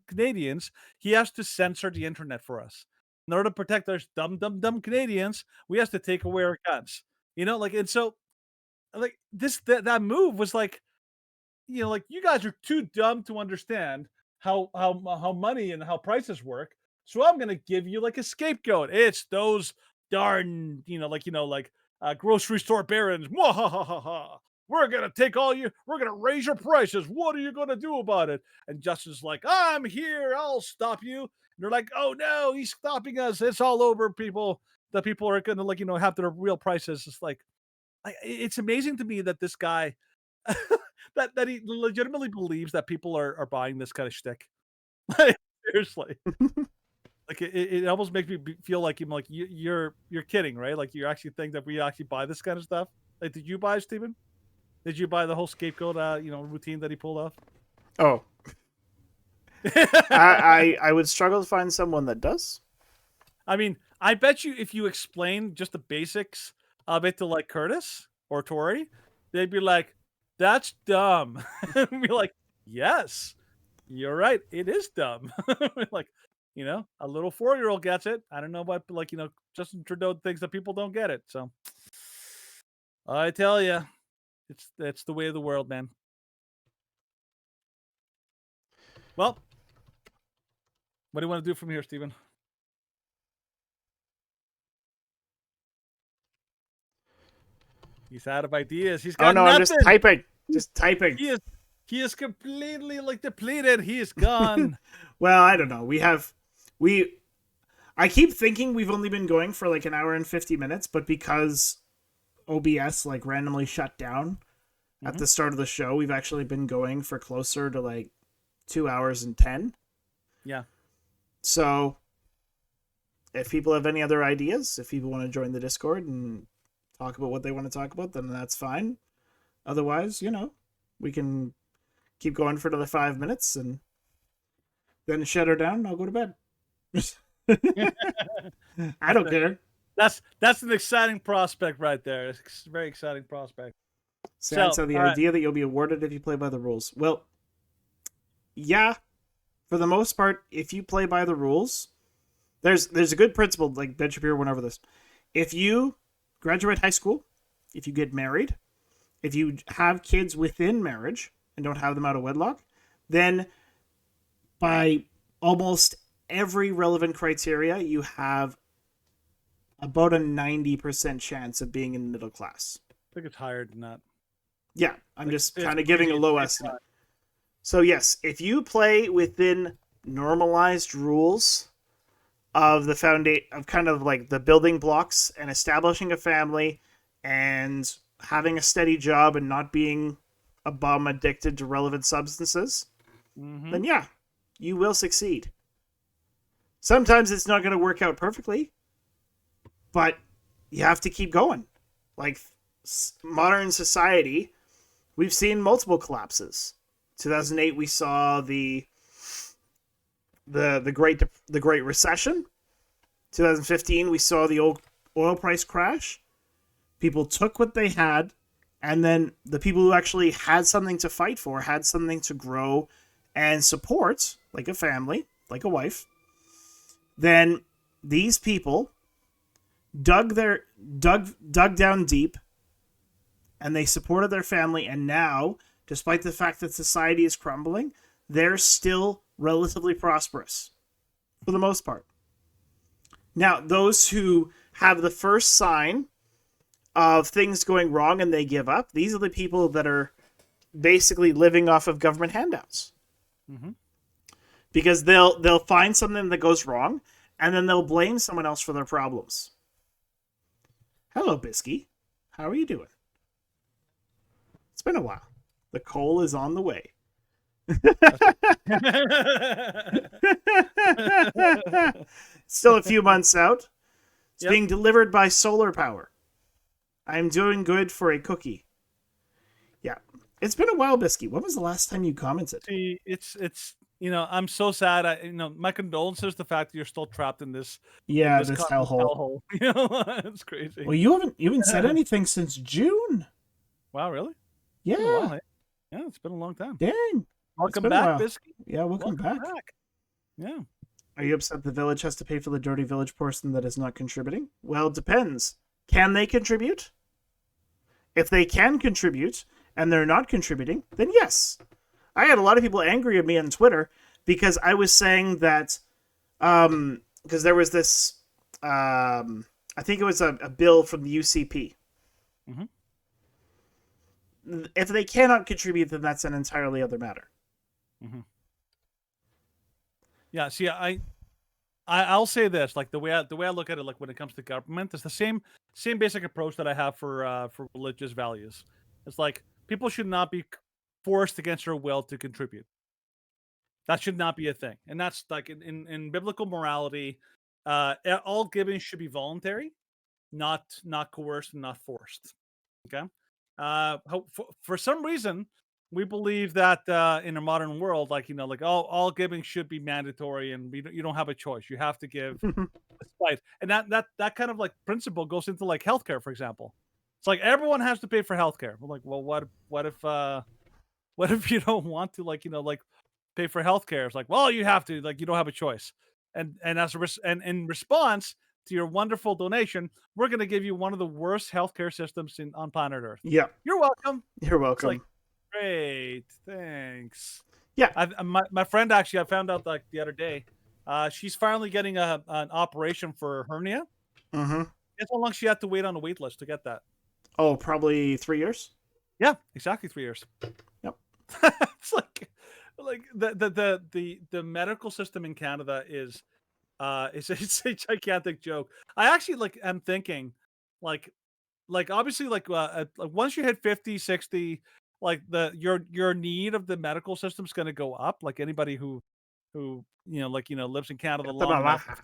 Canadians, he has to censor the internet for us. In order to protect those dumb Canadians, we have to take away our guns. You know, like, and so like that move was like, you know, like, you guys are too dumb to understand how money and how prices work. So I'm gonna give you like a scapegoat. It's those darn, grocery store barons. Mwahahaha. We're gonna take all you. We're gonna raise your prices. What are you gonna do about it? And Justin's like, I'm here. I'll stop you. And they're like, oh no, he's stopping us. It's all over, people. The people are gonna have their real prices. It's like, it's amazing to me that this guy that he legitimately believes that people are buying this kind of shtick. Like, seriously. Like, it almost makes me feel like you're kidding, right? Like, you actually think that we actually buy this kind of stuff. Like, did you buy, Steven? Did you buy the whole scapegoat routine that he pulled off? Oh. I would struggle to find someone that does. I mean, I bet you if you explain just the basics of it to like Curtis or Tori, they'd be like, that's dumb. Be like, yes, you're right. It is dumb. Like, a little 4-year-old gets it. I don't know what, Justin Trudeau thinks that people don't get it. So I tell you, that's the way of the world, man. Well, what do you want to do from here, Steven? He's out of ideas. He's got nothing. I'm just typing. Just typing. He is completely depleted. He is gone. Well, I don't know. I keep thinking we've only been going for like an hour and 50 minutes, but because OBS randomly shut down at the start of the show, we've actually been going for closer to like 2 hours and 10. Yeah. So if people have any other ideas, if people want to join the Discord and talk about what they want to talk about, then that's fine. Otherwise, we can keep going for another 5 minutes and then shut her down and I'll go to bed. I don't care. That's an exciting prospect right there. It's a very exciting prospect. So the idea that you'll be awarded if you play by the rules. Well, yeah, for the most part, if you play by the rules, there's a good principle, like Ben Shapiro went over this. If you graduate high school, if you get married, if you have kids within marriage and don't have them out of wedlock, then by almost every relevant criteria, you have about a 90% chance of being in the middle class. I think it's higher than that. Yeah, I'm just kind of giving a low estimate. So yes, if you play within normalized rules of the foundation, of kind of like the building blocks and establishing a family and having a steady job and not being a bum addicted to relevant substances, then yeah, you will succeed. Sometimes it's not going to work out perfectly, but you have to keep going. Like modern society, we've seen multiple collapses. 2008, we saw the Great Recession. 2015, we saw the oil price crash. People took what they had, and then the people who actually had something to fight for, had something to grow and support, like a family, like a wife, then these people dug down deep, and they supported their family, and now, despite the fact that society is crumbling, they're still relatively prosperous, for the most part. Now, those who have the first sign of things going wrong and they give up, these are the people that are basically living off of government handouts. Because they'll find something that goes wrong, and then they'll blame someone else for their problems. Hello, Bisky. How are you doing? It's been a while. The coal is on the way. Still a few months out. It's being delivered by solar power. I'm doing good for a cookie. Yeah. It's been a while, Bisky. When was the last time you commented? It's I'm so sad. My condolences the fact that you're still trapped in this this hellhole. It's crazy. Well, you haven't said anything since June. Wow, really? Yeah. It's been a while, eh? Yeah, it's been a long time. Dang. Welcome back, Bisky. Yeah, welcome back. Yeah. Are you upset the village has to pay for the dirty village person that is not contributing? Well, it depends. Can they contribute? If they can contribute and they're not contributing, then yes. I had a lot of people angry at me on Twitter because I was saying that because there was this I think it was a bill from the UCP. If they cannot contribute, then that's an entirely other matter. Yeah, see, I'll say this, like the way I look at it, like when it comes to government, it's the same basic approach that I have for religious values. It's like people should not be forced against their will to contribute. That should not be a thing, and that's like in biblical morality, all giving should be voluntary, not coerced and not forced. Okay, for some reason we believe that in a modern world, like like all giving should be mandatory, and you don't have a choice. You have to give, despite, and that kind of like principle goes into like healthcare, for example. It's like everyone has to pay for healthcare. We're like, well, what if you don't want to like pay for healthcare? It's like, well, you have to, like you don't have a choice. And in response to your wonderful donation, we're going to give you one of the worst healthcare systems on planet Earth. Yeah, you're welcome. You're welcome. It's like, great, thanks. Yeah, my friend actually, I found out like the other day, she's finally getting an operation for hernia. Guess how long she had to wait on the wait list to get that? Oh, probably 3 years. Yeah, exactly 3 years. Yep. It's like the medical system in Canada is it's a gigantic joke. I actually am thinking like obviously once you hit 50, 60, like your need of the medical system is going to go up. Like anybody who lives in Canada long enough,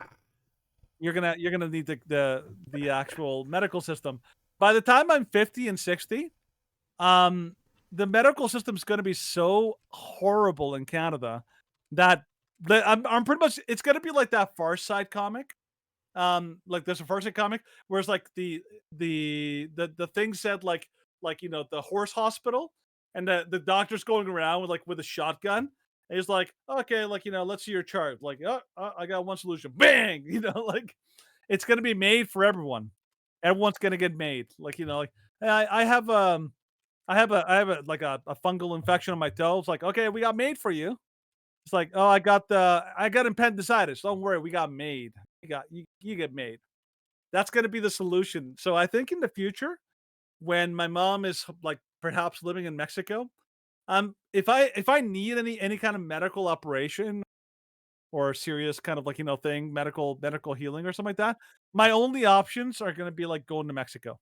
you're gonna need the actual medical system. By the time I'm 50 and 60, the medical system is going to be so horrible in Canada that I'm pretty much, it's going to be like that Far Side comic. Like there's a Far Side comic where it's like the thing said like the horse hospital, and the doctor's going around with a shotgun. And he's like, okay, let's see your chart. Like, I got one solution. Bang! Like it's going to be made for everyone. Everyone's going to get made. I have a fungal infection on my toe. It's like, okay, we got made for you. It's like, oh, I got appendicitis. Don't worry, we got made. You get made. That's going to be the solution. So I think in the future, when my mom is like perhaps living in Mexico, if I need any kind of medical operation or serious kind of thing, medical healing or something like that, my only options are going to be like going to Mexico.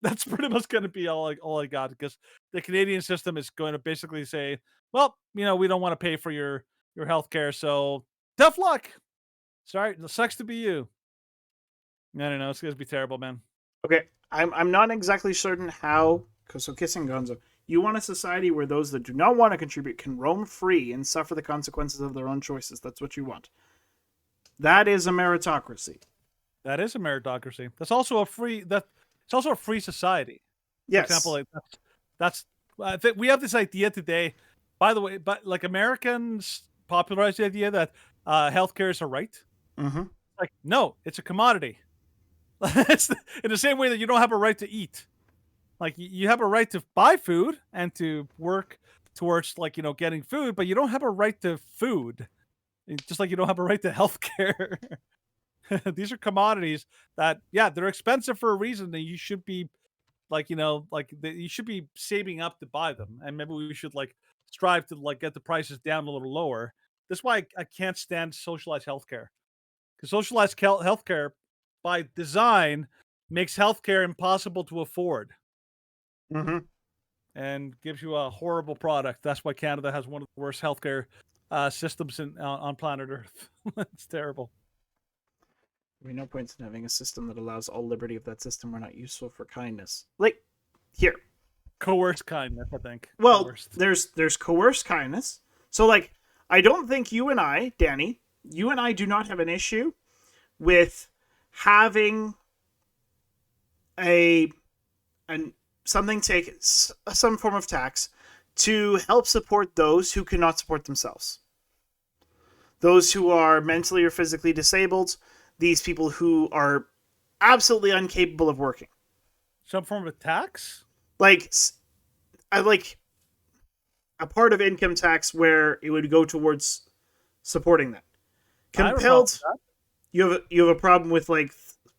That's pretty much going to be all I got, because the Canadian system is going to basically say, well, we don't want to pay for your healthcare, so tough luck. Sorry, it sucks to be you. I don't know. It's going to be terrible, man. Okay, I'm not exactly certain how. So Kissing Gonzo, you want a society where those that do not want to contribute can roam free and suffer the consequences of their own choices. That's what you want. That is a meritocracy. That is a meritocracy. That's also a free. It's also a free society. Yes. For example, that's I think we have this idea today. By the way, but like Americans popularized the idea that healthcare is a right. Mm-hmm. Like, no, it's a commodity. It's in the same way that you don't have a right to eat. Like you have a right to buy food and to work towards getting food, but you don't have a right to food. Just like you don't have a right to healthcare. These are commodities that, yeah, they're expensive for a reason, and you should be you should be saving up to buy them. And maybe we should strive to get the prices down a little lower. That's why I can't stand socialized healthcare, because socialized healthcare by design makes healthcare impossible to afford. Mm-hmm. And gives you a horrible product. That's why Canada has one of the worst healthcare systems on planet Earth. It's terrible. I mean, no points in having a system that allows all liberty if that system were not useful for kindness. Like, here. Coerced kindness, I think. Well, Coerced. there's coerced kindness. So, I don't think you and I, Danny, you and I do not have an issue with having something take some form of tax to help support those who cannot support themselves. Those who are mentally or physically disabled, these people who are absolutely incapable of working. Some form of tax? like I like a part of income tax where it would go towards supporting that. I have a problem with Compelled, you have a problem with like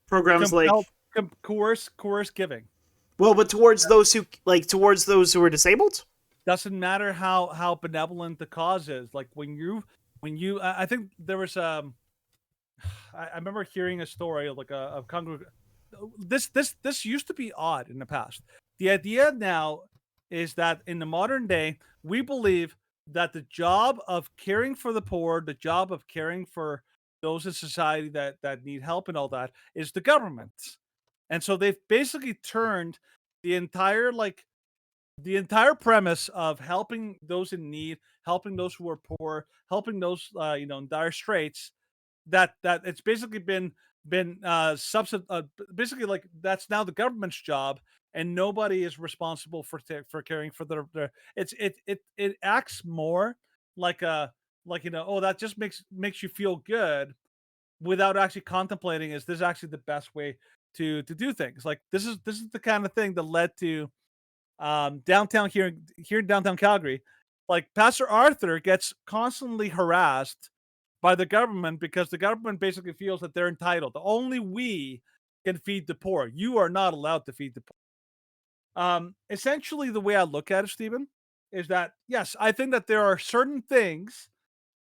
programs like coerce giving. well, but towards those who are disabled. Doesn't matter how benevolent the cause is. Like when you I think there was I remember hearing a story of like a this used to be odd in the past. The idea now is that in the modern day, we believe that the job of caring for the poor, the job of caring for those in society that need help and all that is the government. And so they've basically turned the entire premise of helping those in need, helping those who are poor, helping those in dire straits, that it's basically been basically like that's now the government's job, and nobody is responsible for caring for their it acts more like a oh, that just makes you feel good without actually contemplating, is this actually the best way to do things. Like this is the kind of thing that led to downtown here in downtown Calgary, like Pastor Arthur gets constantly harassed by the government because the government basically feels that they're entitled. Only we can feed the poor. You are not allowed to feed the poor. Essentially, the way I look at it, Stephen, is that yes, I think that there are certain things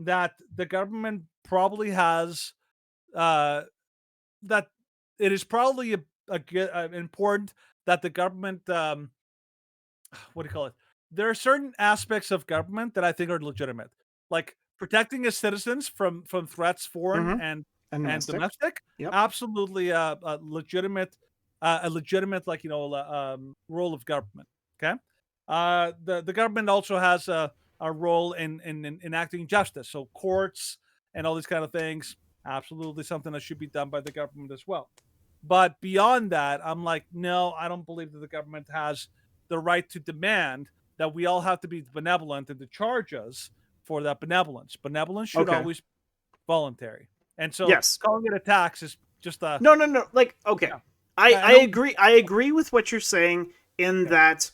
that the government probably has that it is probably important that the government what do you call it? There are certain aspects of government that I think are legitimate, like protecting its citizens from threats, foreign and domestic. Yep. Absolutely, a legitimate like role of government. Okay, the government also has a role in enacting justice, so courts and all these kind of things. Absolutely, something that should be done by the government as well. But beyond that, I'm like, no, I don't believe that the government has the right to demand that we all have to be benevolent and to charge us for that benevolence. Benevolence should always be voluntary. And so Yes. calling it a tax is just a No. Like, okay. Yeah. I agree. I agree with what you're saying in that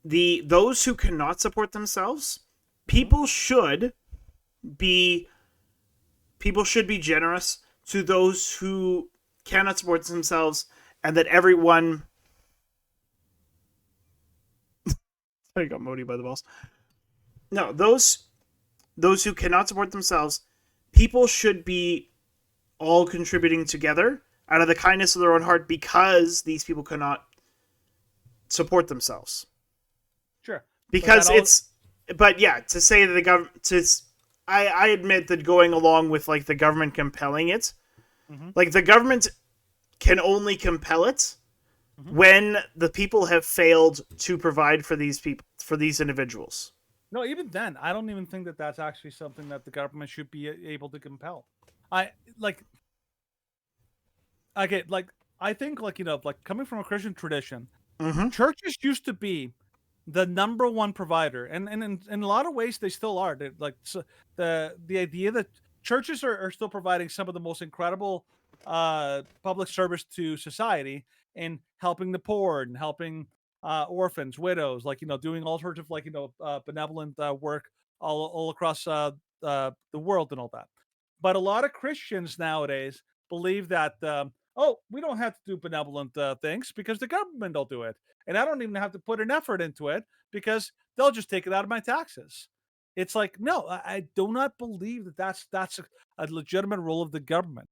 those who cannot support themselves, people should be generous to those who cannot support themselves, and that everyone. I got Modi by the balls. No, those who cannot support themselves, people should be all contributing together out of the kindness of their own heart because these people cannot support themselves. Sure. Because but yeah, to say that the government, I admit that going along with like the government compelling it, like the government can only compel it when the people have failed to provide for these people, for these individuals. No, even then, I don't even think that that's actually something that the government should be able to compel. I think like coming from a Christian tradition, churches used to be the number one provider, and in a lot of ways they still are. The idea that churches are still providing some of the most incredible public service to society in helping the poor and helping orphans, widows, doing all sorts of benevolent work all across the world and all that. But a lot of Christians nowadays believe that we don't have to do benevolent things because the government will do it, and I don't even have to put an effort into it because they'll just take it out of my taxes. It's like, no, I do not believe that that's a legitimate role of the government.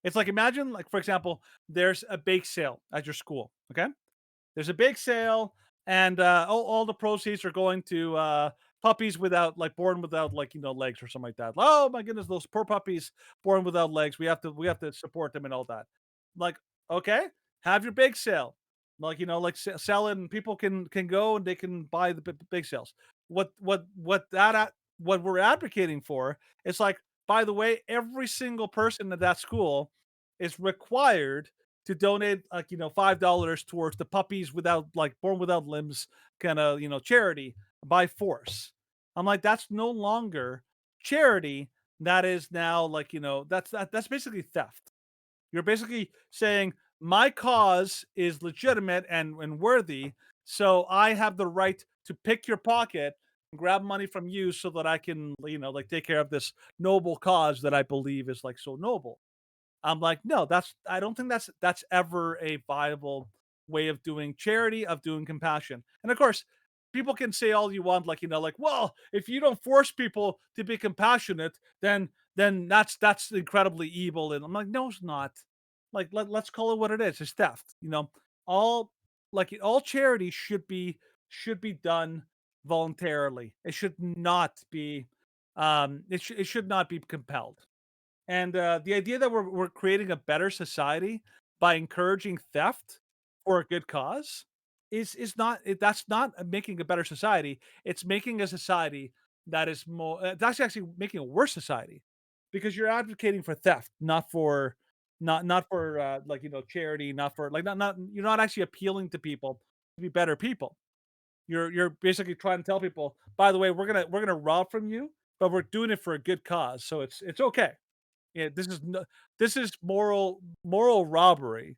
It's like, imagine, like, for example, there's a bake sale at your school. Okay, there's a bake sale, and all the proceeds are going to puppies born without legs or something like that. Oh my goodness, those poor puppies born without legs. We have to support them and all that. Like, okay, have your bake sale, sell it, and people can go and they can buy the bake sales. What we're advocating for is, like, by the way, every single person at that school is required to donate $5 towards the puppies born without limbs kind of charity by force. I'm like, that's no longer charity. That is now that's basically theft. You're basically saying my cause is legitimate and worthy, So I have the right to pick your pocket and grab money from you so that I can, like take care of this noble cause that I believe is like so noble. I'm like, no, I don't think that's ever a viable way of doing charity, of doing compassion. And of course, people can say all you want, like, like, well, if you don't force people to be compassionate, then that's incredibly evil. And I'm like, no, it's not. Like, let's call it what it is. It's theft. All all charity should be done voluntarily. It should not be it should not be compelled. And the idea that we're creating a better society by encouraging theft for a good cause is not that's not making a better society. It's making a society that is more. That's actually making a worse society because you're advocating for theft, not for charity, not for not you're not actually appealing to people to be better people. You're basically trying to tell people, by the way, we're gonna rob from you, but we're doing it for a good cause, so it's okay. Yeah, this is moral robbery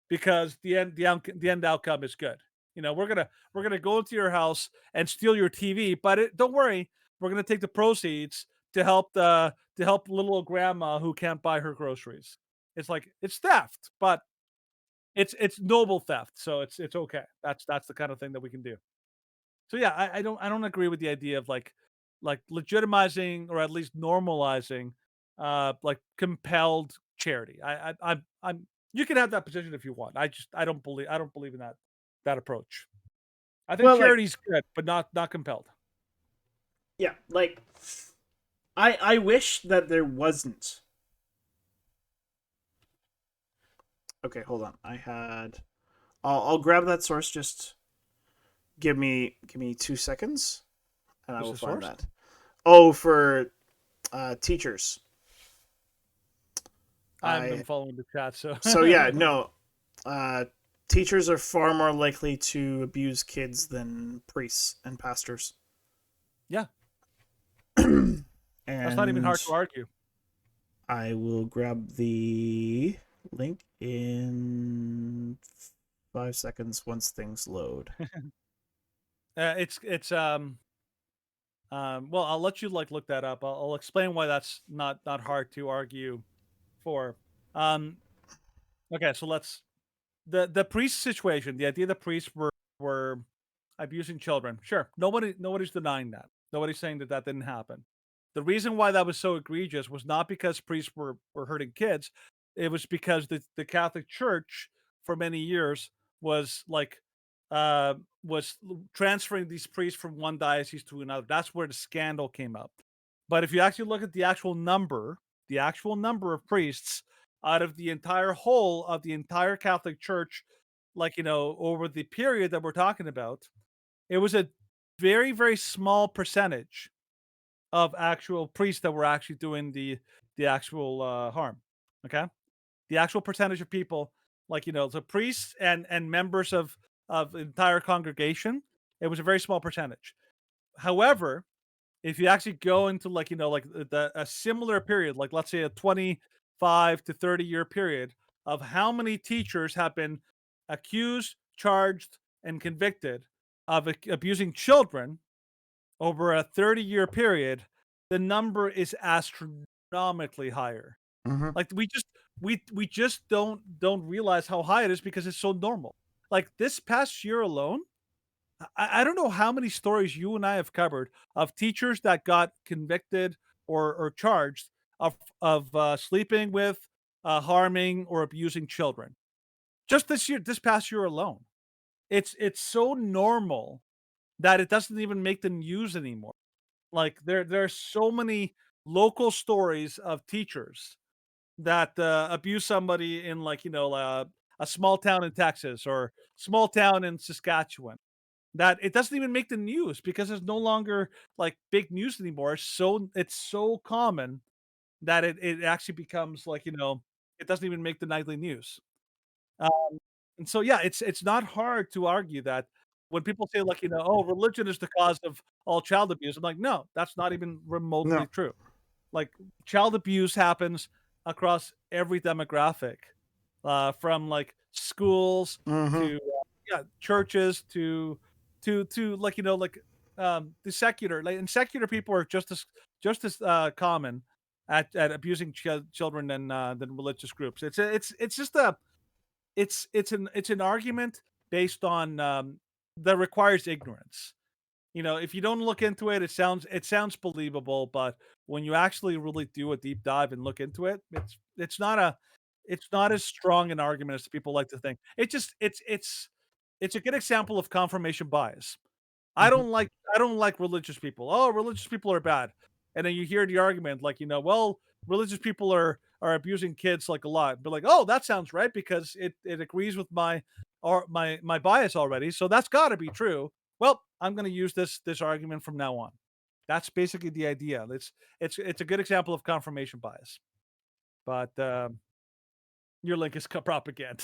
because the end outcome is good. We're gonna go into your house and steal your TV, but don't worry, we're gonna take the proceeds to help little old grandma who can't buy her groceries. It's like it's theft, but it's noble theft, so it's okay. That's the kind of thing that we can do. So yeah, I don't agree with the idea of like legitimizing or at least normalizing like compelled charity. I'm you can have that position if you want. I don't believe in that approach. I think Well, like, charity's good, but not compelled. yeah, like I wish that there wasn't. Okay, hold on. I'll grab that source. Just give me 2 seconds, and I What's will the find source? that. Oh, for teachers. I haven't been following the chat, so So yeah, no. Teachers are far more likely to abuse kids than priests and pastors. Yeah. And That's not even hard to argue. I will grab the link in 5 seconds once things load. It's well, I'll let you look that up. I'll explain why that's not hard to argue for. Um, okay, so the priest situation. The idea the priests were abusing children. Sure, nobody's denying that. Nobody's saying that didn't happen. The reason why that was so egregious was not because priests were hurting kids. It was because the Catholic Church for many years was transferring these priests from one diocese to another. That's where the scandal came up. But if you actually look at the actual number of priests out of the entire whole of the entire Catholic Church, over the period that we're talking about, it was a very, very small percentage of actual priests that were actually doing the actual harm. Okay, the actual percentage of people, the priests and members of the entire congregation, it was a very small percentage. However, if you actually go into a similar period, like let's say a 25 to 30-year period of how many teachers have been accused, charged, and convicted of abusing children over a 30-year period, the number is astronomically higher. Like we just don't realize how high it is because it's so normal. Like this past year alone, I don't know how many stories you and I have covered of teachers that got convicted or charged of sleeping with, harming, or abusing children. Just this past year alone, it's so normal that it doesn't even make the news anymore. Like there are so many local stories of teachers that abuse somebody in a small town in Texas or small town in Saskatchewan, that it doesn't even make the news because it's no longer like big news anymore. It's so common that it actually becomes it doesn't even make the nightly news. And so yeah, it's not hard to argue that when people say oh, religion is the cause of all child abuse. I'm like, no, that's not even remotely No. true. Like child abuse happens across every demographic, from schools Mhm. to churches to like the secular, like, and secular people are just as common at abusing children than religious groups. It's just it's an argument based on that requires ignorance. If you don't look into it, it sounds believable, but when you actually really do a deep dive and look into it, it's not as strong an argument as people like to think. It's a good example of confirmation bias. I don't like religious people. Oh, religious people are bad. And then you hear the argument like, well, religious people are abusing kids like a lot. But like, oh, that sounds right because it agrees with my bias already. So that's got to be true. Well, I'm going to use this argument from now on. That's basically the idea. It's a good example of confirmation bias. But your link is propaganda.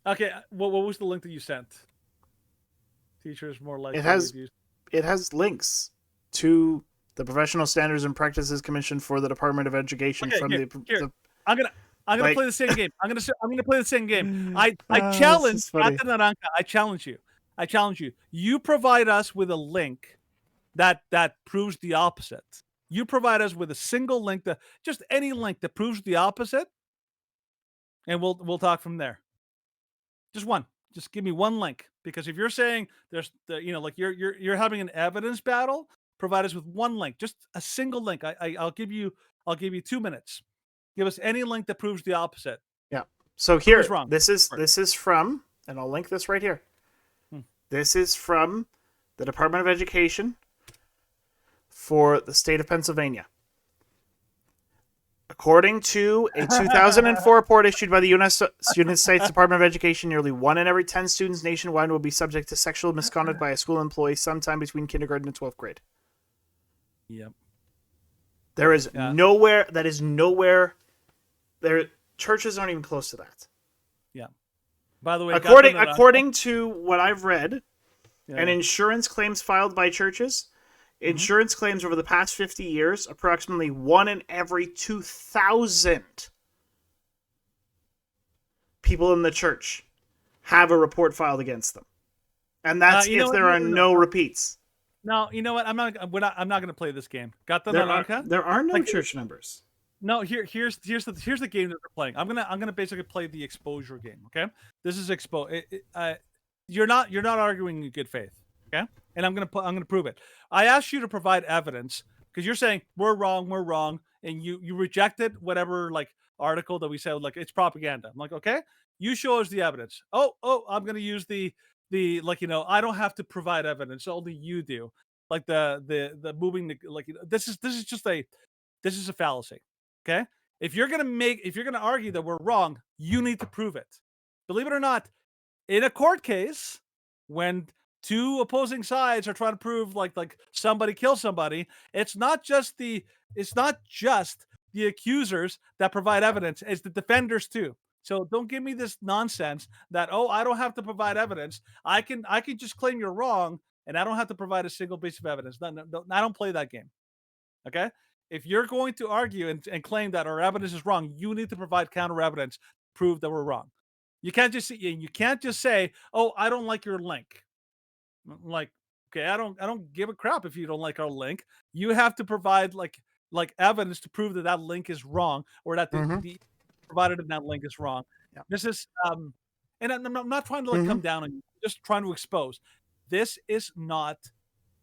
Okay, what was the link that you sent? Teachers more likely it has to abuse. It has links to the Professional Standards and Practices Commission for the Department of Education Okay, from here. the I'm gonna like- play the same game. I'm gonna play the same game. I this challenge is funny. Captain Naranka. I challenge you. You provide us with a link that proves the opposite. You provide us with a single link just any link that proves the opposite, and we'll talk from there. Just one. Just give me one link, because if you're saying there's like you're having an evidence battle, provide us with one link, just a single link. I'll give you 2 minutes. Give us any link that proves the opposite. Yeah. So here, Who's wrong? this is from, and I'll link this right here. This is from the Department of Education for the state of Pennsylvania. According to a 2004 report issued by the United States Department of Education, nearly 1 in every 10 students nationwide will be subject to sexual misconduct by a school employee sometime between kindergarten and 12th grade. Yep. There is nowhere. There, churches aren't even close to that. Yeah. By the way, according to what I've read, Yeah. and insurance claims filed by churches, insurance claims over the past 50 years, approximately 1 in every 2,000 people in the church have a report filed against them, and that's if there are no repeats. No, you know what? I'm not going to play this game. Got the There are no church numbers. No, here's the game that we're playing. I'm gonna basically play the exposure game. Okay, this is you're not arguing in good faith. Okay, and I'm gonna prove it. I asked you to provide evidence because you're saying we're wrong, and you rejected whatever like article that we said like it's propaganda. I'm like, okay, you show us the evidence. Oh, I'm gonna use the I don't have to provide evidence, only you do. Like the moving this is a fallacy. Okay, if you're gonna argue that we're wrong, you need to prove it. Believe it or not, in a court case, when two opposing sides are trying to prove like somebody killed somebody, it's not just the accusers that provide evidence; it's the defenders too. So don't give me this nonsense that I don't have to provide evidence. I can just claim you're wrong, and I don't have to provide a single piece of evidence. No, I don't play that game. Okay. If you're going to argue and claim that our evidence is wrong, you need to provide counter evidence to prove that we're wrong. You can't just say, "Oh, I don't like your link." Like, okay, I don't give a crap if you don't like our link. You have to provide like evidence to prove that link is wrong, or that the provided in that link is wrong. Yeah. This is and I'm not trying to come down on you. I'm just trying to expose. This is not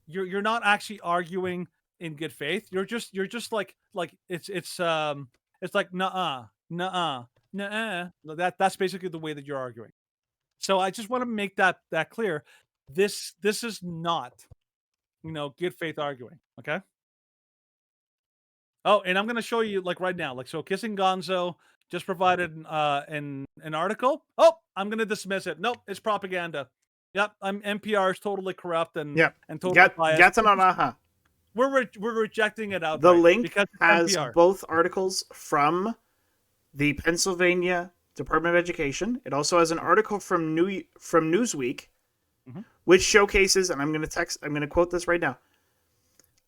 you're not actually arguing in good faith. You're just like it's like nuh-uh. That's basically the way that you're arguing. So I just want to make that clear. This is not good faith arguing. Okay. Oh, and I'm gonna show you right now. So Kissing Gonzo just provided an article. Oh, I'm gonna dismiss it. Nope, it's propaganda. Yep, NPR is totally corrupt and totally biased. We're rejecting it outright. The link because it's has NPR. both articles from the Pennsylvania Department of Education. It also has an article from Newsweek, which showcases, and I'm going to quote this right now.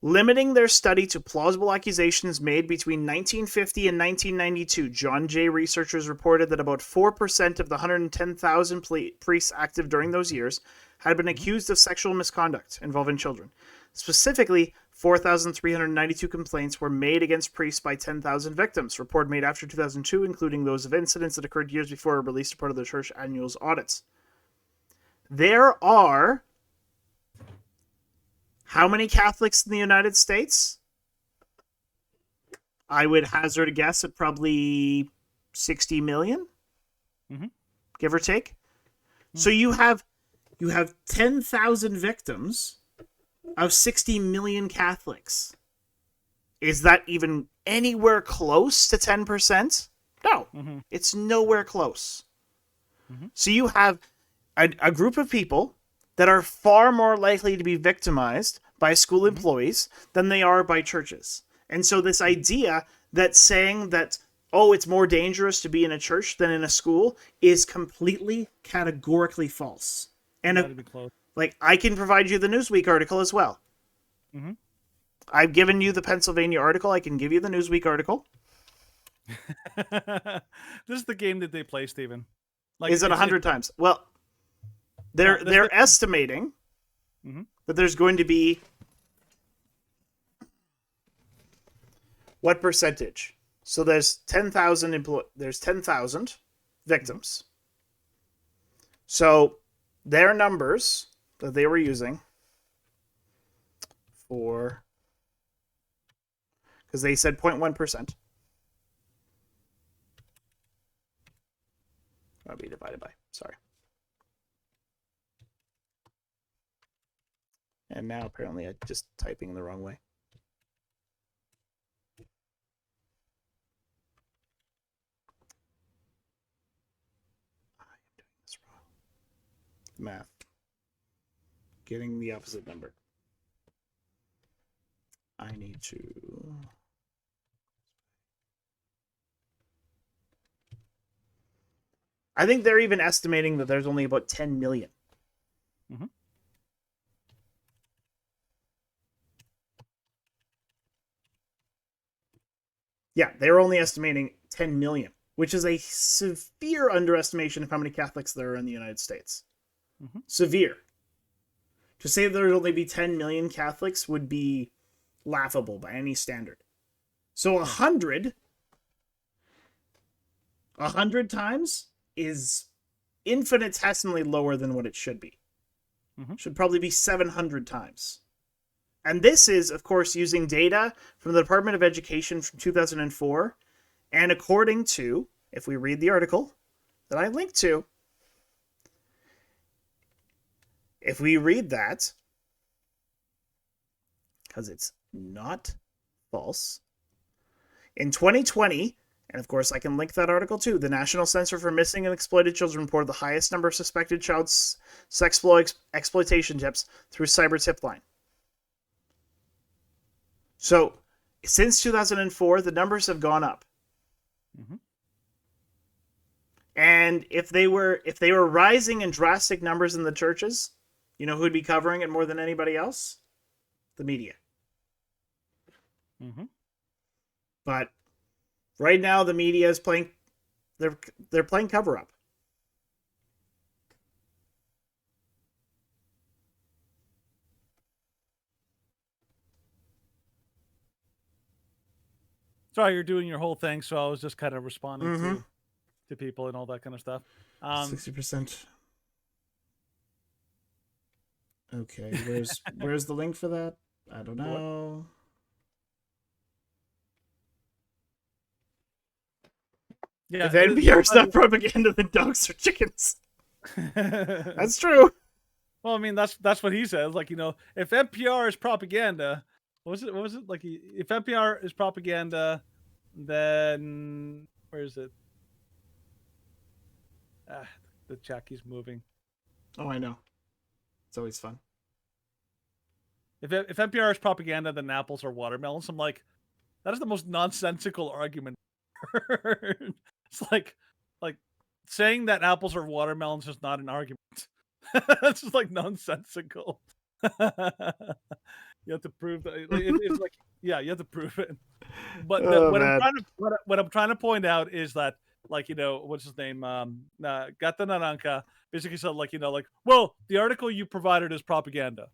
Limiting their study to plausible accusations made between 1950 and 1992, John Jay researchers reported that about 4% of the 110,000 priests active during those years had been accused of sexual misconduct involving children. Specifically, 4,392 complaints were made against priests by 10,000 victims, report made after 2002, including those of incidents that occurred years before a released report of the church annual audits. There are how many Catholics in the United States? I would hazard a guess at probably 60 million, give or take. So you have 10,000 victims of 60 million Catholics. Is that even anywhere close to 10%? No, it's nowhere close. So you have a group of people that are far more likely to be victimized by school employees than they are by churches. And so this idea that saying that, oh, it's more dangerous to be in a church than in a school is completely categorically false. And like, I can provide you the Newsweek article as well. I've given you the Pennsylvania article. I can give you the Newsweek article. This is the game that they play, Stephen. Like, is it 100 times? Well, they're estimating that there's going to be what percentage? So there's 10,000 there's 10,000 victims. So their numbers that they were using for, because they said 0.1%. That'll be divided by, sorry. And now apparently I'm just typing the wrong way. I am doing this wrong. Math. Getting the opposite number. I need to... I think they're even estimating that there's only about 10 million. Yeah, they were only estimating 10 million, which is a severe underestimation of how many Catholics there are in the United States. Severe. To say there would only be 10 million Catholics would be laughable by any standard. So 100 times is infinitesimally lower than what it should be. Should probably be 700 times. And this is, of course, using data from the Department of Education from 2004. And according to, if we read the article that I linked to, if we read that, because it's not false, in 2020, and of course I can link that article too, the National Center for Missing and Exploited Children reported the highest number of suspected child sex exploitation tips through Cyber Tipline. So, since 2004, the numbers have gone up. And if they were rising in drastic numbers in the churches, you know who would be covering it more than anybody else? The media. But right now, the media is playing. They're playing cover up. Sorry, you're doing your whole thing, so I was just kind of responding to people and all that kind of stuff. 60%. Okay, where's the link for that? I don't know. Yeah, if NPR's not propaganda, then dogs are chickens. That's true. Well, I mean, that's what he says. Like, you know, if NPR is propaganda, what was it? Like, if NPR is propaganda, then where is it? The chat keeps moving. Oh, I know. It's always fun. If NPR is propaganda, then apples are watermelons. I'm like, that is the most nonsensical argument. It's like saying that apples are watermelons is not an argument. That's just like nonsensical. You have to prove that. It's like, yeah, you have to prove it. But man. what I'm trying to point out is that, like, what's his name? Gata Naranka basically said, like, well, the article you provided is propaganda.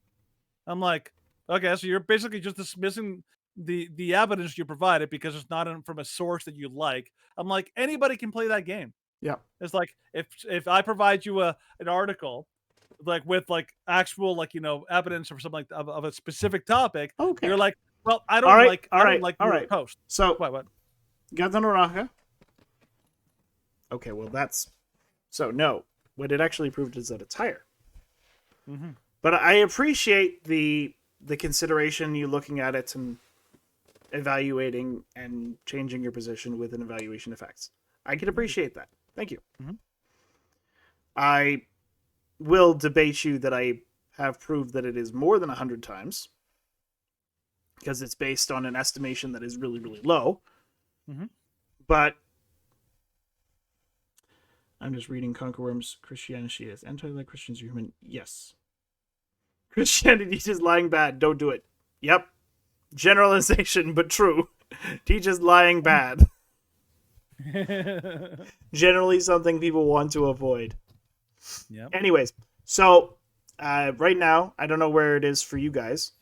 I'm like, okay, so you're basically just dismissing the evidence you provided because it's not from a source that you like. I'm like, anybody can play that game. Yeah. It's like if I provide you an article like with like actual like evidence or something like of a specific topic, Okay. you're like, well, I don't All right, like all right, like all your right. post. So What? Gata Naranja. Okay, well that's so no. What it actually proved is that it's higher. Mhm. But I appreciate the consideration, you looking at it and evaluating and changing your position with an evaluation of facts. I can appreciate that. Thank you. Mhm. I will debate you that I have proved that it is more than 100 times because it's based on an estimation that is really, really low. Mhm. But I'm just reading Conquerworm's Christianity as anti-like Christians are human. Yes. Christianity is lying bad. Don't do it. Yep. Generalization, but true. Teaches lying bad. Generally something people want to avoid. Yep. Anyways, so right now, I don't know where it is for you guys.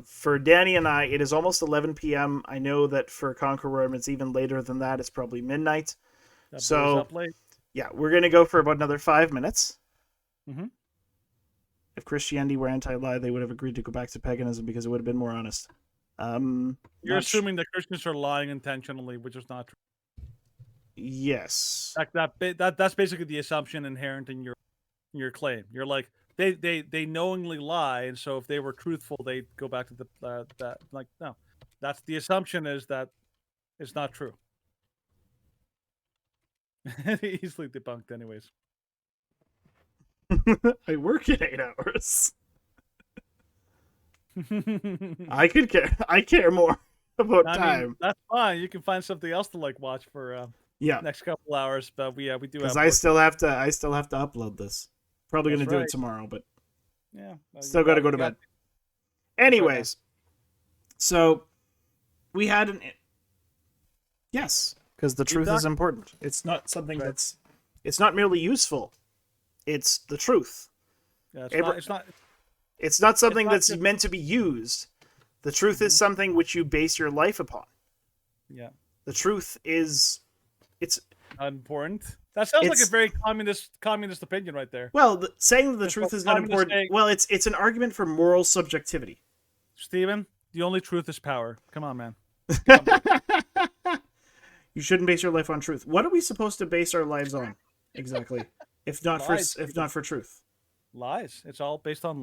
For Danny and I, it is almost 11 p.m. I know that for Conqueror, it's even later than that. It's probably midnight. That So, blows up late. yeah, we're going to go for about another 5 minutes. Mhm. If Christianity were anti-lie, they would have agreed to go back to paganism because it would have been more honest. You're Not assuming that Christians are lying intentionally, which is not true. Yes. That's basically the assumption inherent in your claim. You're like they knowingly lie, and so if they were truthful, they'd go back to that. Like, no, that's the assumption is that it's not true. Easily debunked, anyways. I work in 8 hours. I care more about time. That's fine. You can find something else to like watch for Yeah. next couple hours. But we do Because have I work. still have to upload this. Probably That's gonna do right. it tomorrow, but Yeah. still got to go to bed. Anyways, so we had an yes, because the truth is important. It's not something it's not merely useful. It's the truth. Yeah, It's not something not that's just- meant to be used. The truth is something which you base your life upon. Yeah. The truth is, it's Important. That sounds like a It's- very communist opinion right there. well, saying that the It's truth what is not communists important. say. Well, it's an argument for moral subjectivity. Steven, the only truth is power. Come on, man. You shouldn't base your life on truth. What are we supposed to base our lives on exactly? If not Lies, for truth, Lies. It's all based on lies.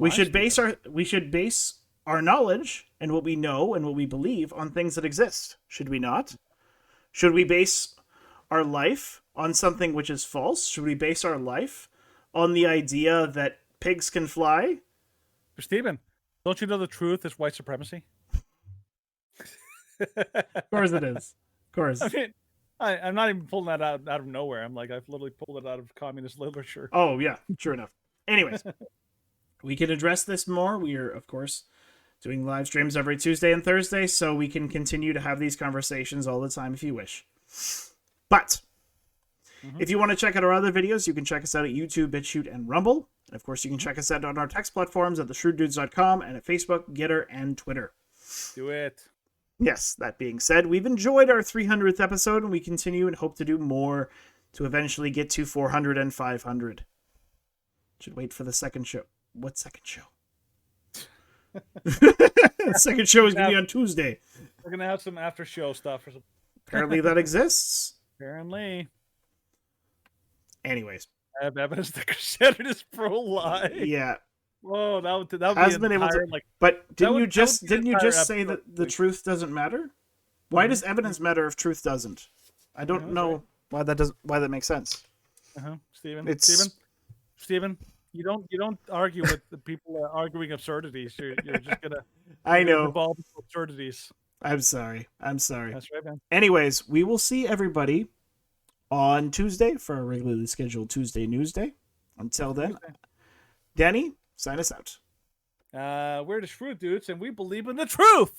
we should base our knowledge and what we know and what we believe on things that exist. Should we not? Should we base our life on something which is false? Should we base our life on the idea that pigs can fly? Steven, don't you know the truth is white supremacy? Of course it is. Of course. I mean, I'm not even pulling that out of nowhere. I'm like, I've literally pulled it out of communist literature. Oh, yeah, sure enough. Anyways, we can address this more. We are, of course, doing live streams every Tuesday and Thursday, so we can continue to have these conversations all the time if you wish. But if you want to check out our other videos, you can check us out at YouTube, BitChute, and Rumble. And of course, you can check us out on our text platforms at theshrewddudes.com and at Facebook, Getter, and Twitter. Do it. Yes, that being said, we've enjoyed our 300th episode, and we continue and hope to do more to eventually get to 400 and 500. Should wait for the second show. What second show? The second show is going to be on Tuesday. We're gonna have some after show stuff or something. Apparently that exists. Apparently. Anyways. I have evidence that Christianity is pro-life. Yeah. Whoa, that would Hasn't be been able to. entire, like, But that didn't would- you that just would be an didn't you entire just say episode. that the truth doesn't matter? Why does evidence matter if truth doesn't? I don't know why that makes sense. Steven. It's- Steven, you don't argue with the people arguing absurdities. You're just gonna I know. involve absurdities. I'm sorry. That's right, man. Anyways, we will see everybody on Tuesday for our regularly scheduled Tuesday News Day. Until then, Danny, sign us out. We're the Shrewd Dudes, and we believe in the truth.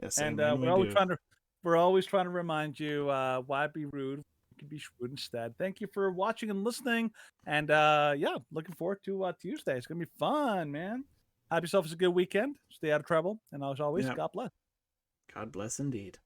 Yes, And amen, we do. we're always trying to remind you, why be rude? You can be shrewd instead. Thank you for watching and listening. And yeah, looking forward to Tuesday. It's gonna be fun, man. Have yourself a good weekend. Stay out of trouble, and as always, Yep. God bless. God bless indeed.